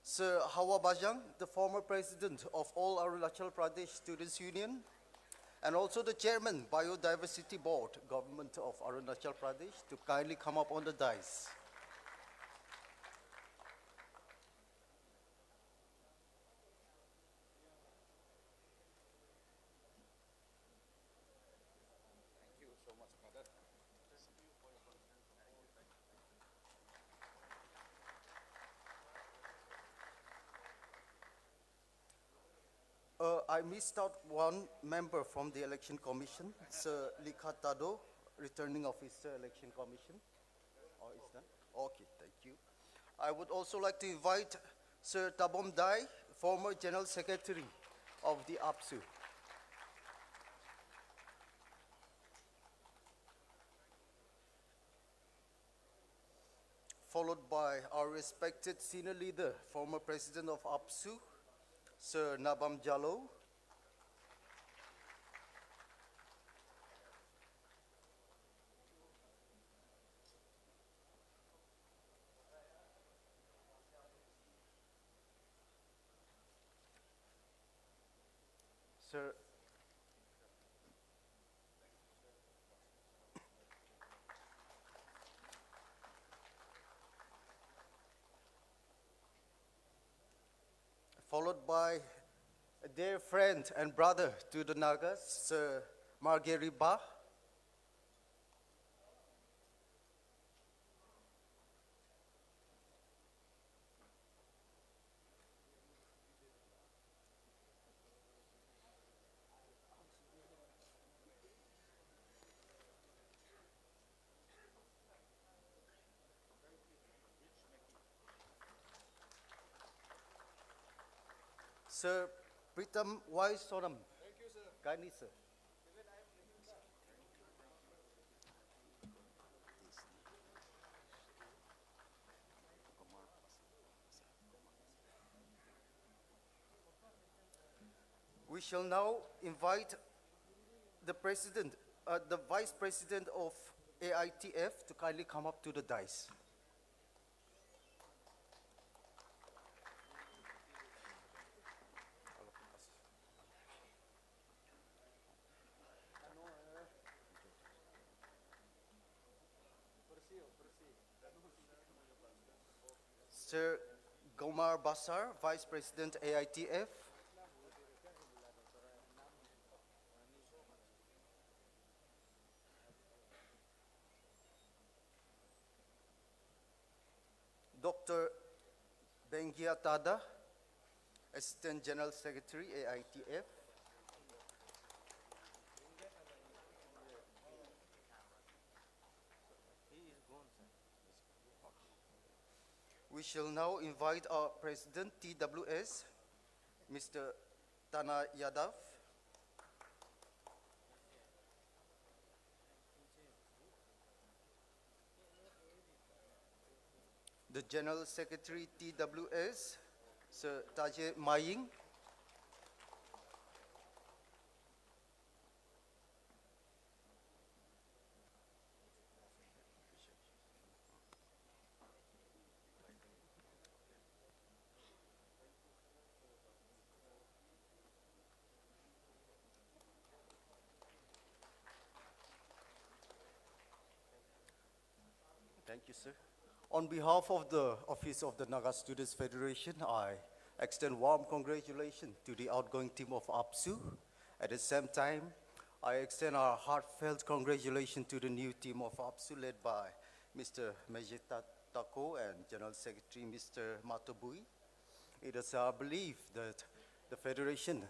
Sir Hawa Bajang, the former president of All Arunachal Pradesh Students Union, and also the chairman, Biodiversity Board, Government of Arunachal Pradesh, to kindly come up on the dais. I missed out one member from the Election Commission, Sir Likha Tado, Returning Officer, Election Commission. Oh, is that? Okay, thank you. I would also like to invite Sir Tabom Dai, former General Secretary of the ABSU. Followed by our respected senior leader, former President of ABSU, Sir Nabam Jallow. Sir followed by a dear friend and brother to the Nagas, Sir Margeriba. Sir Pritam Y. Sonam. Thank you, sir. Kindly, sir. We shall now invite the president, the vice president of AITF to kindly come up to the dais. Sir Gomar Basar, Vice President AITF. Dr. Bengia Tada, Assistant General Secretary AITF. We shall now invite our President TWS, Mr. Tana Yadav. The General Secretary TWS, Sir Taje Maying. Thank you, sir. On behalf of the Office of the Naga Students Federation, I extend warm congratulations to the outgoing team of AAPSU. At the same time, I extend our heartfelt congratulations to the new team of AAPSU led by Mr. Mejita Tako and General Secretary Mr. Matobui. It is our belief that the Federation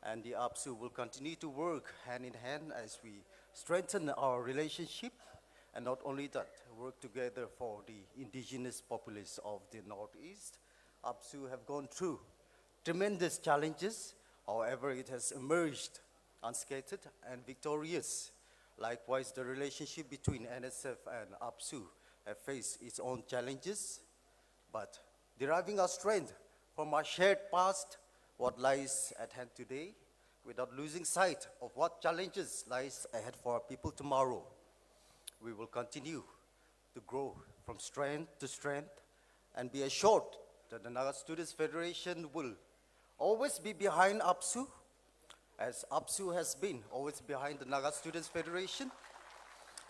and the AAPSU will continue to work hand in hand as we strengthen our relationship, and not only that, work together for the indigenous populace of the Northeast. AAPSU have gone through tremendous challenges, however it has emerged unscathed and victorious. Likewise, the relationship between NSF and AAPSU have faced its own challenges, but deriving our strength from our shared past, what lies at hand today, without losing sight of what challenges lies ahead for our people tomorrow. We will continue to grow from strength to strength and be assured that the Naga Students Federation will always be behind AAPSU, as AAPSU has been always behind the Naga Students Federation.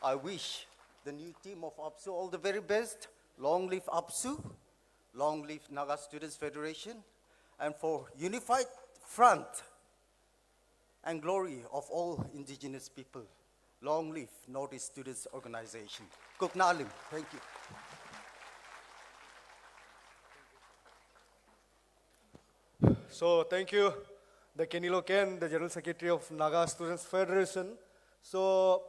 I wish the new team of AAPSU all the very best. Long live AAPSU, long live Naga Students Federation, and for unified front and glory of all indigenous people. Long live Northeast Students Organization. Kuknalim, thank you. So thank you, the Kenilo Ken, the General Secretary of Naga Students Federation. So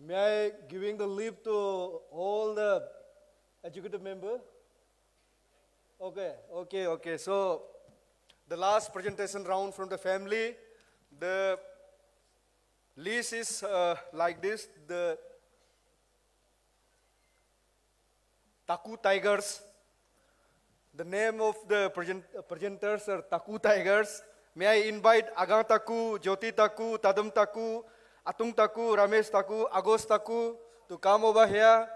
may I giving the leave to all the executive member? Okay. So the last presentation round from the family, the list is like this: the Taku Tigers. The name of the presenters are Taku Tigers. May I invite Agang Taku, Jyoti Taku, Tadam Taku, Atung Taku, Ramesh Taku, Agos Taku to come over here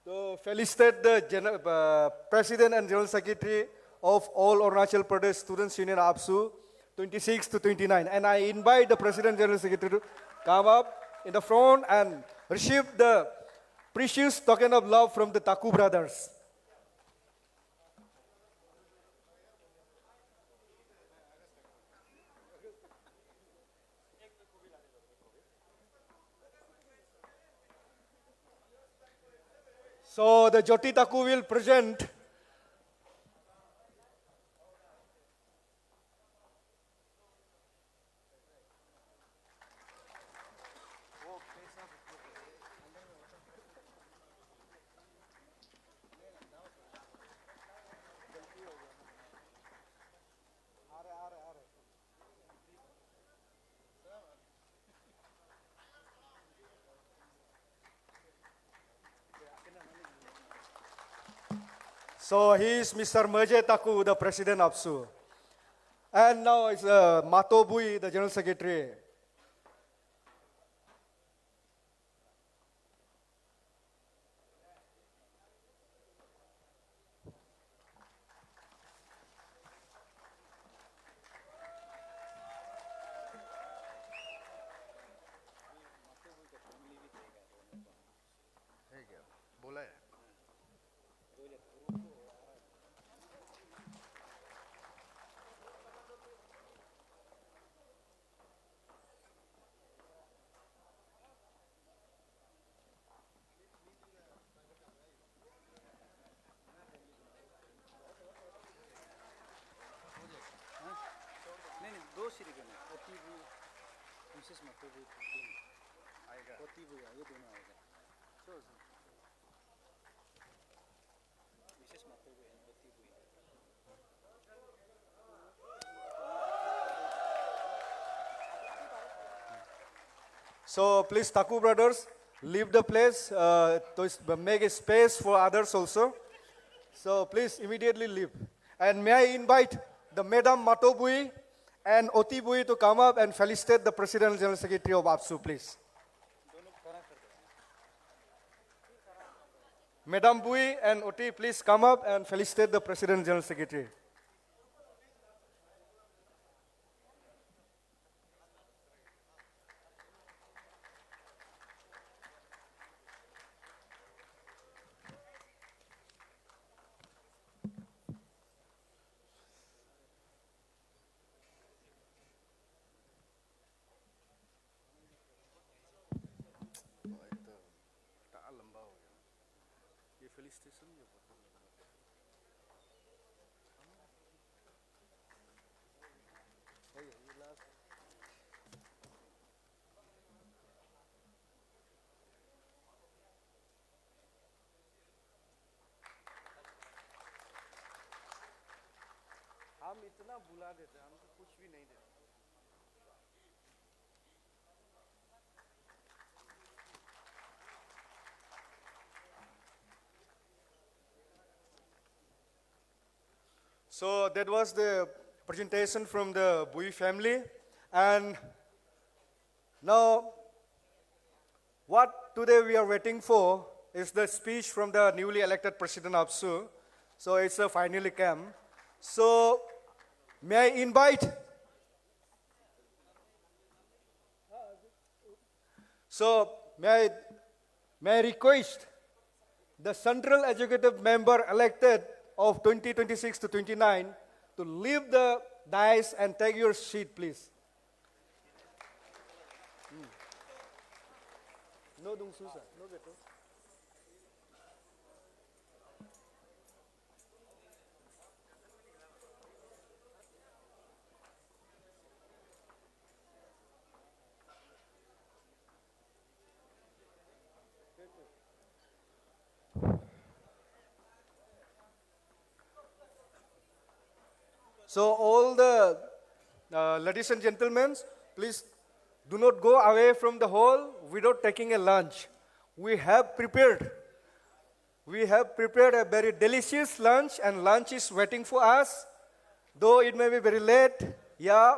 to felicitate the President and General Secretary of all Arunachal Pradesh Students Union AAPSU 26 to 29. And I invite the President and General Secretary to come up in the front and receive the precious token of love from the Taku brothers. So the Jyoti Taku will present So he is Mr. Meje Taku, the President of AAPSU. And now it's Matobui, the General Secretary. दो श्री गण ओती भी विशेष मतलब भी आएगा ओती भी ये दोनों आएगा विशेष मतलब भी ओती भी So please, Taku brothers, leave the place to make a space for others also. So please immediately leave. And may I invite the Madam Matobui and Otibui to come up and felicitate the President and General Secretary of AAPSU, please. Madam Bui and Oti, please come up and felicitate the President and General Secretary. Felicitation. हम इतना बुला देते हैं, हम तो कुछ भी नहीं देते. So that was the presentation from the Bui family. And now, what today we are waiting for is the speech from the newly elected President ABSU. So it's a finally come. So may I invite? So may I request the Central Executive Member elected of 2026 to 29 to leave the dais and take your seat, please. No, dung susa. No, beto. So all the ladies and gentlemen, please do not go away from the hall without taking a lunch. We have prepared a very delicious lunch, and lunch is waiting for us. Though it may be very late, yeah,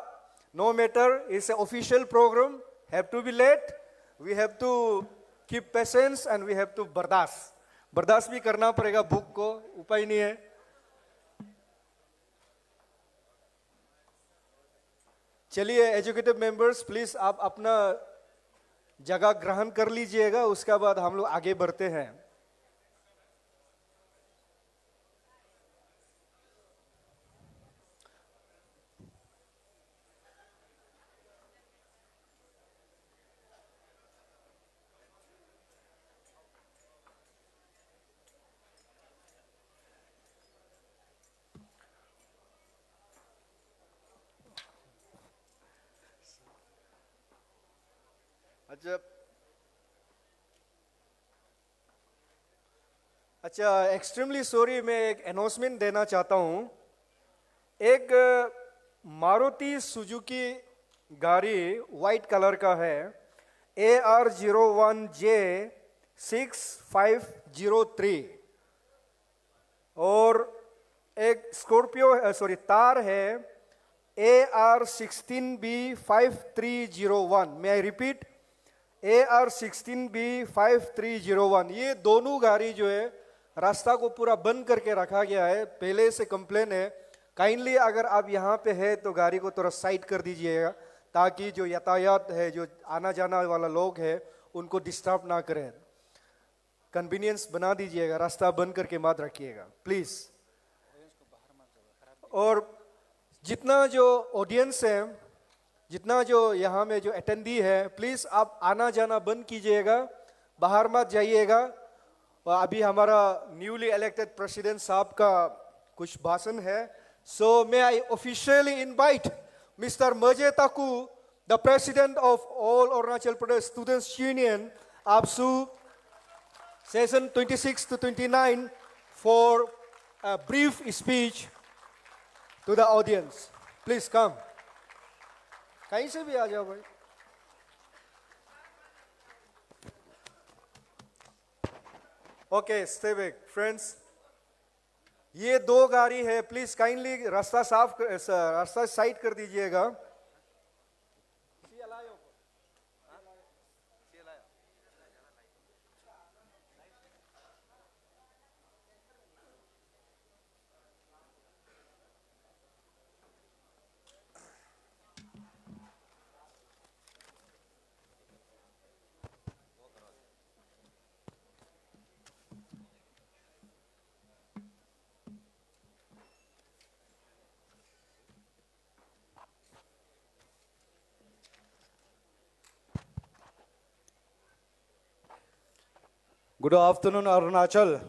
no matter, it's an official program, have to be late. We have to keep patience and we have to bardas. Bardas भी करना पड़ेगा भूख को, उपाय नहीं है. चलिए educative members, please आप अपना जगह ग्रहण कर लीजिएगा, उसके बाद हम लोग आगे बढ़ते हैं. अच्छा, एक्सट्रीमली सॉरी, मैं एक अनाउंसमेंट देना चाहता हूं. एक मारुति सुजुकी गाड़ी वाइट कलर का है, AR01J6503, और एक स्कॉर्पियो तार है AR16B5301. मैं रिपीट, AR16B5301. ये दोनों गाड़ी जो है रास्ता को पूरा बंद करके रखा गया है. पहले से कंप्लेन है, काइंडली अगर आप यहाँ पे है तो गाड़ी को थोड़ा साइड कर दीजिएगा, ताकि जो यातायात है, जो आना जाना वाला लोग है, उनको डिस्टर्ब ना करें. कन्वीनियंस बना दीजिएगा, रास्ता बंद करके मत रखिएगा प्लीज. और जितना जो ऑडियंस है, जितना जो यहाँ में जो अटेंडी है, प्लीज आप आना जाना बंद कीजिएगा, बाहर मत जाइएगा. और अभी हमारा न्यूली इलेक्टेड प्रेसिडेंट साहब का कुछ भाषण है. सो मे आई ऑफिशियली इनवाइट मिस्टर मजे ताकू, the president of all Arunachal Pradesh students union ABSU session 26 to 29 for a brief speech to the audience. Please come. कहीं से भी आ जाओ भाई. Okay, stay back, friends. ये दो गाड़ी है, प्लीज काइंडली रास्ता रास्ता साइड कर दीजिएगा. Good afternoon, Arunachal.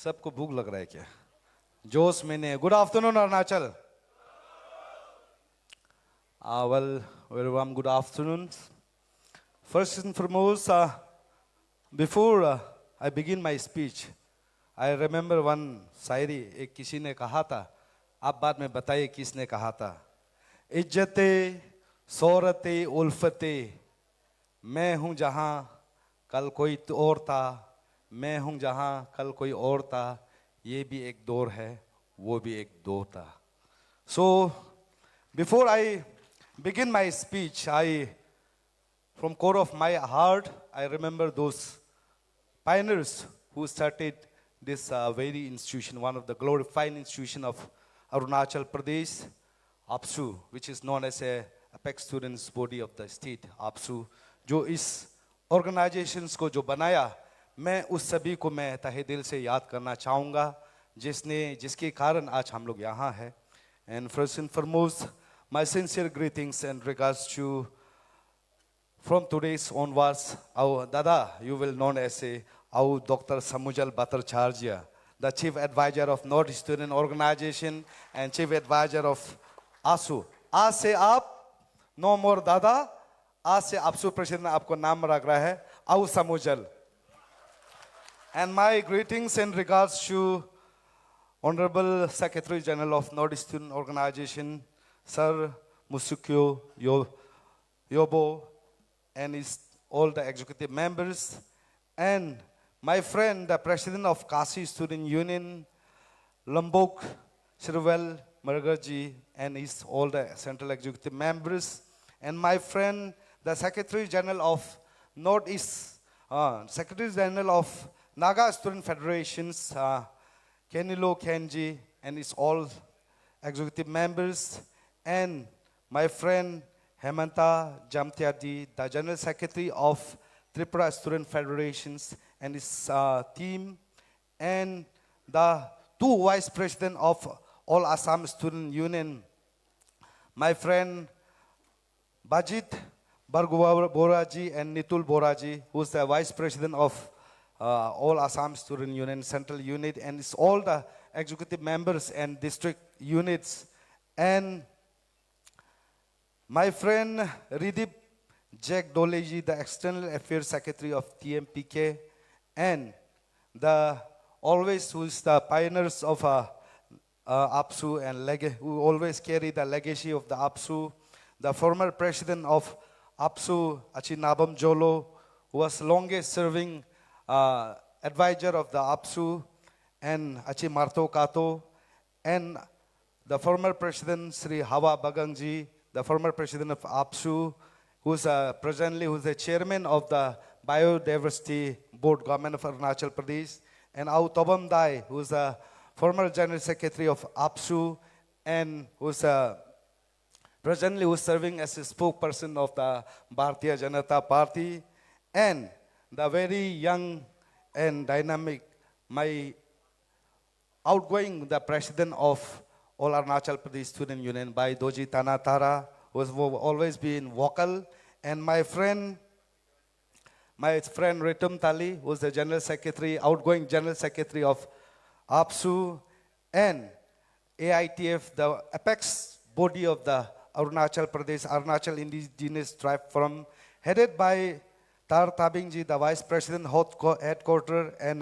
सबको भूख लग रहा है क्या? जोश में नहीं. Good afternoon, Arunachal. Well, very warm good afternoon. First and foremost, before I begin my speech, I remember one शायरी एक किसी ने कहा था. आप बाद में बताइए किसने कहा था. इज्जते शोहरते उल्फते मैं हूँ जहाँ कल कोई और था, मैं हूँ जहाँ कल कोई और था, ये भी एक दौर है, वो भी एक दौर था. So, before I begin my speech, from core of my heart, I remember those pioneers who started this very institution, one of the glorified institution of Arunachal Pradesh, AAPSU, which is known as a apex students body of the state, AAPSU. जो इस organizations को जो बनाया, मैं उस सभी को मैं तहे दिल से याद करना चाहूँगा, जिसके कारण आज हम लोग यहाँ हैं. And first and foremost, my sincere greetings and regards to, from today's onwards, our Dada, you will known as our Dr. Samujal Bhattacharya, the Chief Advisor of North Student Organization and Chief Advisor of ASU. आज से आप, no more Dada, आज से ABSU President आपको नाम रख रहा है, our Samujal. And my greetings and regards to Honorable Secretary General of North Student Organization, Sir Musukyo Yobo, and all the executive members, and my friend, the President of Kasi Student Union, Lombok, Sirvel Margarji, and all the central executive members, and my friend, the Secretary General of Northeast, Secretary General of Naga Student Federations, Kenilo Kenji, and all executive members, and my friend Hemanta Jamtiadi, the General Secretary of Tripura Student Federations and his team, and the two Vice President of All Assam Student Union, my friend Bajit Boraji and Nitul Boraji, who is the Vice President of All Assam Student Union Central Unit, and it's all the executive members and district units, and my friend Ridip Jack Doleji, the External Affairs Secretary of TMPK, and the always who is the pioneers of AAPSU and who always carry the legacy of the AAPSU, the former president of AAPSU, Achi Nabam Jolo, who was longest serving advisor of the AAPSU, and Achi Marto Kato, and the former president Sri Hawa Bagangji, the former president of AAPSU, who's presently the chairman of the Biodiversity Board, Government of Arunachal Pradesh, and Au Tobam Dai, who's the former general secretary of AAPSU, and who's presently serving as a spokesperson of the Bharatiya Janata Party, and the very young and dynamic, my outgoing, the president of All Arunachal Pradesh Student Union by Doji Tanatara, who has always been vocal, and my friend Ritum Tali, who is the general secretary, outgoing general secretary of AAPSU, and AITF, the apex body of the Arunachal Pradesh, Arunachal Indigenous Tribe Forum, headed by Tar Tabingji, the vice president headquarter, and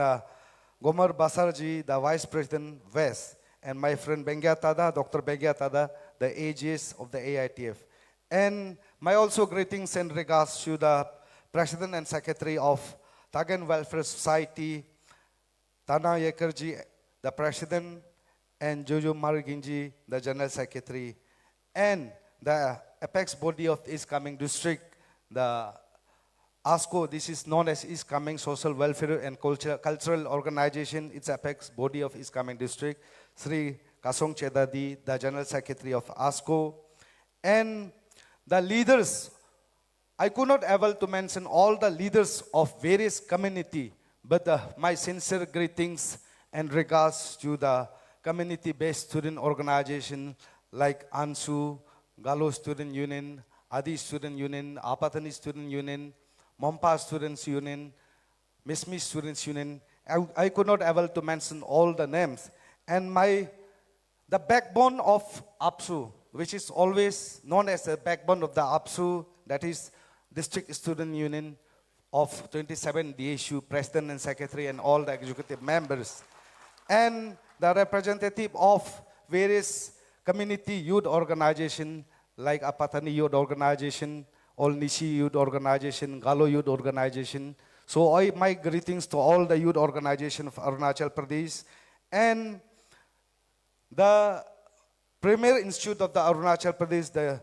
Gomar Basarji, the vice president West, and my friend Bengia Tada, Dr. Bengia Tada, the AGS of the AITF. And my also greetings and regards to the president and secretary of Tagan Welfare Society, Tana Yekarji, the president, and Jojo Mariginji, the general secretary, and the apex body of East Kameng district, the ASCO, this is known as East Kameng Social Welfare and Cultural Organization, its apex body of East Kameng district, Sri Kasong Chedadi, the general secretary of ASCO, and the leaders. I could not able to mention all the leaders of various community, but my sincere greetings and regards to the community-based student organization like ANSU, Galo Student Union, Adi Student Union, Apatani Student Union, Mompa Students Union, Mismi Students Union, I could not able to mention all the names. And the backbone of AAPSU, which is always known as the backbone of the AAPSU, that is District Student Union of 27 DSU, President and Secretary and all the executive members. And the representative of various community youth organizations like Apatani Youth Organization, All Nishi Youth Organization, Galo Youth Organization. So my greetings to all the youth organizations of Arunachal Pradesh and the Premier Institute of the Arunachal Pradesh, the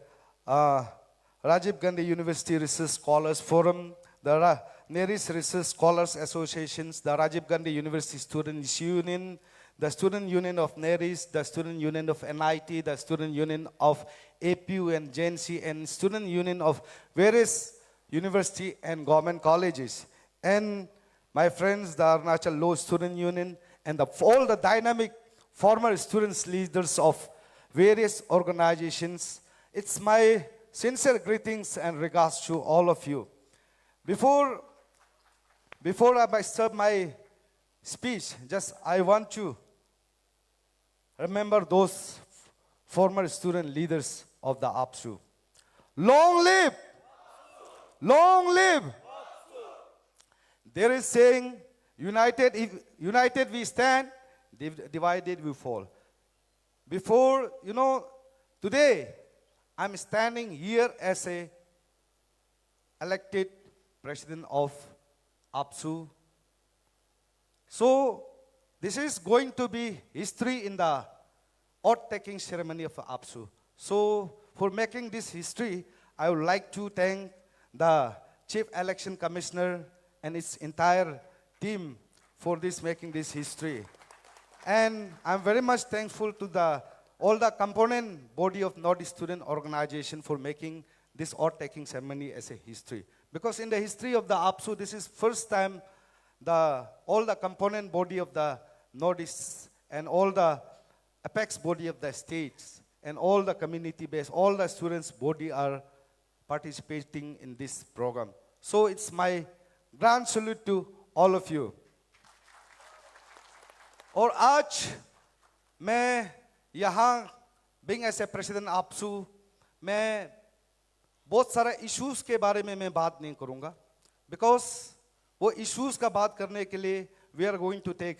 Rajiv Gandhi University Research Scholars Forum, the NERIS Research Scholars Associations, the Rajiv Gandhi University Students Union, the Student Union of NERIS, the Student Union of NIT, the Student Union of APU and JNC, and Student Union of various university and government colleges. And my friends, the Arunachal Law Student Union, and all the dynamic former students leaders of various organizations. It's my sincere greetings and regards to all of you. Before I start my speech, I want to remember those former student leaders of the ABSU. Long live! Long live! There is saying, united we stand, divided we fall. Before, today, I'm standing here as a elected president of ABSU. So, this is going to be history in the oath-taking ceremony of ABSU. So, for making this history, I would like to thank the Chief Election Commissioner and its entire team for making this history. And I'm very much thankful to all the component body of Northeast Student Organization for making this oath-taking ceremony as a history. Because in the history of the ABSU, this is first time all the component body of the Northeast and all the apex body of the states and all the community-based, all the students body are participating in this program. So it's my grand salute to all of you. और आज मैं यहाँ being as a president ABSU, मैं बहुत सारे issues के बारे में मैं बात नहीं करूँगा, because वो issues का बात करने के लिए we are going to take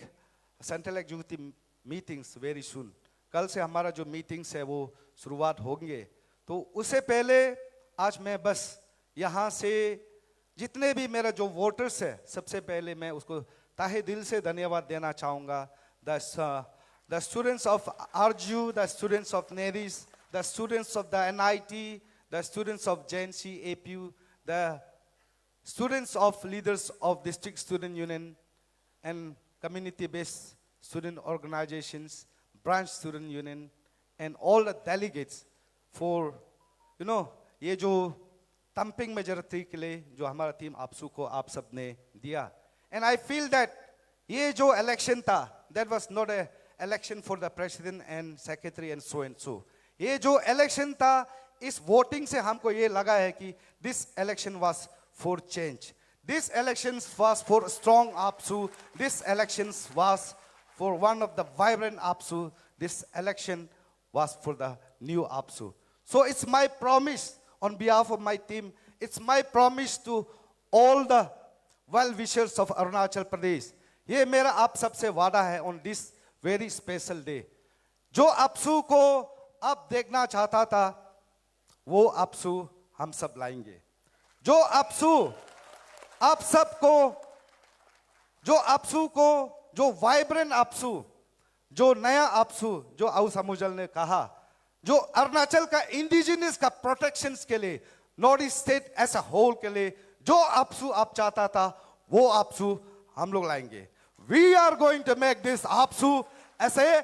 central executive meetings very soon. कल से हमारा जो meetings है वो शुरुआत होंगे, तो उससे पहले आज मैं बस यहाँ से जितने भी मेरा जो वोटर्स है सबसे पहले मैं उसको ताहे दिल से धन्यवाद देना चाहूँगा. The students of RGU, the students of NERIS, the students of the NIT, the students of JNC, APU, the students of leaders of District Student Union and community-based student organizations, branch student union, and all the delegates for, ये जो thumping majority के लिए जो हमारा team ABSU को आप सब ने दिया. And I feel that ये जो election था, that was not a election for the president and secretary and so. ये जो election था, इस voting से हमको ये लगा है कि this election was for change. This election was for strong ABSU. This election was for one of the vibrant ABSU. This election was for the new ABSU. So it's my promise on behalf of my team. It's my promise to all the well-wishers of Arunachal Pradesh. ये मेरा आप सबसे वादा है on this very special day. जो ABSU को अब देखना चाहता था, वो ABSU हम सब लाएंगे. जो ABSU आप सबको, जो ABSU को, जो vibrant ABSU, जो नया ABSU, जो आउ समुजल ने कहा, जो अरुणाचल का इंडिजिनस का प्रोटेक्शंस के लिए, north east state as a whole के लिए जो ABSU आप चाहता था, वो ABSU हम लोग लाएंगे. We are going to make this ABSU as a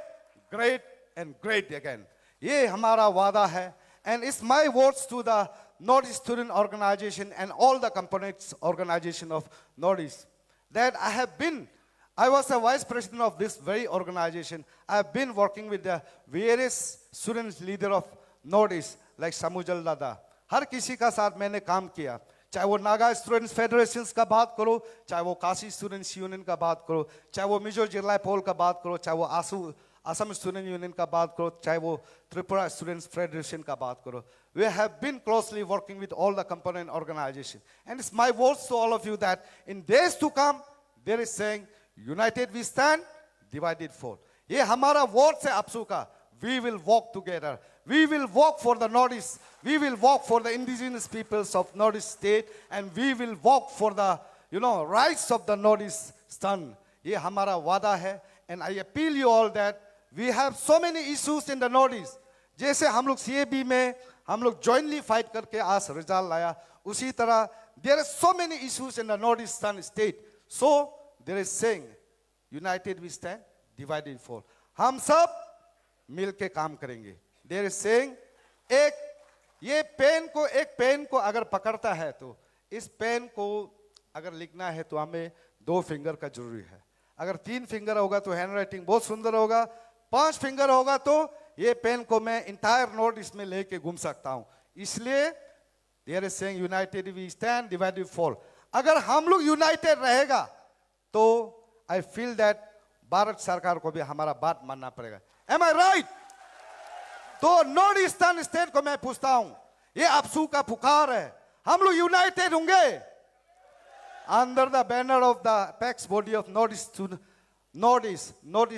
great and great again. ये हमारा वादा है. And it's my words to the Northeast Student Organization and all the components organization of Northeast that I was a vice president of this very organization. I have been working with the various students leader of Northeast like Samujal Dada. हर किसी का साथ मैंने काम किया. चाहे वो Naga students federation का बात करो, चाहे वो काशी स्टूडेंट्स यूनियन का बात करो, चाहे वो मिजो जिला पोल का बात करो, चाहे वो असम स्टूडेंट यूनियन का बात करो, चाहे वो त्रिपुरा स्टूडेंट्स फेडरेशन का बात करो. We have been closely working with all the component organizations. And it's my words to all of you that in days to come, there is saying, united we stand, divided fall. ये हमारा words है ABSU का. We will walk together. We will walk for the Northeast. We will walk for the indigenous peoples of Northeast state, and we will walk for the, rights of the Northeast stand. ये हमारा वादा है. And I appeal you all that we have so many issues in the Northeast. जैसे हम लोग CAB में हम लोग jointly fight करके आज result लाया, उसी तरह there are so many issues in the Northeastern state. So there is saying, united we stand, divided we fall. हम सब मिल के काम करेंगे. There is saying, एक पेन को अगर पकड़ता है तो इस पेन को अगर लिखना है तो हमें 2 फिंगर का जरूरी है. अगर 3 फिंगर होगा तो हैंड राइटिंग बहुत सुंदर होगा. 5 फिंगर होगा तो ये पेन को मैं इंटायर नोट इसमें लेके घूम सकता हूं. इसलिए there is saying united we stand, divided we fall. अगर हम लोग यूनाइटेड रहेगा तो आई फील दैट भारत सरकार को भी हमारा बात मानना पड़ेगा. एम आई राइट? तो नॉर्थ ईस्टर्न स्टेट को मैं पूछता हूं, ये ABSU का पुकार है, हम लोग यूनाइटेड होंगे under the banner of the apex body of north east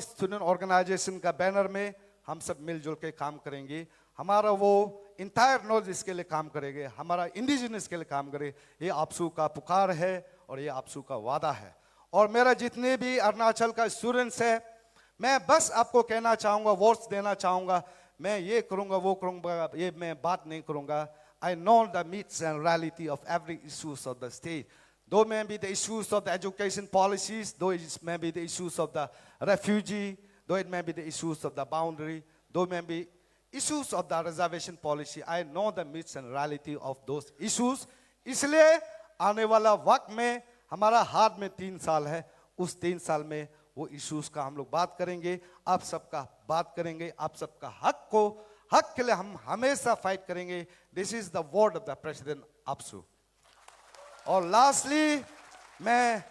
student organisation का बैनर में हम सब मिलजुल के काम करेंगे. हमारा वो इंटायर नॉर्थ ईस्ट के लिए काम करेंगे, हमारा इंडिजिनस के लिए काम करेंगे. ये ABSU का पुकार है और ये ABSU का वादा है. और मेरा जितने भी अरुणाचल का स्टूडेंट्स है, मैं बस आपको कहना चाहूंगा, वर्ड्स देना चाहूंगा. मैं ये करूंगा वो करूंगा ये मैं बात नहीं करूंगा. I know the meats and reality of every issues of the state. Though may be the issues of the education policies, though it may be the issues of the refugee, though it may be the issues of the boundary, though may be issues of the reservation policy, I know the meats and reality of those issues. इसलिए आने वाला वक्त में हमारा हाथ में 3 साल है, उस 3 साल में वो इश्यूज का हम लोग बात करेंगे, आप सबका बात करेंगे, आप सबका हक के लिए हम हमेशा फाइट करेंगे. This is the word of the president ABSU. और लास्टली मैं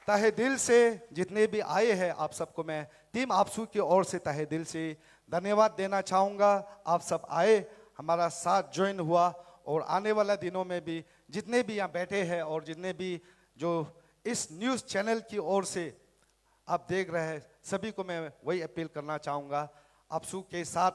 तहे दिल से जितने भी आए हैं आप सबको मैं टीम ABSU की ओर से तहे दिल से धन्यवाद देना चाहूँगा. आप सब आए, हमारा साथ ज्वाइन हुआ, और आने वाला दिनों में भी जितने भी यहाँ बैठे हैं और जितने भी जो इस न्यूज़ चैनल की ओर से आप देख रहे हैं, सभी को मैं वही अपील करना चाहूँगा, ABSU के साथ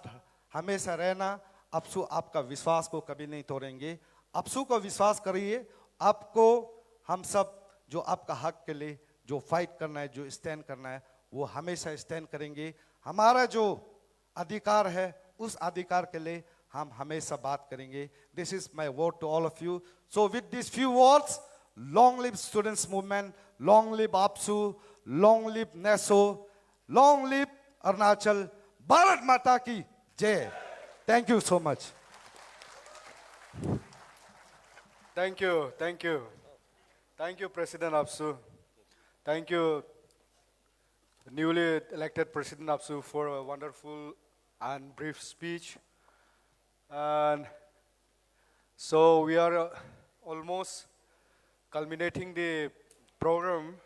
हमेशा रहना. ABSU आपका विश्वास को कभी नहीं तोड़ेंगे. ABSU को विश्वास करिए, आपको हम सब जो आपका हक के लिए जो फाइट करना है, जो स्टैंड करना है, वो हमेशा स्टैंड करेंगे. हमारा जो अधिकार है उस अधिकार के लिए हम हमेशा बात करेंगे. This is my word to all of you. So with this few words, long live students movement, long live ABSU, long live NESO, long live Arunachal, Bharat Mata की जय. Thank you so much. Thank you, President ABSU. Thank you, newly elected President ABSU, for a wonderful and brief speech. And so we are almost culminating the program.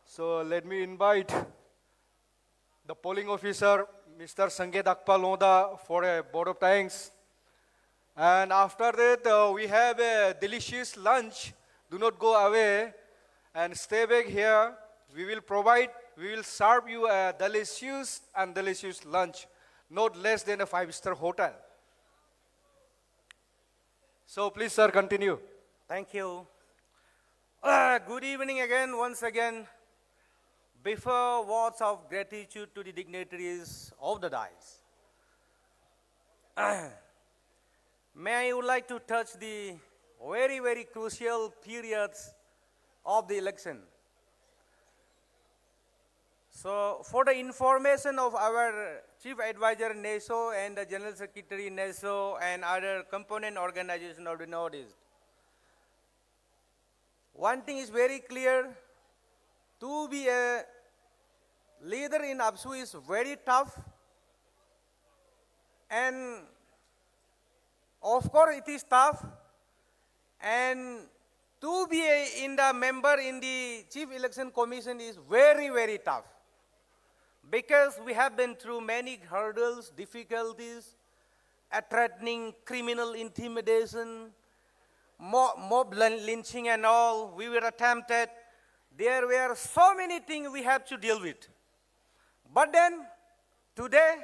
So let me invite the polling officer, Mr. Sanget Akpal Oda, for a vote of thanks. And after that, we have a delicious lunch. Do not go away and stay back here. We will serve you a delicious lunch, not less than a 5-star hotel. So please, sir, continue. Thank you. Good evening again, once again. Before words of gratitude to the dignitaries of the dais, I would like to touch the very, very crucial periods of the election. So, for the information of our Chief Advisor NESO and the General Secretary NESO and other component organizations of the Northeast, one thing is very clear: to be a leader in ABSU is very tough, and of course it is tough, and to be in the member in the Chief Election Commission is very, very tough. Because we have been through many hurdles, difficulties, threatening, criminal intimidation, mob lynching and all. We were attempted. There were so many things we have to deal with. But then, today,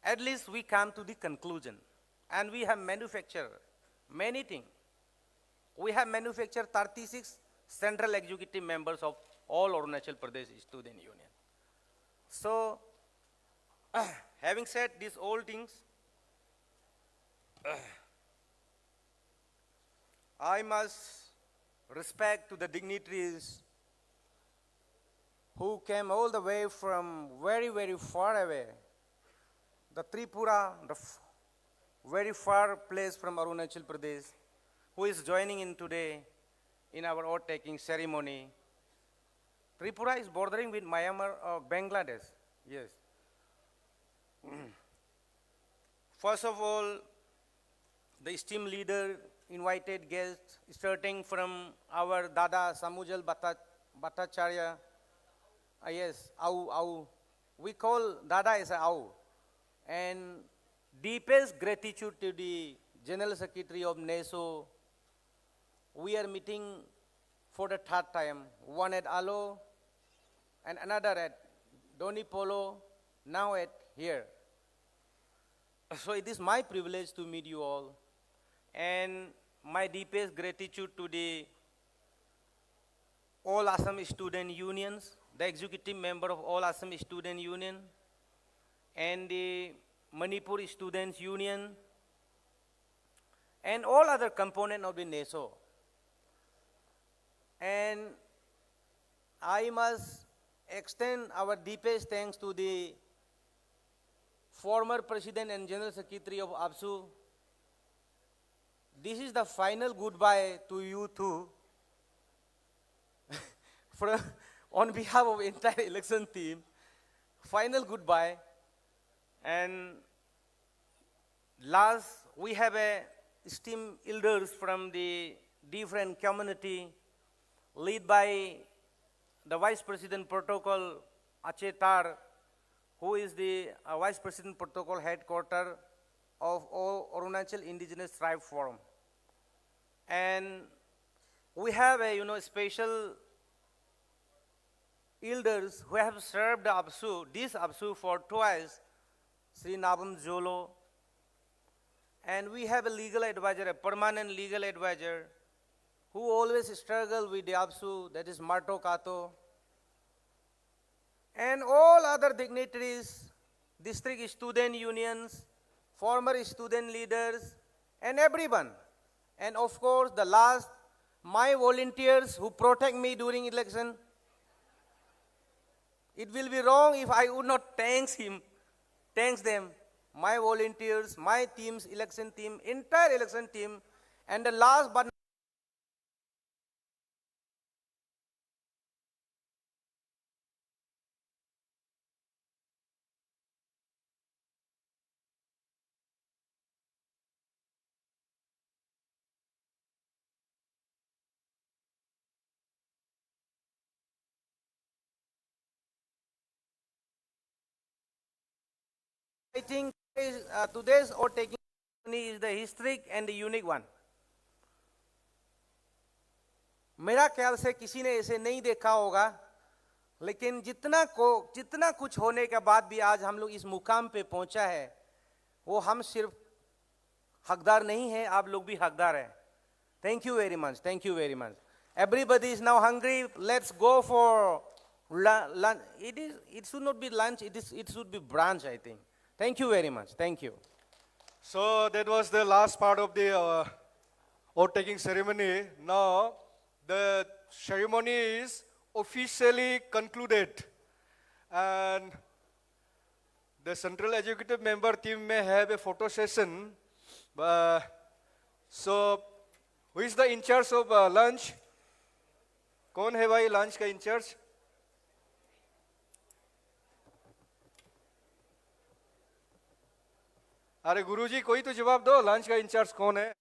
at least we come to the conclusion. And we have manufactured many things. We have manufactured 36 central executive members of all Arunachal Pradesh Student Union. So, having said these all things, I must respect to the dignitaries who came all the way from very, very far away. The Tripura, very far place from Arunachal Pradesh, who is joining in today in our oath-taking ceremony. Tripura is bordering with Myanmar or Bangladesh, yes. First of all, the esteemed leader, invited guests, starting from our Dada Samujal Bhattacharya. Yes, Au. We call Dada as Au. And deepest gratitude to the General Secretary of NESO. We are meeting for the third time, one at Alo and another at Doni Polo, now at here. So it is my privilege to meet you all, and my deepest gratitude to the all Assam student unions, the executive member of all Assam student union, and the Manipur Students Union, and all other components of the NESO. And I must extend our deepest thanks to the former President and General Secretary of ABSU. This is the final goodbye to you too. On behalf of entire election team, final goodbye. And last, we have a esteemed elders from the different community, led by the Vice President Protocol Achetar, who is the Vice President Protocol Headquarter of all Arunachal Indigenous Tribe Forum. And we have a special elders who have served the ABSU, this ABSU for twice, Sri Nabam Jolo. And we have a legal advisor, a permanent legal advisor, who always struggle with the ABSU, that is Marto Kato. And all other dignitaries, district student unions, former student leaders, and everyone. And of course, the last, my volunteers who protect me during election. It will be wrong if I would not thank them, my volunteers, my teams, election team, entire election team, and the last but I think today's oath-taking ceremony is the historic and the unique one. मेरा ख्याल से किसी ने ऐसे नहीं देखा होगा, लेकिन जितना कुछ होने के बाद भी आज हम लोग इस मुकाम पे पहुंचा है, वो हम सिर्फ हकदार नहीं है, आप लोग भी हकदार हैं. Thank you very much. Thank you very much. Everybody is now hungry. Let's go for lunch. It should not be lunch. It should be brunch, I think. Thank you very much. Thank you. So that was the last part of the oath-taking ceremony. Now the ceremony is officially concluded, and the central executive member team may have a photo session. So who is the in charge of lunch? कौन है भाई lunch का in charge? अरे गुरुजी कोई तो जवाब दो, lunch का इंचार्ज कौन है?